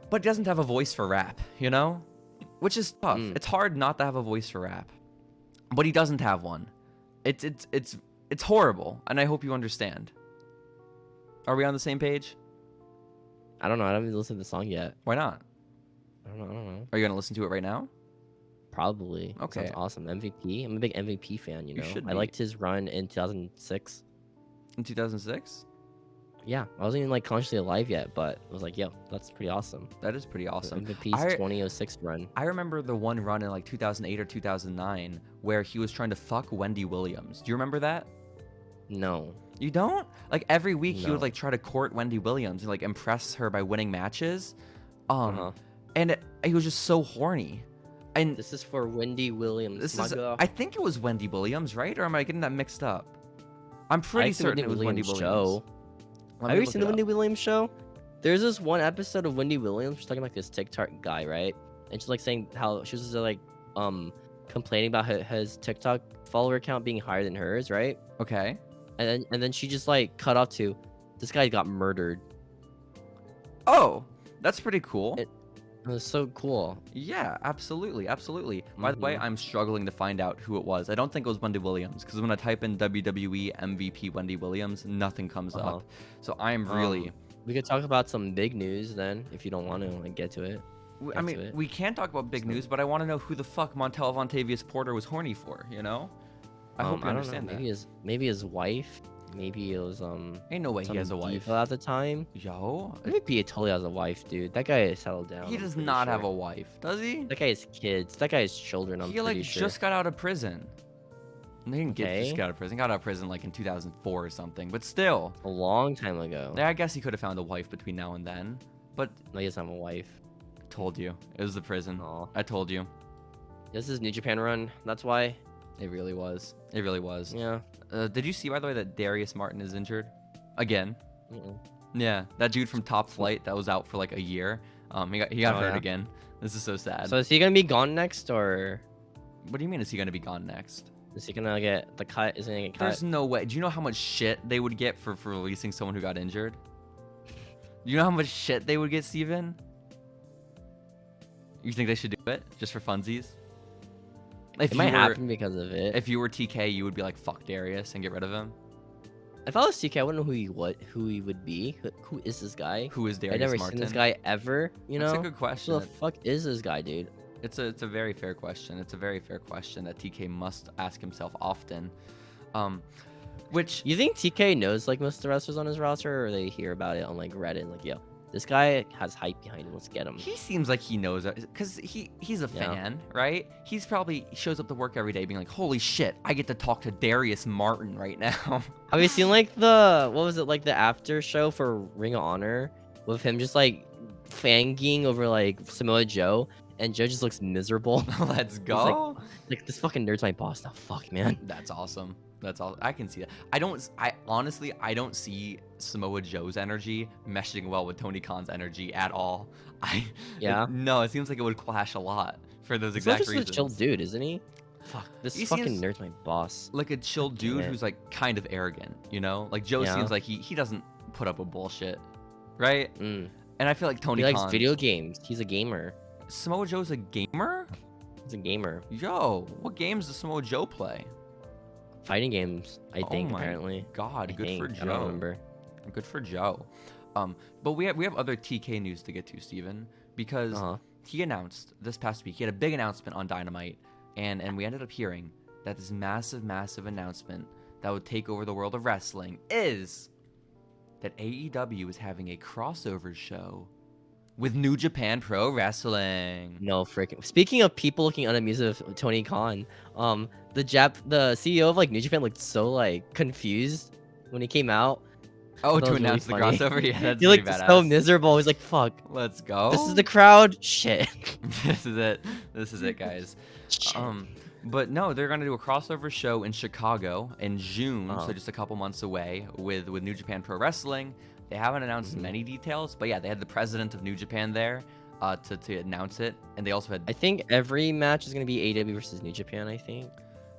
[SPEAKER 1] but it doesn't have a voice for rap, you know? Which is tough. It's hard not to have a voice for rap. But he doesn't have one. It's horrible, and I hope you understand. Are we on the same page?
[SPEAKER 2] I don't know. I haven't even listened to the song yet.
[SPEAKER 1] Why not?
[SPEAKER 2] I don't know.
[SPEAKER 1] Are you gonna listen to it right now?
[SPEAKER 2] Probably.
[SPEAKER 1] Okay.
[SPEAKER 2] Sounds awesome. MVP. I'm a big MVP fan. You know.
[SPEAKER 1] You should be.
[SPEAKER 2] I liked his run in 2006.
[SPEAKER 1] In 2006?
[SPEAKER 2] Yeah, I wasn't even like consciously alive yet, but I was like, yo, that's pretty awesome.
[SPEAKER 1] That is pretty awesome.
[SPEAKER 2] MVP's 2006 run.
[SPEAKER 1] I remember the one run in like 2008 or 2009 where he was trying to fuck Wendy Williams. Do you remember that?
[SPEAKER 2] No.
[SPEAKER 1] You don't? Like every week he
[SPEAKER 2] No.
[SPEAKER 1] would like try to court Wendy Williams and like impress her by winning matches.
[SPEAKER 2] Uh-huh.
[SPEAKER 1] And he was just so horny. And
[SPEAKER 2] This is for Wendy Williams.
[SPEAKER 1] I think it was Wendy Williams, right? Or am I getting that mixed up? I'm pretty certain it was Wendy Williams.
[SPEAKER 2] Show. Have you seen the Wendy Williams show? There's this one episode of Wendy Williams. She's talking like this TikTok guy, right? And she's like saying how she was like complaining about his TikTok follower count being higher than hers, right?
[SPEAKER 1] Okay.
[SPEAKER 2] And then she just like cut off to, this guy got murdered.
[SPEAKER 1] Oh, that's pretty cool.
[SPEAKER 2] It was so cool.
[SPEAKER 1] Yeah, absolutely. By the way, I'm struggling to find out who it was. I don't think it was Wendy Williams, because when I type in WWE MVP Wendy Williams, nothing comes up. So I'm really...
[SPEAKER 2] We could talk about some big news then, if you don't want to like get to it.
[SPEAKER 1] I mean, we can talk about big news, but I want to know who the fuck Montel Vontavious Porter was horny for, you know? I hope you understand that.
[SPEAKER 2] Maybe his wife. Maybe it was
[SPEAKER 1] Ain't no way he has a wife
[SPEAKER 2] at the time.
[SPEAKER 1] Yo,
[SPEAKER 2] Maybe he totally has a wife, dude. That guy is settled down.
[SPEAKER 1] He does not have a wife, does he?
[SPEAKER 2] That guy has kids. That guy has children. I'm pretty sure.
[SPEAKER 1] Just got out of prison. He didn't just get out of prison. He got out of prison like in 2004 or something. But still,
[SPEAKER 2] a long time ago.
[SPEAKER 1] Yeah, I guess he could have found a wife between now and then. But
[SPEAKER 2] no, he doesn't have a wife.
[SPEAKER 1] Told you, it was the prison. I told you.
[SPEAKER 2] This is New Japan run. That's why.
[SPEAKER 1] It really was. It really was.
[SPEAKER 2] Yeah.
[SPEAKER 1] Did you see, by the way, that Darius Martin is injured again? Yeah, that dude from Top Flight that was out for like a year. He got hurt again. This is so sad.
[SPEAKER 2] So is he gonna be gone next, or?
[SPEAKER 1] What do you mean? Is he gonna be gone next?
[SPEAKER 2] Is he gonna get the cut? Is he gonna get cut?
[SPEAKER 1] There's no way. Do you know how much shit they would get for releasing someone who got injured? Do you know how much shit they would get, Steven? You think they should do it just for funsies?
[SPEAKER 2] It might happen because of it.
[SPEAKER 1] If you were TK, you would be like, fuck Darius and get rid of him.
[SPEAKER 2] If I was TK, I wouldn't know who he would be. Who is this guy?
[SPEAKER 1] Who is Darius
[SPEAKER 2] I've never
[SPEAKER 1] Martin?
[SPEAKER 2] seen this guy ever. You know?
[SPEAKER 1] That's a good question.
[SPEAKER 2] Who the fuck is this guy, dude?
[SPEAKER 1] It's a very fair question. It's a very fair question that TK must ask himself often. Which
[SPEAKER 2] you think TK knows like most of the wrestlers on his roster, or they hear about it on like Reddit? Like, yo, this guy has hype behind him. Let's get him.
[SPEAKER 1] He seems like he knows it because he's a fan, right? He shows up to work every day being like, holy shit, I get to talk to Darius Martin right now.
[SPEAKER 2] Have you seen like what was it, like the after show for Ring of Honor with him just like fanging over like Samoa Joe, and Joe just looks miserable.
[SPEAKER 1] Let's go.
[SPEAKER 2] Like this fucking nerd's my boss now. Fuck, man.
[SPEAKER 1] That's awesome. That's all. I can see that. I honestly don't see Samoa Joe's energy meshing well with Tony Khan's energy at all. No, it seems like it would clash a lot for those exact reasons.
[SPEAKER 2] He's just a chill dude, isn't he? Fuck, this fucking nerd's my boss.
[SPEAKER 1] Like a chill dude who's like kind of arrogant, you know? Like Joe seems like he doesn't put up with bullshit, right? And I feel like Tony Khan
[SPEAKER 2] likes video games. He's a gamer.
[SPEAKER 1] Samoa Joe's a gamer?
[SPEAKER 2] He's a gamer.
[SPEAKER 1] Yo, what games does Samoa Joe play?
[SPEAKER 2] Fighting games, I think. Apparently.
[SPEAKER 1] God, good for Joe.
[SPEAKER 2] I don't remember.
[SPEAKER 1] Good for Joe. But we have other TK news to get to, Steven, because he announced this past week. He had a big announcement on Dynamite, and we ended up hearing that this massive announcement that would take over the world of wrestling is that AEW is having a crossover show with New Japan Pro Wrestling.
[SPEAKER 2] No freaking. Speaking of people looking unamused with Tony Khan, the CEO of like New Japan looked so like confused when he came out.
[SPEAKER 1] Oh, to announce the crossover? Yeah, that's
[SPEAKER 2] he looked
[SPEAKER 1] badass.
[SPEAKER 2] so miserable. He's like, "Fuck,
[SPEAKER 1] let's go.
[SPEAKER 2] This is the crowd. Shit.
[SPEAKER 1] This is it, guys." But no, they're gonna do a crossover show in Chicago in June, so just a couple months away with New Japan Pro Wrestling. They haven't announced many details, but yeah, they had the president of New Japan there to announce it, and they also had.
[SPEAKER 2] I think every match is gonna be AEW versus New Japan. I think.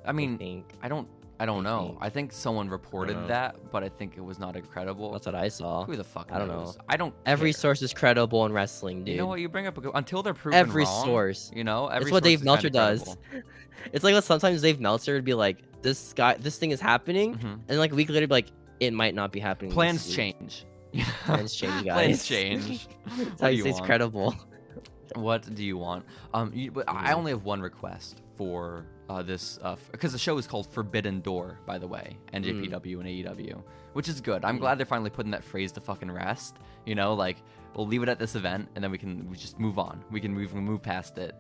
[SPEAKER 1] I mean, I don't know. I think someone reported that, but I think it was not credible.
[SPEAKER 2] That's what I saw.
[SPEAKER 1] Who the fuck knows?
[SPEAKER 2] I don't know.
[SPEAKER 1] I don't.
[SPEAKER 2] Every source is credible in wrestling, dude.
[SPEAKER 1] You know what? You bring up until they're proven
[SPEAKER 2] every
[SPEAKER 1] wrong.
[SPEAKER 2] Source.
[SPEAKER 1] You know,
[SPEAKER 2] it's what Dave Meltzer does. It's like what sometimes Dave Meltzer would be like, "This thing is happening," and like a week later, be like, "It might not be happening."
[SPEAKER 1] Plans change.
[SPEAKER 2] Plans change, guys.
[SPEAKER 1] Plans change.
[SPEAKER 2] That's how you say it's credible.
[SPEAKER 1] What do you want? I only have one request for because the show is called Forbidden Door, by the way, NJPW and AEW, which is good. I'm glad they're finally putting that phrase to fucking rest. You know, like, we'll leave it at this event, and then we just move on. We can move past it.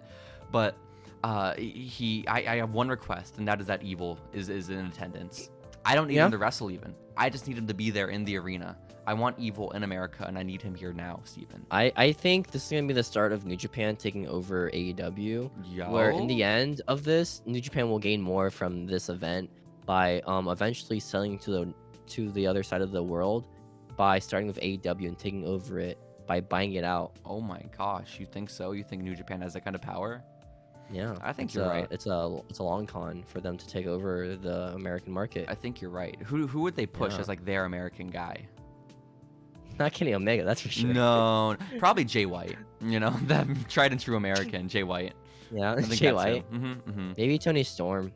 [SPEAKER 1] But I have one request, and that is that Evil is in attendance. I don't need him to wrestle even. I just need him to be there in the arena. I want Evil in America, and I need him here now, Steven.
[SPEAKER 2] I think this is going to be the start of New Japan taking over AEW, where in the end of this, New Japan will gain more from this event by eventually selling to the other side of the world by starting with AEW and taking over it by buying it out.
[SPEAKER 1] Oh my gosh, you think so? You think New Japan has that kind of power?
[SPEAKER 2] Yeah,
[SPEAKER 1] I think you're right.
[SPEAKER 2] It's a long con for them to take over the American market.
[SPEAKER 1] I think you're right. Who would they push as like their American guy?
[SPEAKER 2] Not Kenny Omega, that's for sure.
[SPEAKER 1] No, probably Jay White. You know, that tried and true American, Jay White.
[SPEAKER 2] Yeah, Jay White. Maybe Tony Storm.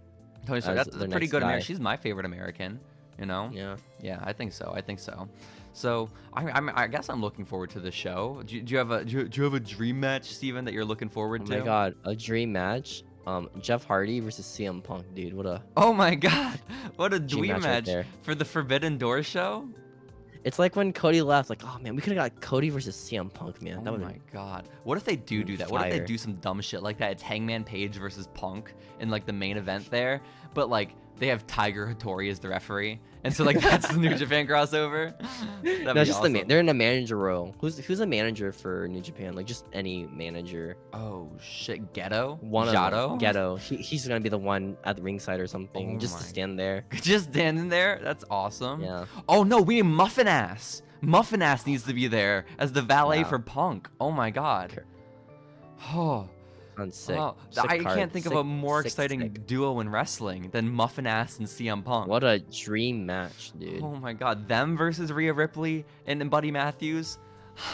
[SPEAKER 1] Tony Storm, that's a pretty good American. She's my favorite American. You know?
[SPEAKER 2] Yeah,
[SPEAKER 1] I think so. So I guess I'm looking forward to the show. Do you have a dream match, Steven, that you're looking forward to?
[SPEAKER 2] Oh my god, a dream match. Jeff Hardy versus CM Punk, dude.
[SPEAKER 1] Oh my god, what a dream match
[SPEAKER 2] right
[SPEAKER 1] for the Forbidden Door show.
[SPEAKER 2] It's like when Cody left, like, oh man, we could have got Cody versus CM Punk, man.
[SPEAKER 1] Oh my god. What if they do that? What if they do some dumb shit like that? It's Hangman Page versus Punk in like the main event there, but like they have Tiger Hattori as the referee, and so like that's the New Japan crossover.
[SPEAKER 2] No, just awesome. They're in a manager role. Who's a manager for New Japan? Like just any manager.
[SPEAKER 1] Oh shit, Ghetto.
[SPEAKER 2] Ghetto. He's gonna be the one at the ringside or something, just to stand there.
[SPEAKER 1] Just standing there. That's awesome.
[SPEAKER 2] Yeah.
[SPEAKER 1] Oh no, we need Muffin Ass. Muffin Ass needs to be there as the valet for Punk. Oh my god. Oh.
[SPEAKER 2] Sick.
[SPEAKER 1] Oh, I can't think of a more exciting duo in wrestling than Muffin Ass and CM Punk.
[SPEAKER 2] What a dream match, dude.
[SPEAKER 1] Oh my god, them versus Rhea Ripley and Buddy Matthews.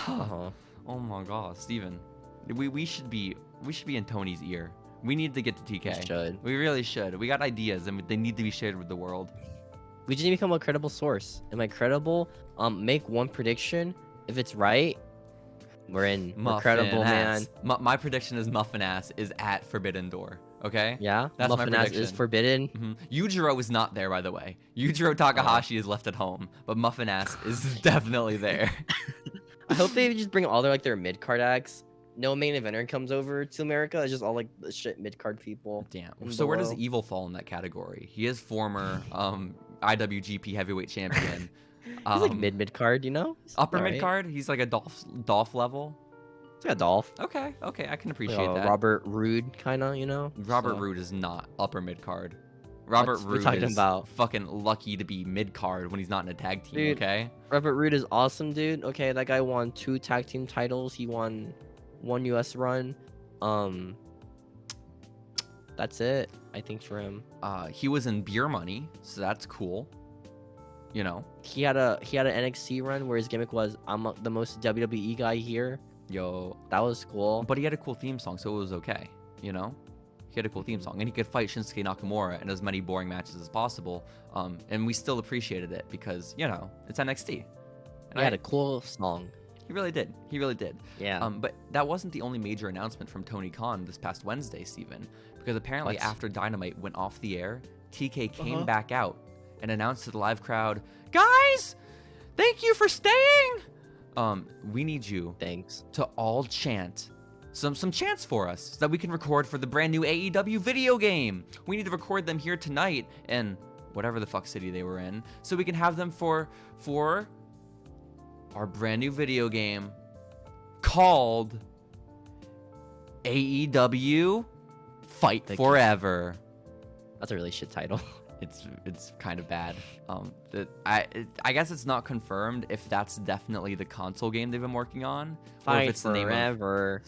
[SPEAKER 1] Oh my god, Steven. We should be in Tony's ear. We need to get to TK. We really should. We got ideas and they need to be shared with the world.
[SPEAKER 2] We just need to become a credible source. Am I credible? Make one prediction. If it's right, we're in. We're credible, man.
[SPEAKER 1] My prediction is Muffin Ass is at Forbidden Door. Okay?
[SPEAKER 2] Yeah?
[SPEAKER 1] That's
[SPEAKER 2] Muffin
[SPEAKER 1] my
[SPEAKER 2] Ass
[SPEAKER 1] prediction.
[SPEAKER 2] is forbidden.
[SPEAKER 1] Yujiro is not there, by the way. Yujiro Takahashi is left at home, but Muffin Ass is definitely there.
[SPEAKER 2] I hope they just bring all their mid-card acts. No main eventer comes over to America. It's just all like the shit mid-card people.
[SPEAKER 1] Damn. So where does Evil fall in that category? He is former IWGP heavyweight champion.
[SPEAKER 2] He's like mid-card, you know?
[SPEAKER 1] Upper mid-card? He's like a Dolph level?
[SPEAKER 2] It's like a Dolph.
[SPEAKER 1] Okay, I can appreciate that.
[SPEAKER 2] Robert Roode, kind of, you know?
[SPEAKER 1] Robert Roode is not upper mid-card. Robert Roode is fucking lucky to be mid-card when he's not in a tag team, dude, okay?
[SPEAKER 2] Robert Roode is awesome, dude. Okay, that guy won 2 tag team titles. He won 1 US run. That's it, I think, for him.
[SPEAKER 1] He was in Beer Money, so that's cool. You know,
[SPEAKER 2] he had an NXT run where his gimmick was, I'm the most WWE guy here.
[SPEAKER 1] Yo,
[SPEAKER 2] that was cool.
[SPEAKER 1] But he had a cool theme song, so it was okay. You know, he had a cool theme song, and he could fight Shinsuke Nakamura in as many boring matches as possible. And we still appreciated it because, you know, it's NXT.
[SPEAKER 2] And he had a cool song.
[SPEAKER 1] He really did.
[SPEAKER 2] Yeah.
[SPEAKER 1] But that wasn't the only major announcement from Tony Khan this past Wednesday, Steven, because apparently after Dynamite went off the air, TK came back out and announced to the live crowd, guys, thank you for staying. We need you to all chant some chants for us so that we can record for the brand new AEW video game. We need to record them here tonight in whatever the fuck city they were in, so we can have them for our brand new video game called AEW Fight Forever.
[SPEAKER 2] That's a really shit title.
[SPEAKER 1] It's kind of bad. I guess it's not confirmed if that's definitely the console game they've been working on, or if it's the name of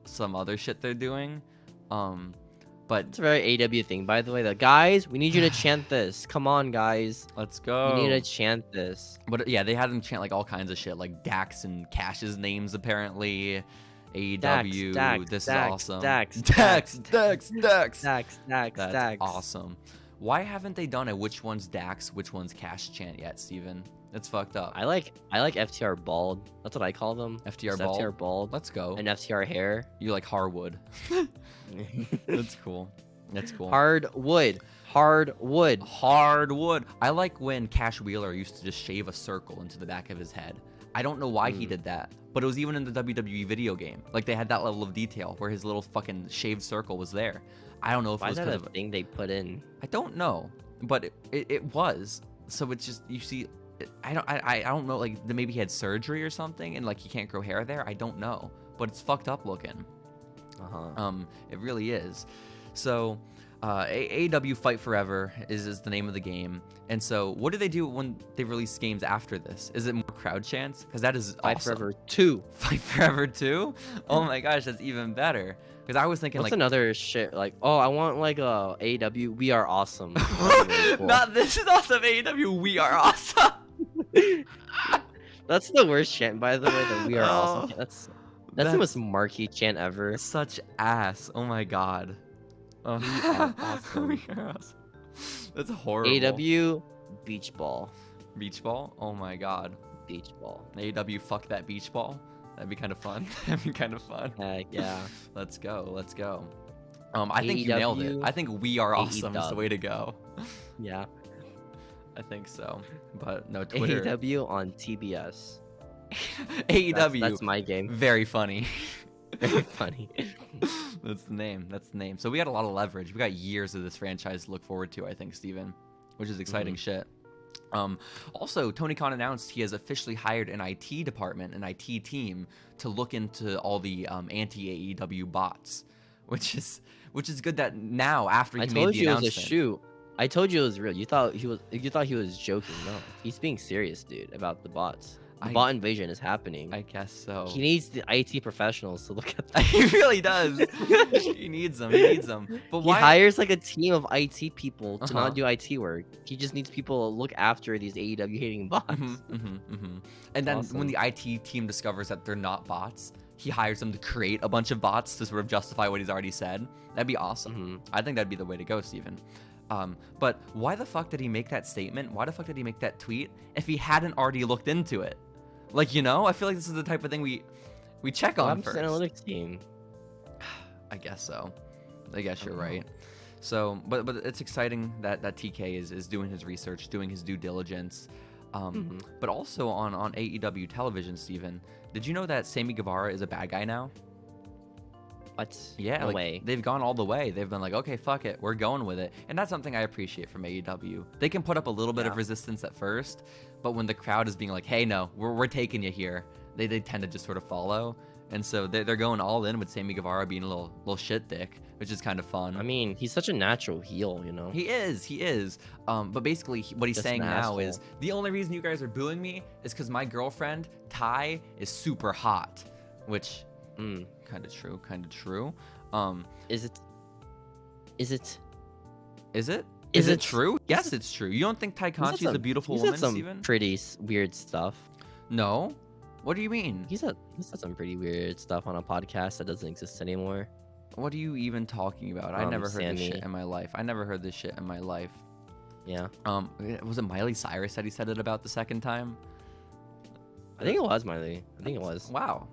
[SPEAKER 1] some other shit they're doing. But
[SPEAKER 2] it's a very AEW thing, by the way. The guys, we need you to chant this. Come on, guys.
[SPEAKER 1] Let's go.
[SPEAKER 2] We need to chant this.
[SPEAKER 1] But yeah, they had them chant like all kinds of shit, like Dax and Cash's names apparently. AEW. This is awesome. Dax. That's awesome. Why haven't they done a which one's Dax, which one's Cash chant yet, Steven? That's fucked up.
[SPEAKER 2] I like FTR bald. That's what I call them.
[SPEAKER 1] FTR bald.
[SPEAKER 2] Let's go. And FTR hair.
[SPEAKER 1] You like Harwood. That's cool. That's cool.
[SPEAKER 2] Hardwood.
[SPEAKER 1] I like when Cash Wheeler used to just shave a circle into the back of his head. I don't know why he did that, but it was even in the WWE video game. Like, they had that level of detail where his little fucking shaved circle was there. I don't know if
[SPEAKER 2] why
[SPEAKER 1] it was
[SPEAKER 2] is that
[SPEAKER 1] because
[SPEAKER 2] a
[SPEAKER 1] of
[SPEAKER 2] thing they put in.
[SPEAKER 1] I don't know, but it was. So it's just, you see, I don't know, like maybe he had surgery or something and like he can't grow hair there. I don't know, but it's fucked up looking. It really is. So AEW Fight Forever is the name of the game. And so what do they do when they release games after this? Is it more crowd chants? Because that is
[SPEAKER 2] Fight
[SPEAKER 1] awesome.
[SPEAKER 2] Forever 2.
[SPEAKER 1] Fight Forever 2? Oh my gosh, that's even better. Because I was thinking,
[SPEAKER 2] what's
[SPEAKER 1] like,
[SPEAKER 2] another shit? Like, oh, I want like a AEW. We are awesome. Really cool.
[SPEAKER 1] Not this is awesome. AEW. We are awesome.
[SPEAKER 2] That's the worst chant, by the way. That we are awesome. That's the most marquee chant ever.
[SPEAKER 1] Such ass. Oh my god.
[SPEAKER 2] We are awesome.
[SPEAKER 1] We are awesome. That's horrible.
[SPEAKER 2] AEW beach ball.
[SPEAKER 1] Beach ball? Oh my god.
[SPEAKER 2] Beach ball.
[SPEAKER 1] AEW fuck that beach ball. That'd be kind of fun. That'd be kind of fun.
[SPEAKER 2] Heck yeah.
[SPEAKER 1] Let's go. Let's go. I think you nailed it. I think we are awesome is the way to go.
[SPEAKER 2] Yeah.
[SPEAKER 1] I think so. But no, Twitter.
[SPEAKER 2] AEW on TBS.
[SPEAKER 1] AEW.
[SPEAKER 2] That's my game.
[SPEAKER 1] Very funny.
[SPEAKER 2] Very funny.
[SPEAKER 1] That's the name. That's the name. So we got a lot of leverage. We got years of this franchise to look forward to, I think, Steven, which is exciting shit. Also, Tony Khan announced he has officially hired an IT department, an IT team, to look into all the anti-AEW bots, which is good that now after he made the announcement. I told you it was a shoot.
[SPEAKER 2] I told you it was real. You thought he was joking. No, he's being serious, dude, about the bots. The bot invasion is happening.
[SPEAKER 1] I guess so.
[SPEAKER 2] He needs the IT professionals to look at that.
[SPEAKER 1] He really does. He needs them. But
[SPEAKER 2] he hires like a team of IT people to not do IT work. He just needs people to look after these AEW hating bots.
[SPEAKER 1] And then when the IT team discovers that they're not bots, he hires them to create a bunch of bots to sort of justify what he's already said. That'd be awesome. I think that'd be the way to go, Steven. But why the fuck did he make that statement? Why the fuck did he make that tweet if he hadn't already looked into it? Like, you know, I feel like this is the type of thing we check on first.
[SPEAKER 2] Analytics team.
[SPEAKER 1] I guess so. I guess you're right. So, but it's exciting that TK is doing his research, doing his due diligence. But also on AEW television, Steven, did you know that Sammy Guevara is a bad guy now?
[SPEAKER 2] What?
[SPEAKER 1] Yeah,
[SPEAKER 2] no
[SPEAKER 1] like,
[SPEAKER 2] way.
[SPEAKER 1] They've gone all the way. They've been like, okay, fuck it, we're going with it. And that's something I appreciate from AEW. They can put up a little bit of resistance at first, but when the crowd is being like, hey, no, we're taking you here, they tend to just sort of follow. And so they're going all in with Sammy Guevara being a little shit dick, which is kind of fun.
[SPEAKER 2] I mean, he's such a natural heel, you know?
[SPEAKER 1] He is. But basically, what he's saying now is, the only reason you guys are booing me is because my girlfriend, Ty, is super hot. Which, kind of true.
[SPEAKER 2] Is it?
[SPEAKER 1] Is it true? Yes, it's true. You don't think Ty Conchi is a beautiful woman, Steven?
[SPEAKER 2] Pretty weird stuff.
[SPEAKER 1] No? What do you mean?
[SPEAKER 2] He said some pretty weird stuff on a podcast that doesn't exist anymore.
[SPEAKER 1] What are you even talking about? I never heard this shit in my life. Yeah. Was it Miley Cyrus that he said it about the second time?
[SPEAKER 2] I think it was Miley. I think it was.
[SPEAKER 1] Wow.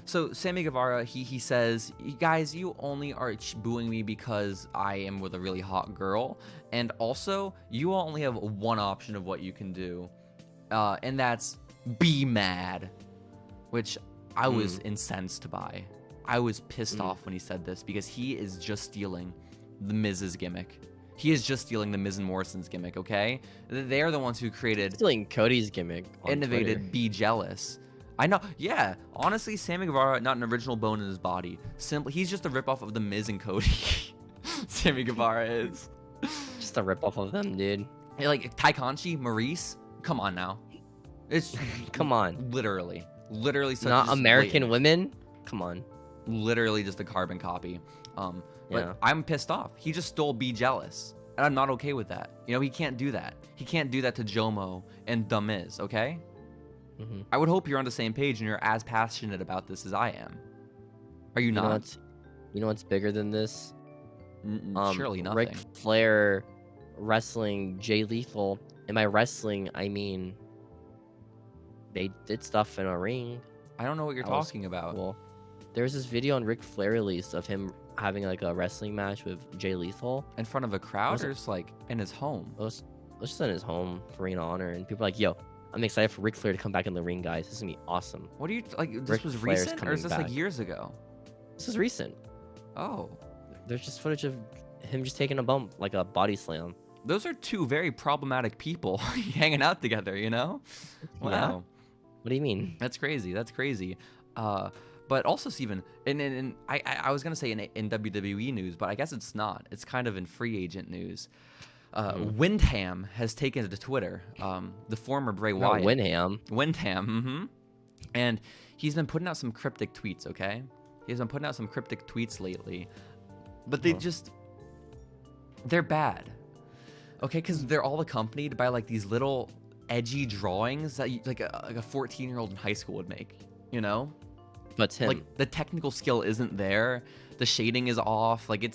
[SPEAKER 1] So Sammy Guevara, he says, guys, you only are booing me because I am with a really hot girl, and also you only have one option of what you can do, and that's be mad, which I was incensed by. I was pissed off when he said this because he is just stealing the Miz's gimmick. He is just stealing the Miz and Morrison's gimmick, okay? They're the ones who created...
[SPEAKER 2] Stealing Cody's gimmick on
[SPEAKER 1] innovated
[SPEAKER 2] Twitter.
[SPEAKER 1] Be Jealous. I know, yeah. Honestly, Sammy Guevara, not an original bone in his body. Simply, he's just a ripoff of the Miz and Cody. Sammy Guevara is.
[SPEAKER 2] Just a ripoff of them, dude.
[SPEAKER 1] Hey, like, Ty Conchi, Maurice, come on now. It's...
[SPEAKER 2] Come on.
[SPEAKER 1] Literally such
[SPEAKER 2] not American
[SPEAKER 1] blatant.
[SPEAKER 2] women? Come on.
[SPEAKER 1] Literally just a carbon copy. But I'm pissed off. He just stole Be Jealous. And I'm not okay with that. You know, he can't do that. He can't do that to Jomo and The Miz, okay? I would hope you're on the same page and you're as passionate about this as I am. Are you not?
[SPEAKER 2] You know what's bigger than this?
[SPEAKER 1] Surely nothing.
[SPEAKER 2] Ric Flair wrestling Jay Lethal. And by wrestling, I mean they did stuff in a ring.
[SPEAKER 1] I don't know what you're talking about.
[SPEAKER 2] Cool. There's this video on Ric Flair released of him having like a wrestling match with Jay Lethal
[SPEAKER 1] in front of a crowd, or just like in his home?
[SPEAKER 2] It was just in his home for Ring of Honor, and people are like, yo, I'm excited for Ric Flair to come back in the ring, guys. This is gonna be awesome.
[SPEAKER 1] What do you like? This
[SPEAKER 2] Ric
[SPEAKER 1] was
[SPEAKER 2] Flair's
[SPEAKER 1] recent, or
[SPEAKER 2] coming
[SPEAKER 1] is this
[SPEAKER 2] back.
[SPEAKER 1] like years ago?
[SPEAKER 2] This is recent.
[SPEAKER 1] Oh,
[SPEAKER 2] There's just footage of him just taking a bump, like a body slam.
[SPEAKER 1] those are two very problematic people hanging out together, you know? Wow.
[SPEAKER 2] Yeah. What do you mean?
[SPEAKER 1] That's crazy. That's crazy. But also, Steven, and I was gonna say in WWE news, but I guess it's not. It's kind of in free agent news. Windham has taken to Twitter. The former Bray Wyatt.
[SPEAKER 2] Windham.
[SPEAKER 1] Windham. And he's been putting out some cryptic tweets. Okay, he's been putting out some cryptic tweets lately, but they're bad. Okay, because they're all accompanied by like these little edgy drawings that like a 14-year-old in high school would make. You know.
[SPEAKER 2] But Tim,
[SPEAKER 1] Like the technical skill isn't there, the shading is off. Like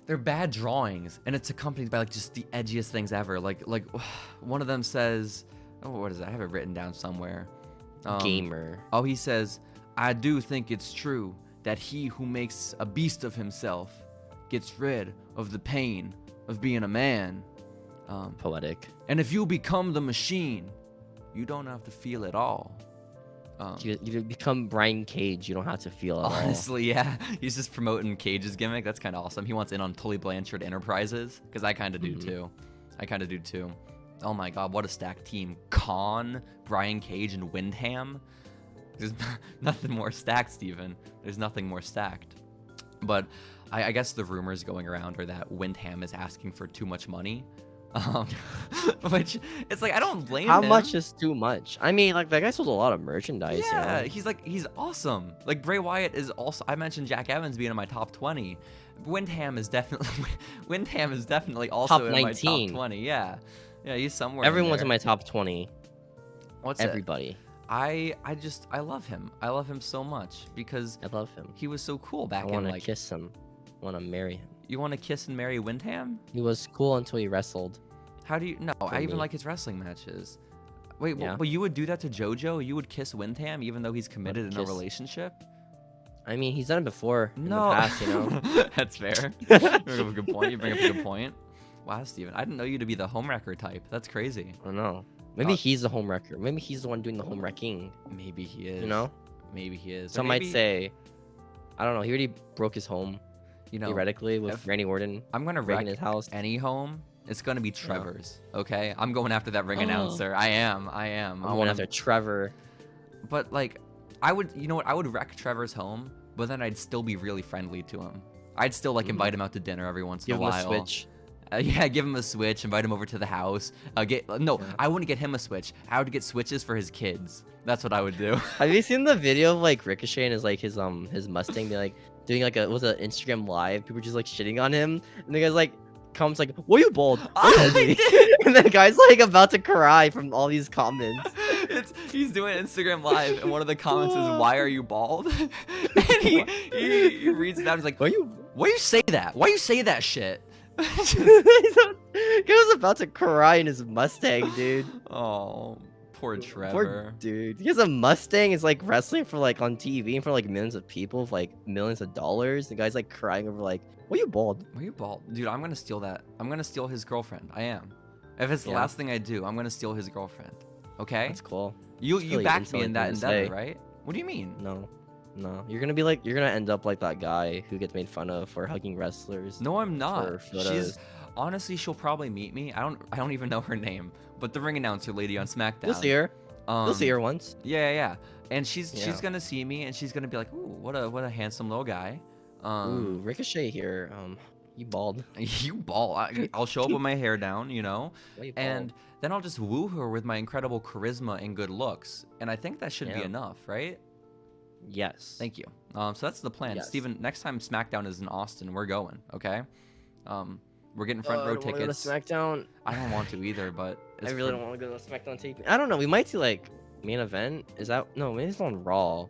[SPEAKER 1] they're bad drawings, and it's accompanied by like just the edgiest things ever. Like one of them says, oh, what is that? I have it written down somewhere.
[SPEAKER 2] gamer.
[SPEAKER 1] Oh, he says, I do think it's true that he who makes a beast of himself gets rid of the pain of being a man.
[SPEAKER 2] Poetic.
[SPEAKER 1] And if you become the machine, you don't have to feel it all.
[SPEAKER 2] You become Brian Cage. You don't have to feel it all.
[SPEAKER 1] Honestly, yeah. He's just promoting Cage's gimmick. That's kind of awesome. He wants in on Tully Blanchard Enterprises, because I kind of do too. Oh my god, what a stacked team. Khan, Brian Cage, and Windham. There's nothing more stacked, Steven. There's nothing more stacked. But I guess the rumors going around are that Windham is asking for too much money. Which it's like I don't blame him.
[SPEAKER 2] How much is too much? I mean, like that guy sold a lot of merchandise.
[SPEAKER 1] Yeah,
[SPEAKER 2] you know?
[SPEAKER 1] he's awesome. Like Bray Wyatt is also. I mentioned Jack Evans being in my top 20. Windham is definitely also
[SPEAKER 2] Top
[SPEAKER 1] in
[SPEAKER 2] 19.
[SPEAKER 1] my top 20. Yeah, he's somewhere.
[SPEAKER 2] Everyone's in
[SPEAKER 1] there.
[SPEAKER 2] my top 20.
[SPEAKER 1] What's
[SPEAKER 2] everybody?
[SPEAKER 1] I love him. I love him so much because
[SPEAKER 2] I love him.
[SPEAKER 1] he was so cool back
[SPEAKER 2] I
[SPEAKER 1] in
[SPEAKER 2] want to
[SPEAKER 1] like.
[SPEAKER 2] kiss him. I want to marry him.
[SPEAKER 1] You want to kiss and marry Windham?
[SPEAKER 2] He was cool until he wrestled.
[SPEAKER 1] How do you? No, I even
[SPEAKER 2] me.
[SPEAKER 1] like his wrestling matches. Wait,
[SPEAKER 2] Yeah.
[SPEAKER 1] but you would do that to JoJo? You would kiss Windham even though he's committed in a
[SPEAKER 2] kiss.
[SPEAKER 1] relationship?
[SPEAKER 2] I mean, he's done it before in
[SPEAKER 1] No,
[SPEAKER 2] the past, you know.
[SPEAKER 1] That's fair. You bring up a good point. You bring up a good point. Wow, Steven, I didn't know you to be the homewrecker type. That's crazy.
[SPEAKER 2] I don't know. Maybe he's the home wrecker. Maybe he's the one doing the home wrecking.
[SPEAKER 1] Maybe he is.
[SPEAKER 2] You know.
[SPEAKER 1] Maybe he is. Or
[SPEAKER 2] Some might say, I don't know. He already broke his home.
[SPEAKER 1] You know,
[SPEAKER 2] Theoretically, with Randy Orton
[SPEAKER 1] I'm gonna
[SPEAKER 2] breaking
[SPEAKER 1] wreck
[SPEAKER 2] his house.
[SPEAKER 1] any home. It's gonna be Trevor's. Okay, I'm going after that ring announcer. I am.
[SPEAKER 2] I'm going after Trevor.
[SPEAKER 1] But like, I would. You know what? I would wreck Trevor's home, but then I'd still be really friendly to him. I'd still like invite him out to dinner every once in a while.
[SPEAKER 2] Give him a Switch.
[SPEAKER 1] Yeah, give him a Switch. Invite him over to the house. I wouldn't get him a Switch. I would get Switches for his kids. That's what I would do.
[SPEAKER 2] Have you seen the video of like Ricochet and his Mustang be like doing like an Instagram live? People just like shitting on him, and the guy's like comments like, "Why you bald?" And the guy's like about to cry from all these comments.
[SPEAKER 1] He's doing Instagram live, and one of the comments is, "Why are you bald?" And he reads it out. He's like, "Why you say that? Why you say that shit?"
[SPEAKER 2] He was about to cry in his Mustang, dude.
[SPEAKER 1] Oh, poor Trevor.
[SPEAKER 2] Poor dude. He has a Mustang. It's like wrestling for like on TV in front of like millions of people with like millions of dollars. The guy's like crying over like, "Why you bald?
[SPEAKER 1] Why you bald?" Dude, I'm gonna steal that. I'm gonna steal his girlfriend. I am. If it's the last thing I do, I'm gonna steal his girlfriend. Okay?
[SPEAKER 2] That's cool.
[SPEAKER 1] You
[SPEAKER 2] really
[SPEAKER 1] backed me in that
[SPEAKER 2] intelligent
[SPEAKER 1] endeavor, right? What do you mean?
[SPEAKER 2] No. You're gonna end up like that guy who gets made fun of for hugging wrestlers.
[SPEAKER 1] No, I'm not.
[SPEAKER 2] She's
[SPEAKER 1] honestly, she'll probably meet me. I don't even know her name, but the ring announcer lady on SmackDown.
[SPEAKER 2] You'll see her. You'll see her once.
[SPEAKER 1] Yeah. And she's gonna see me, and she's gonna be like, "Ooh, what a handsome little guy."
[SPEAKER 2] Ooh, Ricochet here. You bald.
[SPEAKER 1] You bald. I'll show up with my hair down, you know, and then I'll just woo her with my incredible charisma and good looks, and I think that should be enough, right?
[SPEAKER 2] Yes.
[SPEAKER 1] Thank you. So that's the plan.
[SPEAKER 2] Yes.
[SPEAKER 1] Steven, next time SmackDown is in Austin, we're going, okay? We're getting front row
[SPEAKER 2] I don't wanna
[SPEAKER 1] tickets.
[SPEAKER 2] go to SmackDown.
[SPEAKER 1] I don't want to either, but
[SPEAKER 2] I really don't want to go to SmackDown taping. I don't know. We might see like main event. Is that no? Maybe it's on Raw.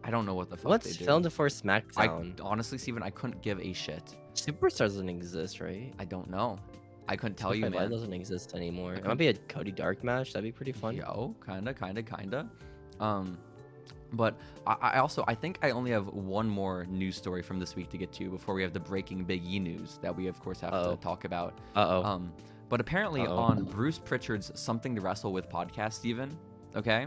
[SPEAKER 1] I don't know what the fuck
[SPEAKER 2] What's
[SPEAKER 1] they do.
[SPEAKER 2] filmed before SmackDown?
[SPEAKER 1] Honestly, Steven, I couldn't give a shit.
[SPEAKER 2] Superstars doesn't exist, right?
[SPEAKER 1] I don't know. I couldn't tell you,
[SPEAKER 2] Live
[SPEAKER 1] man.
[SPEAKER 2] doesn't exist anymore. It might be a Cody Dark match. That'd be pretty fun.
[SPEAKER 1] Yo, kinda. But I think I only have one more news story from this week to get to before we have the breaking Big E news that we of course have to talk about. But apparently on Bruce Pritchard's Something to Wrestle With podcast, Steven, okay?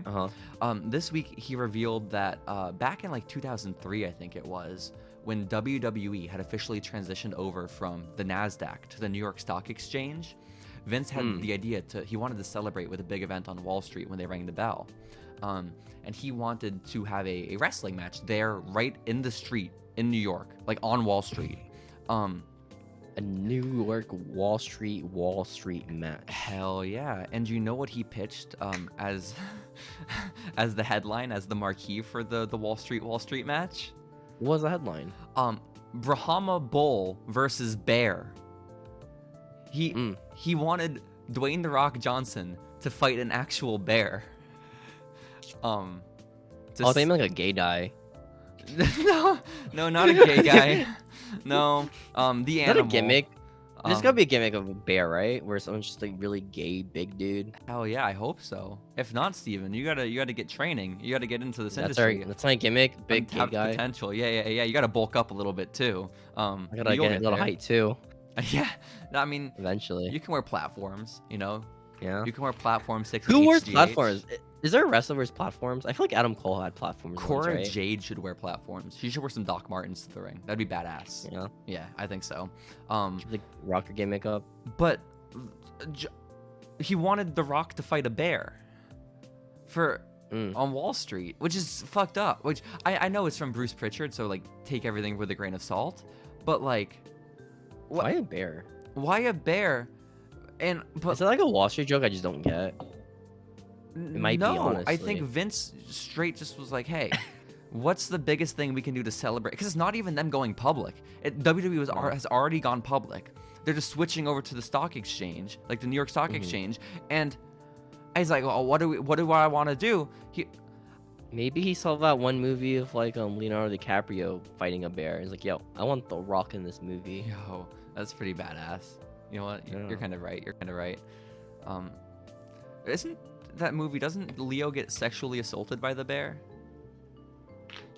[SPEAKER 1] This week he revealed that back in like 2003, I think it was, when WWE had officially transitioned over from the NASDAQ to the New York Stock Exchange, Vince had the idea he wanted to celebrate with a big event on Wall Street when they rang the bell. And he wanted to have a wrestling match there right in the street in New York, like on Wall Street.
[SPEAKER 2] A New York Wall Street match.
[SPEAKER 1] Hell yeah. And you know what he pitched as as the headline, as the marquee for the Wall Street match?
[SPEAKER 2] What was the headline?
[SPEAKER 1] Brahma Bull versus Bear. He wanted Dwayne "The Rock" Johnson to fight an actual bear.
[SPEAKER 2] They meant like a gay guy.
[SPEAKER 1] no, not a gay guy. No, the animal.
[SPEAKER 2] Is that a gimmick? There's gotta be a gimmick of a bear, right? Where someone's just like really gay, big dude.
[SPEAKER 1] Hell yeah, I hope so. If not, Steven, you gotta get training. You gotta get into this industry.
[SPEAKER 2] That's my gimmick, big gay guy.
[SPEAKER 1] Potential. Yeah. You gotta bulk up a little bit too.
[SPEAKER 2] I gotta get a little height too.
[SPEAKER 1] Yeah, I mean,
[SPEAKER 2] eventually
[SPEAKER 1] you can wear platforms. You know.
[SPEAKER 2] Yeah.
[SPEAKER 1] You can wear platforms.
[SPEAKER 2] Who wears platforms? Is there a wrestler who wears platforms? I feel like Adam Cole had platforms.
[SPEAKER 1] Cora
[SPEAKER 2] once, right?
[SPEAKER 1] Jade should wear platforms. She should wear some Doc Martens to the ring. That'd be badass.
[SPEAKER 2] Yeah.
[SPEAKER 1] Yeah, I think so.
[SPEAKER 2] Like rocker gimmick up.
[SPEAKER 1] But he wanted The Rock to fight a bear on Wall Street, which is fucked up. Which I know it's from Bruce Pritchard, so like take everything with a grain of salt. But like,
[SPEAKER 2] why a bear?
[SPEAKER 1] Why a bear? But
[SPEAKER 2] is it like a Wall Street joke I just don't get? It might be, honestly.
[SPEAKER 1] I think Vince straight just was like, hey, what's the biggest thing we can do to celebrate? Because it's not even them going public. WWE has already gone public. They're just switching over to the stock exchange, like the New York Stock Exchange. And he's like, oh, what do I want to do?
[SPEAKER 2] Maybe he saw that one movie of like Leonardo DiCaprio fighting a bear. He's like, yo, I want The Rock in this movie.
[SPEAKER 1] Yo, that's pretty badass. You know what? You're kind of right. Isn't that movie, doesn't Leo get sexually assaulted by the bear?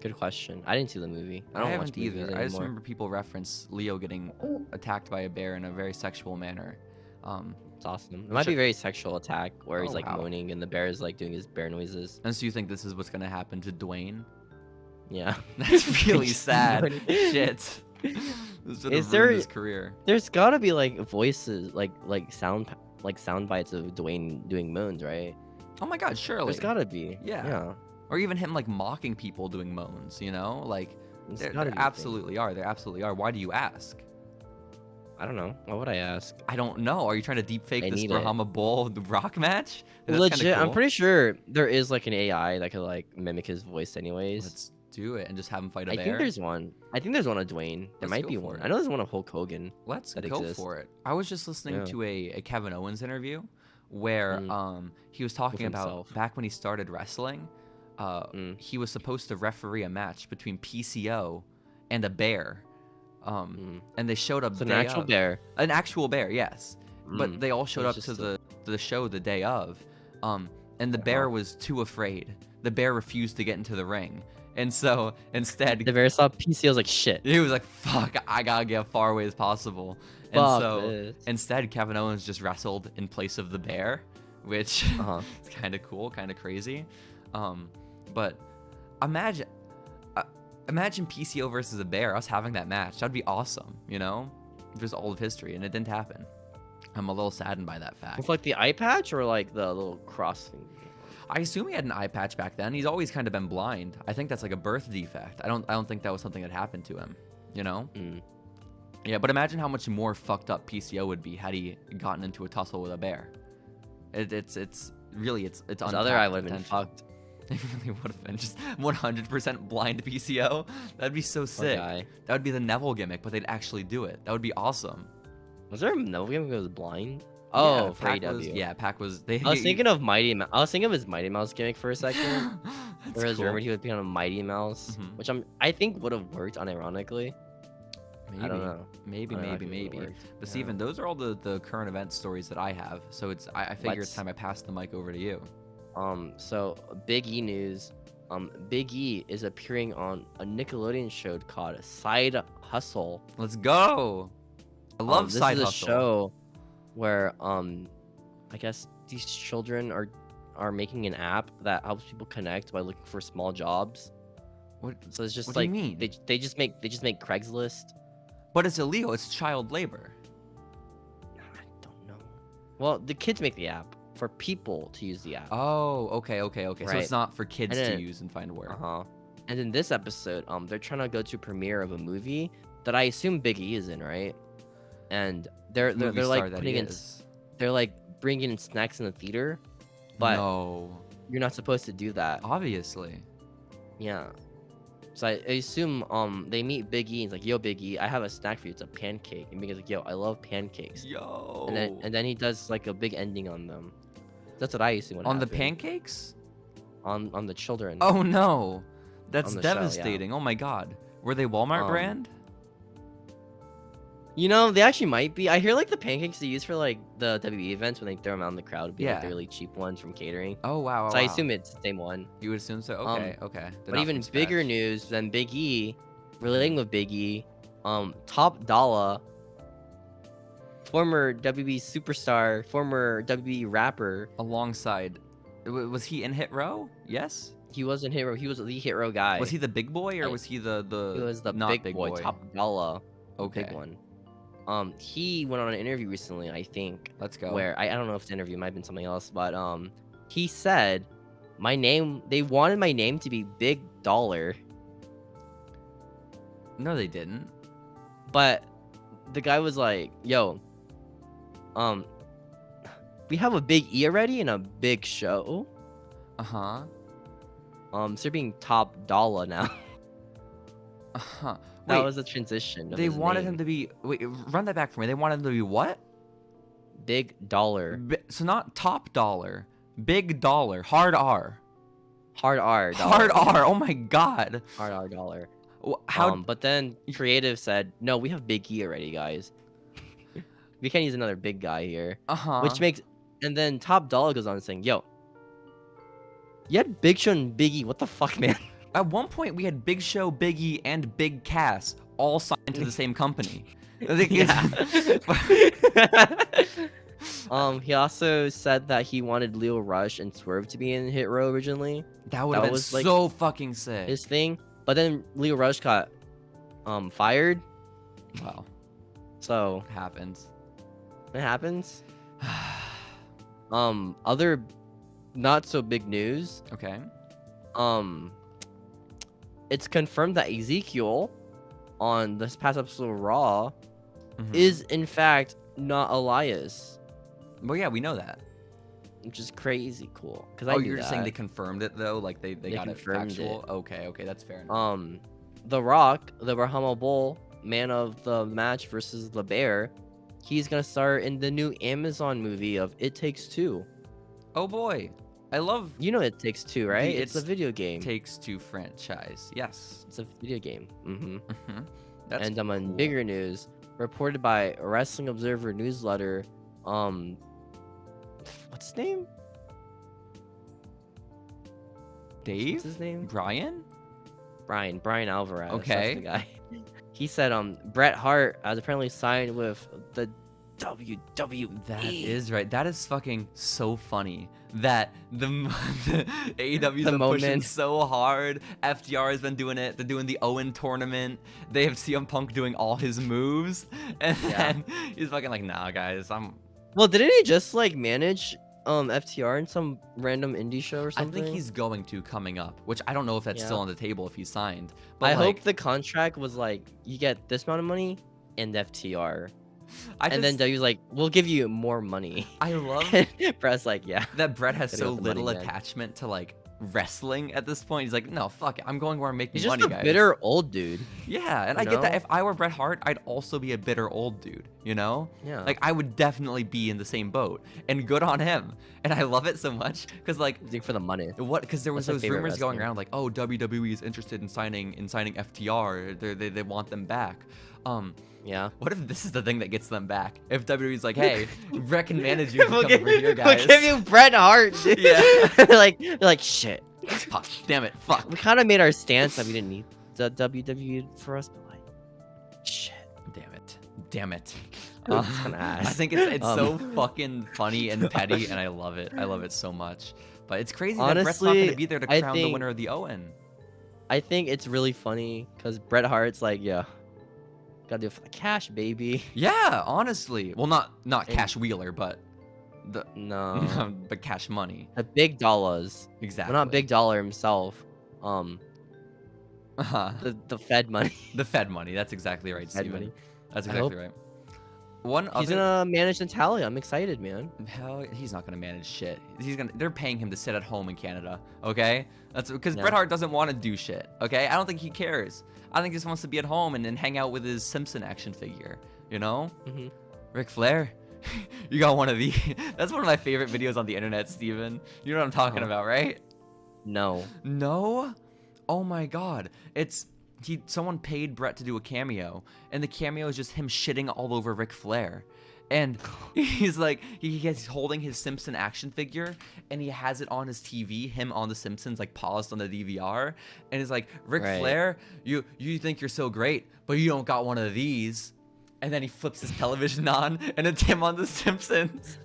[SPEAKER 2] Good question. I didn't see the movie.
[SPEAKER 1] I haven't either. I just remember people reference Leo getting attacked by a bear in a very sexual manner.
[SPEAKER 2] It's awesome. It might be a very sexual attack where he's like moaning and the bear is like doing his bear noises.
[SPEAKER 1] And so you think this is what's gonna happen to Dwayne?
[SPEAKER 2] Yeah.
[SPEAKER 1] That's really sad. Shit. This would have ruined his career.
[SPEAKER 2] There's gotta be like voices, like sound bites of Dwayne doing moans, right?
[SPEAKER 1] Oh my god, surely.
[SPEAKER 2] There's gotta be.
[SPEAKER 1] Yeah. Or even him like mocking people doing moans, you know? Like there absolutely are. There absolutely are. Why do you ask?
[SPEAKER 2] I don't know. Why would I ask?
[SPEAKER 1] I don't know. Are you trying to deep fake this Brahma Bull Rock match?
[SPEAKER 2] Legit, cool. I'm pretty sure there is like an AI that could like mimic his voice anyways.
[SPEAKER 1] Let's do it and just have him fight a bear.
[SPEAKER 2] I think there's one. I think there's one of Dwayne. There might be one. I know there's one of Hulk Hogan.
[SPEAKER 1] Let's go for it. I was just listening to a Kevin Owens interview where he was talking about back when he started wrestling, he was supposed to referee a match between PCO and a bear. And they showed up.
[SPEAKER 2] An actual bear.
[SPEAKER 1] An actual bear, yes. But they all showed up to the show the day of. And the bear was too afraid. The bear refused to get into the ring. And so instead,
[SPEAKER 2] the bear saw PCO was like, shit.
[SPEAKER 1] He was like, fuck, I gotta get as far away as possible. And instead, Kevin Owens just wrestled in place of the bear, which is kind of cool, kind of crazy. But imagine PCO versus a bear, us having that match. That'd be awesome, you know? Just all of history, and it didn't happen. I'm a little saddened by that fact.
[SPEAKER 2] With like the eye patch or like the little cross thing?
[SPEAKER 1] I assume he had an eye patch back then. He's always kind of been blind. I think that's like a birth defect. I don't think that was something that happened to him, you know? Yeah, but imagine how much more fucked up PCO would be had he gotten into a tussle with a bear. It's really his
[SPEAKER 2] other eye would have been fucked.
[SPEAKER 1] It really would have been just 100% blind PCO. That'd be so sick. That would be the Neville gimmick, but they'd actually do it. That would be awesome.
[SPEAKER 2] Was there a Neville gimmick that was blind? Oh, yeah, for AEW.
[SPEAKER 1] Pac was.
[SPEAKER 2] I was thinking of Mighty Mouse. I was thinking of his Mighty Mouse gimmick for a second. Whereas cool. He would be on a Mighty Mouse, which I think would have worked unironically.
[SPEAKER 1] Maybe. I don't know. Maybe. But Steven, those are all the current event stories that I have. So I figure it's time I pass the mic over to you.
[SPEAKER 2] So Big E news. Big E is appearing on a Nickelodeon show called Side Hustle.
[SPEAKER 1] Let's go. I love Side Hustle.
[SPEAKER 2] This is a show where I guess these children are making an app that helps people connect by looking for small jobs.
[SPEAKER 1] What?
[SPEAKER 2] So it's just
[SPEAKER 1] what
[SPEAKER 2] like
[SPEAKER 1] do you mean?
[SPEAKER 2] they just make Craigslist.
[SPEAKER 1] But it's illegal. It's child labor.
[SPEAKER 2] I don't know. Well, the kids make the app for people to use the app.
[SPEAKER 1] Oh, okay.
[SPEAKER 2] Right.
[SPEAKER 1] So it's not for kids
[SPEAKER 2] And
[SPEAKER 1] to
[SPEAKER 2] then-
[SPEAKER 1] use and find work.
[SPEAKER 2] And in this episode, they're trying to go to a premiere of a movie that I assume Big E is in, right? And they're
[SPEAKER 1] Movie star
[SPEAKER 2] like
[SPEAKER 1] that
[SPEAKER 2] putting
[SPEAKER 1] he
[SPEAKER 2] in,
[SPEAKER 1] is.
[SPEAKER 2] they're like bringing in snacks in the theater, but
[SPEAKER 1] No.
[SPEAKER 2] you're not supposed to do that.
[SPEAKER 1] Obviously.
[SPEAKER 2] Yeah. So I assume they meet Big E and he's like, yo, Big E, I have a snack for you. It's a pancake. And Big E's like, yo, I love pancakes.
[SPEAKER 1] Yo.
[SPEAKER 2] And then he does like a big ending on them. That's what I assume would
[SPEAKER 1] on the
[SPEAKER 2] happen.
[SPEAKER 1] pancakes?
[SPEAKER 2] On the children.
[SPEAKER 1] Oh no. That's
[SPEAKER 2] On the show, yeah.
[SPEAKER 1] devastating. Oh my god. Were they Walmart brand?
[SPEAKER 2] You know, they actually might be. I hear like the pancakes they use for like the WWE events when they throw them out in the crowd would be like the really cheap ones from catering.
[SPEAKER 1] Oh wow.
[SPEAKER 2] So I assume it's the same one.
[SPEAKER 1] You would assume so? Okay, okay. They're
[SPEAKER 2] But
[SPEAKER 1] not
[SPEAKER 2] even
[SPEAKER 1] from
[SPEAKER 2] bigger
[SPEAKER 1] scratch.
[SPEAKER 2] news than Big E, relating with Big E, Top Dollar, former WWE superstar, former WWE rapper.
[SPEAKER 1] Alongside. Was he in Hit Row? Yes?
[SPEAKER 2] He was in Hit Row. He was the Hit Row guy.
[SPEAKER 1] Was he the big boy or was he the
[SPEAKER 2] He was the
[SPEAKER 1] not
[SPEAKER 2] big boy, Top Dollar.
[SPEAKER 1] Okay.
[SPEAKER 2] Big one. He went on an interview recently, I think.
[SPEAKER 1] Let's go.
[SPEAKER 2] Where I don't know if it's an interview, it might have been something else, but he said they wanted my name to be Big Dollar,
[SPEAKER 1] No, they didn't.
[SPEAKER 2] but the guy was like, yo, we have a Big E already and a Big Show.
[SPEAKER 1] Uh-huh.
[SPEAKER 2] So they're being Top Dollar now.
[SPEAKER 1] Uh-huh.
[SPEAKER 2] That
[SPEAKER 1] Wait,
[SPEAKER 2] was the transition. Of
[SPEAKER 1] they
[SPEAKER 2] his
[SPEAKER 1] wanted
[SPEAKER 2] name.
[SPEAKER 1] him to be wait, run that back for me. They wanted him to be what?
[SPEAKER 2] Big Dollar.
[SPEAKER 1] So not Top Dollar. Big Dollar. Hard R.
[SPEAKER 2] Hard R.
[SPEAKER 1] Hard
[SPEAKER 2] dollar.
[SPEAKER 1] R. Oh my god.
[SPEAKER 2] Hard R dollar.
[SPEAKER 1] How
[SPEAKER 2] But then creative said, no, we have Big E already, guys. We can't use another big guy here.
[SPEAKER 1] Uh-huh.
[SPEAKER 2] Which makes, and then Top Dollar goes on saying, yo, you had Big Show and Big E. What the fuck, man?
[SPEAKER 1] At one point we had Big Show, Big E, and Big Cass all signed to the same company. I think
[SPEAKER 2] He also said that he wanted Leo Rush and Swerve to be in Hit Row originally.
[SPEAKER 1] that would have been
[SPEAKER 2] was, like,
[SPEAKER 1] so fucking sick.
[SPEAKER 2] His thing. But then Leo Rush got fired.
[SPEAKER 1] Wow.
[SPEAKER 2] So
[SPEAKER 1] Happens.
[SPEAKER 2] it happens. Other not so big news.
[SPEAKER 1] Okay.
[SPEAKER 2] It's confirmed that Ezekiel on this past episode of Raw
[SPEAKER 1] Mhm.
[SPEAKER 2] is in fact not Elias,
[SPEAKER 1] Well, yeah, we know that.
[SPEAKER 2] which is crazy cool. Because
[SPEAKER 1] Oh, you're just saying they confirmed it though, like they got it
[SPEAKER 2] confirmed
[SPEAKER 1] factual.
[SPEAKER 2] it.
[SPEAKER 1] Okay, that's fair enough.
[SPEAKER 2] The Rock, the Brahma Bull, man of the match versus the Bear, he's gonna star in the new Amazon movie of It Takes Two.
[SPEAKER 1] Oh boy, I love
[SPEAKER 2] You know It Takes Two, right? It's a
[SPEAKER 1] It's
[SPEAKER 2] video game.
[SPEAKER 1] Takes Two franchise. Yes.
[SPEAKER 2] It's a video game. Mm-hmm.
[SPEAKER 1] Mhm. That's
[SPEAKER 2] And on
[SPEAKER 1] cool.
[SPEAKER 2] bigger news, reported by Wrestling Observer newsletter, what's his name?
[SPEAKER 1] Dave?
[SPEAKER 2] What's his name?
[SPEAKER 1] Brian?
[SPEAKER 2] Brian Alvarez.
[SPEAKER 1] Okay.
[SPEAKER 2] That's the guy. He said Bret Hart has apparently signed with the WWE.
[SPEAKER 1] That is right. That is fucking so funny. That the AEW's
[SPEAKER 2] The
[SPEAKER 1] been pushing
[SPEAKER 2] moment.
[SPEAKER 1] so hard. FTR has been doing it. They're doing the Owen tournament. They have CM Punk doing all his moves, and then he's fucking like, nah, guys,
[SPEAKER 2] Well, didn't he just like manage FTR in some random indie show or
[SPEAKER 1] I
[SPEAKER 2] something?
[SPEAKER 1] think he's going to coming up, which I don't know if that's
[SPEAKER 2] Yeah.
[SPEAKER 1] still on the table if he's signed. But
[SPEAKER 2] I
[SPEAKER 1] like,
[SPEAKER 2] hope the contract was like you get this amount of money and FTR, and then
[SPEAKER 1] just,
[SPEAKER 2] W's like we'll give you more money.
[SPEAKER 1] I love
[SPEAKER 2] Bret's like yeah.
[SPEAKER 1] that Bret has
[SPEAKER 2] Gotta
[SPEAKER 1] so
[SPEAKER 2] go with the money,
[SPEAKER 1] little
[SPEAKER 2] man.
[SPEAKER 1] attachment to like wrestling at this point. He's like, no, fuck it. I'm going where I'm making
[SPEAKER 2] He's just
[SPEAKER 1] money,
[SPEAKER 2] a
[SPEAKER 1] guys.
[SPEAKER 2] bitter old dude.
[SPEAKER 1] Yeah, and
[SPEAKER 2] you
[SPEAKER 1] I get that.
[SPEAKER 2] know?
[SPEAKER 1] If I were Bret Hart, I'd also be a bitter old dude, you know?
[SPEAKER 2] Yeah.
[SPEAKER 1] Like, I would definitely be in the same boat. And good on him. And I love it so much. Because, like,
[SPEAKER 2] for the money.
[SPEAKER 1] what? Because there was
[SPEAKER 2] What's my
[SPEAKER 1] those
[SPEAKER 2] favorite
[SPEAKER 1] rumors going
[SPEAKER 2] wrestler?
[SPEAKER 1] around, like, oh, WWE is interested in signing FTR. They want them back.
[SPEAKER 2] Yeah.
[SPEAKER 1] What if this is the thing that gets them back? If WWE's like, hey, Bret can manage you.
[SPEAKER 2] We'll
[SPEAKER 1] Come
[SPEAKER 2] give,
[SPEAKER 1] over here, guys.
[SPEAKER 2] we'll give you Bret Hart. Dude.
[SPEAKER 1] Yeah.
[SPEAKER 2] they're like shit.
[SPEAKER 1] Fuck, damn it, fuck.
[SPEAKER 2] We kind of made our stance that we didn't need the WWE for us, but like, shit.
[SPEAKER 1] Damn it.
[SPEAKER 2] It's kinda ass.
[SPEAKER 1] I think it's so fucking funny and petty, and I love it. I love it so much. But it's crazy that Bret's not going to be there to crown the winner of the Owen.
[SPEAKER 2] I think it's really funny because Bret Hart's like, yeah, gotta do it for the cash, baby.
[SPEAKER 1] Yeah, honestly. Well, not Cash Wheeler, but
[SPEAKER 2] no,
[SPEAKER 1] but cash money.
[SPEAKER 2] the big dollars.
[SPEAKER 1] Exactly.
[SPEAKER 2] Well, not Big Dollar himself. The Fed money.
[SPEAKER 1] The Fed money. That's exactly right,
[SPEAKER 2] Fed
[SPEAKER 1] Steven.
[SPEAKER 2] money.
[SPEAKER 1] That's exactly right.
[SPEAKER 2] He's gonna manage Natalia. I'm excited, man.
[SPEAKER 1] Hell, he's not gonna manage shit. They're paying him to sit at home in Canada. Okay, that's because Bret Hart doesn't want to do shit. Okay, I don't think he cares. I think he just wants to be at home and then hang out with his Simpson action figure. You know, Ric Flair. You got one of these. That's one of my favorite videos on the internet, Steven. You know what I'm talking about, right?
[SPEAKER 2] No.
[SPEAKER 1] No? Oh my god. Someone paid Bret to do a cameo, and the cameo is just him shitting all over Ric Flair. And he's like, he's holding his Simpson action figure, and he has it on his TV, him on The Simpsons, like paused on the DVR. And he's like, Ric Flair, you think you're so great, but you don't got one of these. And then he flips his television on, and it's him on The Simpsons.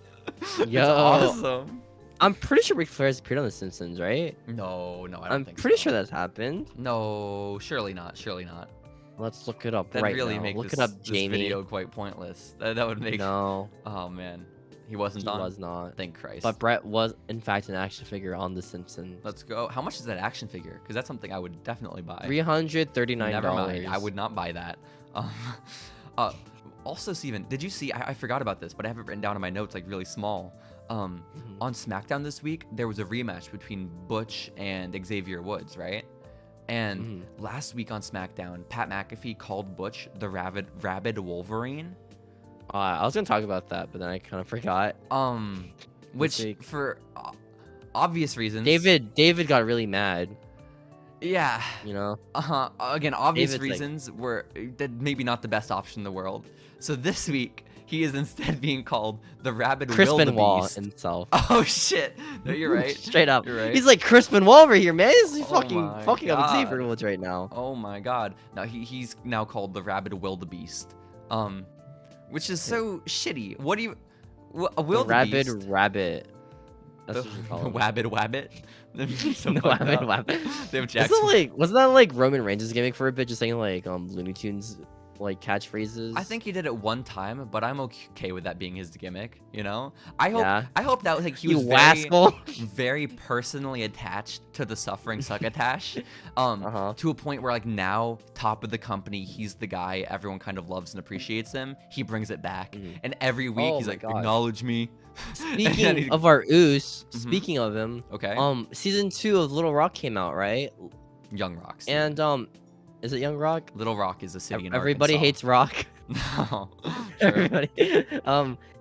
[SPEAKER 2] Yo,
[SPEAKER 1] awesome.
[SPEAKER 2] I'm pretty sure Ric Flair's appeared on The Simpsons, right?
[SPEAKER 1] No, I don't think so.
[SPEAKER 2] I'm pretty sure that's happened.
[SPEAKER 1] No, surely not.
[SPEAKER 2] Let's look it up
[SPEAKER 1] That
[SPEAKER 2] right
[SPEAKER 1] really
[SPEAKER 2] now.
[SPEAKER 1] make
[SPEAKER 2] Look
[SPEAKER 1] this,
[SPEAKER 2] it up,
[SPEAKER 1] this
[SPEAKER 2] Jamie.
[SPEAKER 1] video quite pointless. That would make...
[SPEAKER 2] No.
[SPEAKER 1] Oh, man. He wasn't on?
[SPEAKER 2] He was not.
[SPEAKER 1] Thank Christ.
[SPEAKER 2] But Bret was, in fact, an action figure on The Simpsons.
[SPEAKER 1] Let's go. How much is that action figure? Because that's something I would definitely buy.
[SPEAKER 2] $339.
[SPEAKER 1] Never mind. I would not buy that. Also, Steven, did you see... I forgot about this, but I have it written down in my notes, like, really small. On SmackDown this week, there was a rematch between Butch and Xavier Woods, right? And last week on SmackDown, Pat McAfee called Butch the rabid Wolverine.
[SPEAKER 2] I was gonna talk about that, but then I kind of forgot.
[SPEAKER 1] Which for obvious reasons.
[SPEAKER 2] David got really mad.
[SPEAKER 1] Yeah.
[SPEAKER 2] You know.
[SPEAKER 1] Again, obvious
[SPEAKER 2] David's
[SPEAKER 1] reasons were that maybe not the best option in the world. So this week, he is instead being called the rabid
[SPEAKER 2] Chris Benoit
[SPEAKER 1] wildebeest
[SPEAKER 2] himself.
[SPEAKER 1] Oh shit! No, you're right.
[SPEAKER 2] Straight up.
[SPEAKER 1] You're right.
[SPEAKER 2] He's like Chris Benoit over here, man. He's fucking up
[SPEAKER 1] God.
[SPEAKER 2] Xavier Woods right now.
[SPEAKER 1] Oh my god. Now he's now called the rabid wildebeest. Which is so shitty. What do you... A wildebeest?
[SPEAKER 2] Rabid rabbit. That's what you call him.
[SPEAKER 1] Wabbit wabbit? So
[SPEAKER 2] Wabbit wabbit.
[SPEAKER 1] They have Jackson.
[SPEAKER 2] Wasn't that like Roman Reigns' gimmick for a bit, just saying like Looney Tunes like catchphrases?
[SPEAKER 1] I think he did it one time, but I'm okay with that being his gimmick, you know? I hope that was like he was very personally attached to the Suffering Succotash. To a point where like now, top of the company, he's the guy everyone kind of loves and appreciates him. He brings it back. And every week he's like, acknowledge me.
[SPEAKER 2] Speaking of our Oos, speaking of him,
[SPEAKER 1] okay.
[SPEAKER 2] Season 2 of Little Rock came out, right?
[SPEAKER 1] Young Rock.
[SPEAKER 2] And is it Young Rock?
[SPEAKER 1] Little Rock is a city in
[SPEAKER 2] Everybody
[SPEAKER 1] Arkansas.
[SPEAKER 2] hates Rock.
[SPEAKER 1] No.
[SPEAKER 2] Everybody.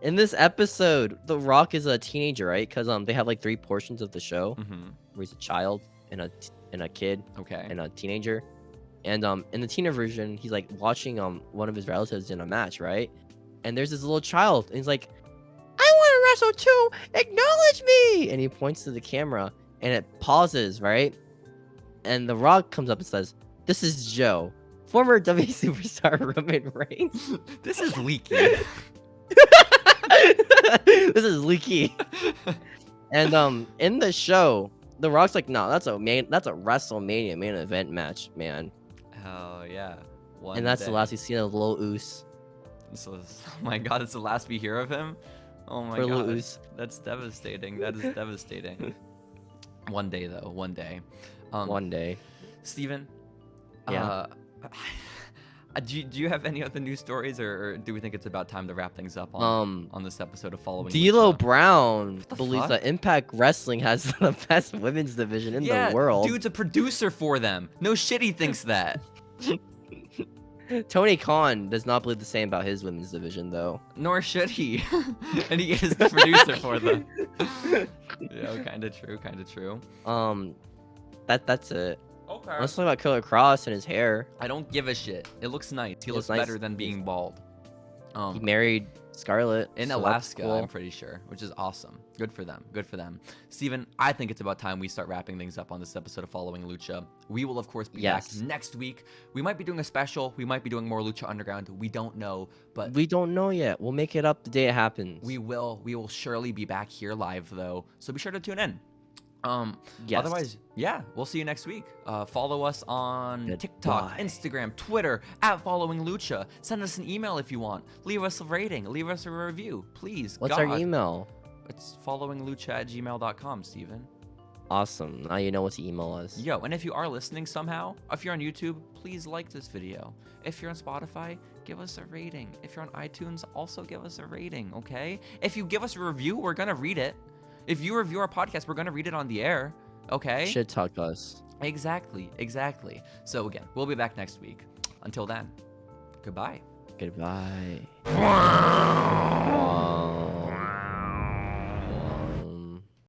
[SPEAKER 2] In this episode, The Rock is a teenager, right? Because they have like 3 portions of the show, where he's a child and a kid, and a teenager. And in the teenager version, he's like watching one of his relatives in a match, right? And there's this little child, and he's like, "I want to wrestle too. Acknowledge me!" And he points to the camera, and it pauses, right? And The Rock comes up and says, "This is Joe, former WWE superstar Roman Reigns."
[SPEAKER 1] This is leaky.
[SPEAKER 2] This is leaky. And in the show, The Rock's like, "No, that's a WrestleMania main event match, man."
[SPEAKER 1] Oh yeah.
[SPEAKER 2] And that's the last we see of Lil Oos.
[SPEAKER 1] So, oh my god, it's the last we hear of him. Oh my god,
[SPEAKER 2] Lil Oos.
[SPEAKER 1] That's devastating. That is devastating. One day though, one day.
[SPEAKER 2] One day.
[SPEAKER 1] Steven,
[SPEAKER 2] yeah.
[SPEAKER 1] Do you have any other news stories, or do we think it's about time to wrap things up on this episode of Following
[SPEAKER 2] D'Lo
[SPEAKER 1] Lucha?
[SPEAKER 2] Brown believes that Impact Wrestling has the best women's division in the world.
[SPEAKER 1] Dude's a producer for them. No shit, he thinks that.
[SPEAKER 2] Tony Khan does not believe the same about his women's division, though.
[SPEAKER 1] Nor should he. And he is the producer for them. Yeah, kind of true.
[SPEAKER 2] That's it.
[SPEAKER 1] Okay.
[SPEAKER 2] Let's talk about Killer Cross and his hair.
[SPEAKER 1] I don't give a shit. It looks nice. He looks better than being bald.
[SPEAKER 2] He married Scarlet.
[SPEAKER 1] In
[SPEAKER 2] so
[SPEAKER 1] Alaska,
[SPEAKER 2] cool.
[SPEAKER 1] I'm pretty sure, which is awesome. Good for them. Good for them. Steven, I think it's about time we start wrapping things up on this episode of Following Lucha. We will, of course, be back next week. We might be doing a special. We might be doing more Lucha Underground. We don't know, but
[SPEAKER 2] we don't know yet. We'll make it up the day it happens.
[SPEAKER 1] We will surely be back here live, though. So be sure to tune in.
[SPEAKER 2] Yes.
[SPEAKER 1] Otherwise, yeah, we'll see you next week. Follow us on
[SPEAKER 2] Goodbye.
[SPEAKER 1] TikTok, Instagram, Twitter, at Following Lucha. Send us an email if you want. Leave us a rating. Leave us a review, please.
[SPEAKER 2] What's our email?
[SPEAKER 1] It's followinglucha@gmail.com, Steven.
[SPEAKER 2] Awesome. Now you know what to email us.
[SPEAKER 1] Yo, and if you are listening somehow, if you're on YouTube, please like this video. If you're on Spotify, give us a rating. If you're on iTunes, also give us a rating, okay? If you give us a review, we're going to read it. If you review our podcast, we're going to read it on the air, okay?
[SPEAKER 2] Should talk us.
[SPEAKER 1] Exactly. So again, we'll be back next week. Until then, goodbye.
[SPEAKER 2] Goodbye.